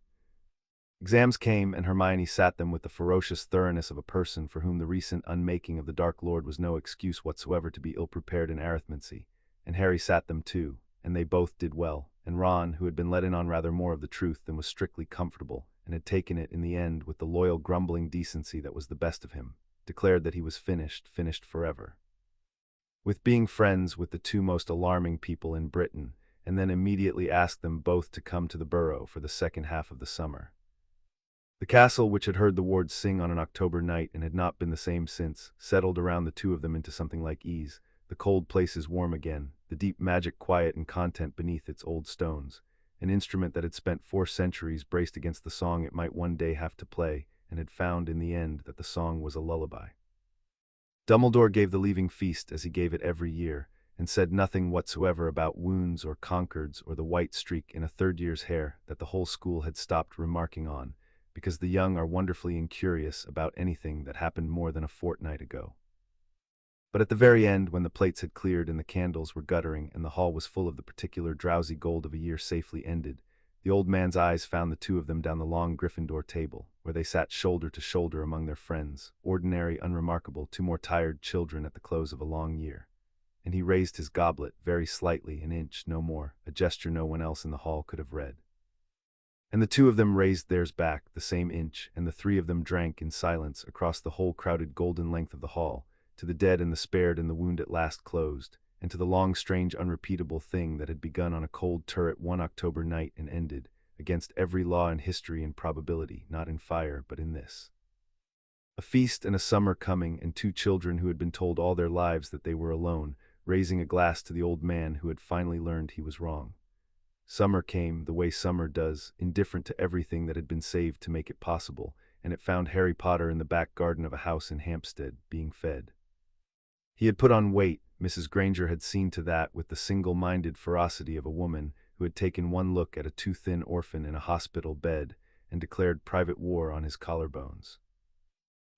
Speaker 1: Exams came, and Hermione sat them with the ferocious thoroughness of a person for whom the recent unmaking of the Dark Lord was no excuse whatsoever to be ill-prepared in arithmancy, and Harry sat them too, and they both did well, and Ron, who had been let in on rather more of the truth than was strictly comfortable, and had taken it in the end with the loyal grumbling decency that was the best of him, declared that he was finished forever, with being friends with the 2 most alarming people in Britain, and then immediately asked them both to come to the Burrow for the second half of the summer. The castle, which had heard the wards sing on an October night and had not been the same since, settled around the 2 of them into something like ease, the cold places warm again, the deep magic quiet and content beneath its old stones, an instrument that had spent 4 centuries braced against the song it might one day have to play, and had found in the end that the song was a lullaby. Dumbledore gave the leaving feast as he gave it every year, and said nothing whatsoever about wounds or concords or the white streak in a third year's hair that the whole school had stopped remarking on, because the young are wonderfully incurious about anything that happened more than a fortnight ago. But at the very end, when the plates had cleared and the candles were guttering and the hall was full of the particular drowsy gold of a year safely ended, the old man's eyes found the 2 of them down the long Gryffindor table, where they sat shoulder to shoulder among their friends, ordinary, unremarkable, 2 more tired children at the close of a long year. And he raised his goblet, very slightly, an inch, no more, a gesture no one else in the hall could have read. And the 2 of them raised theirs back, the same inch, and the 3 of them drank in silence across the whole crowded golden length of the hall, to the dead and the spared and the wound at last closed, and to the long, strange, unrepeatable thing that had begun on a cold turret one October night and ended, against every law in history and probability, not in fire, but in this. A feast and a summer coming, and 2 children who had been told all their lives that they were alone, raising a glass to the old man who had finally learned he was wrong. Summer came, the way summer does, indifferent to everything that had been saved to make it possible, and it found Harry Potter in the back garden of a house in Hampstead, being fed. He had put on weight, Mrs. Granger had seen to that with the single-minded ferocity of a woman who had taken one look at a too thin orphan in a hospital bed and declared private war on his collarbones.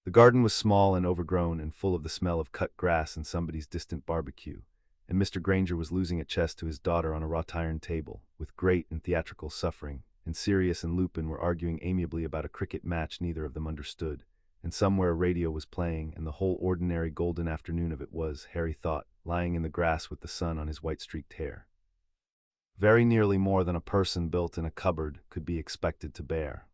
Speaker 1: The garden was small and overgrown and full of the smell of cut grass and somebody's distant barbecue, and Mr. Granger was losing at chess to his daughter on a wrought iron table, with great and theatrical suffering, and Sirius and Lupin were arguing amiably about a cricket match neither of them understood, and somewhere a radio was playing, and the whole ordinary golden afternoon of it was, Harry thought, lying in the grass with the sun on his white-streaked hair. Very nearly more than a person built in a cupboard could be expected to bear.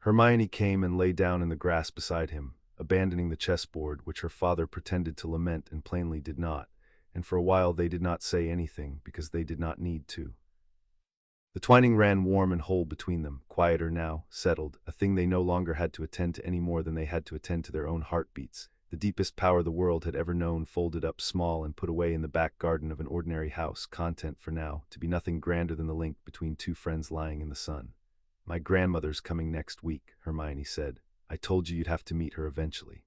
Speaker 1: Hermione came and lay down in the grass beside him, abandoning the chessboard, which her father pretended to lament and plainly did not, and for a while they did not say anything because they did not need to. The twining ran warm and whole between them, quieter now, settled, a thing they no longer had to attend to any more than they had to attend to their own heartbeats. The deepest power the world had ever known folded up small and put away in the back garden of an ordinary house, content for now to be nothing grander than the link between two friends lying in the sun. "My grandmother's coming next week," Hermione said. "I told you you'd have to meet her eventually.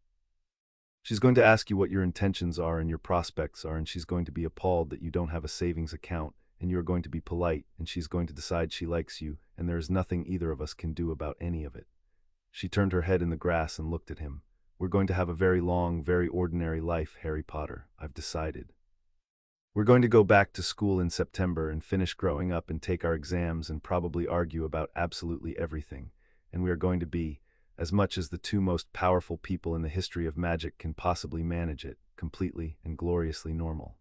Speaker 1: She's going to ask you what your intentions are and your prospects are, and she's going to be appalled that you don't have a savings account, and you are going to be polite, and she's going to decide she likes you, and there is nothing either of us can do about any of it." She turned her head in the grass and looked at him. "We're going to have a very long, very ordinary life, Harry Potter, I've decided. We're going to go back to school in September and finish growing up and take our exams and probably argue about absolutely everything, and we are going to be, as much as the two most powerful people in the history of magic can possibly manage it, completely and gloriously normal.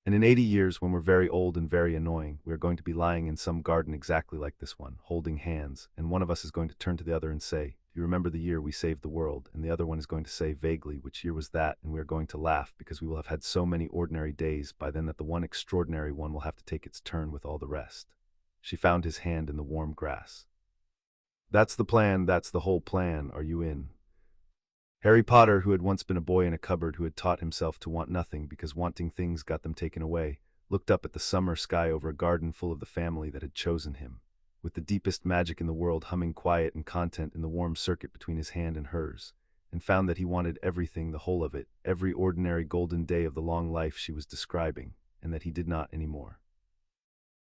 Speaker 1: And in 80 years, when we're very old and very annoying, we are going to be lying in some garden exactly like this one, holding hands, and one of us is going to turn to the other and say, 'Do you remember the year we saved the world?' And the other one is going to say vaguely, 'Which year was that?' And we are going to laugh because we will have had so many ordinary days by then that the one extraordinary one will have to take its turn with all the rest." She found his hand in the warm grass. "That's the plan, that's the whole plan. Are you in?" Harry Potter, who had once been a boy in a cupboard who had taught himself to want nothing because wanting things got them taken away, looked up at the summer sky over a garden full of the family that had chosen him, with the deepest magic in the world humming quiet and content in the warm circuit between his hand and hers, and found that he wanted everything, the whole of it, every ordinary golden day of the long life she was describing, and that he did not anymore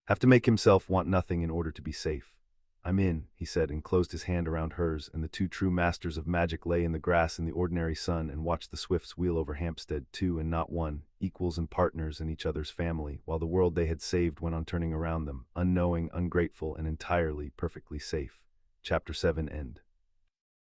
Speaker 1: have to make himself want nothing in order to be safe. "I'm in," he said, and closed his hand around hers, and the two true masters of magic lay in the grass in the ordinary sun and watched the Swifts wheel over Hampstead, two and not one, equals and partners in each other's family, while the world they had saved went on turning around them, unknowing, ungrateful, and entirely, perfectly safe. Chapter 7 End.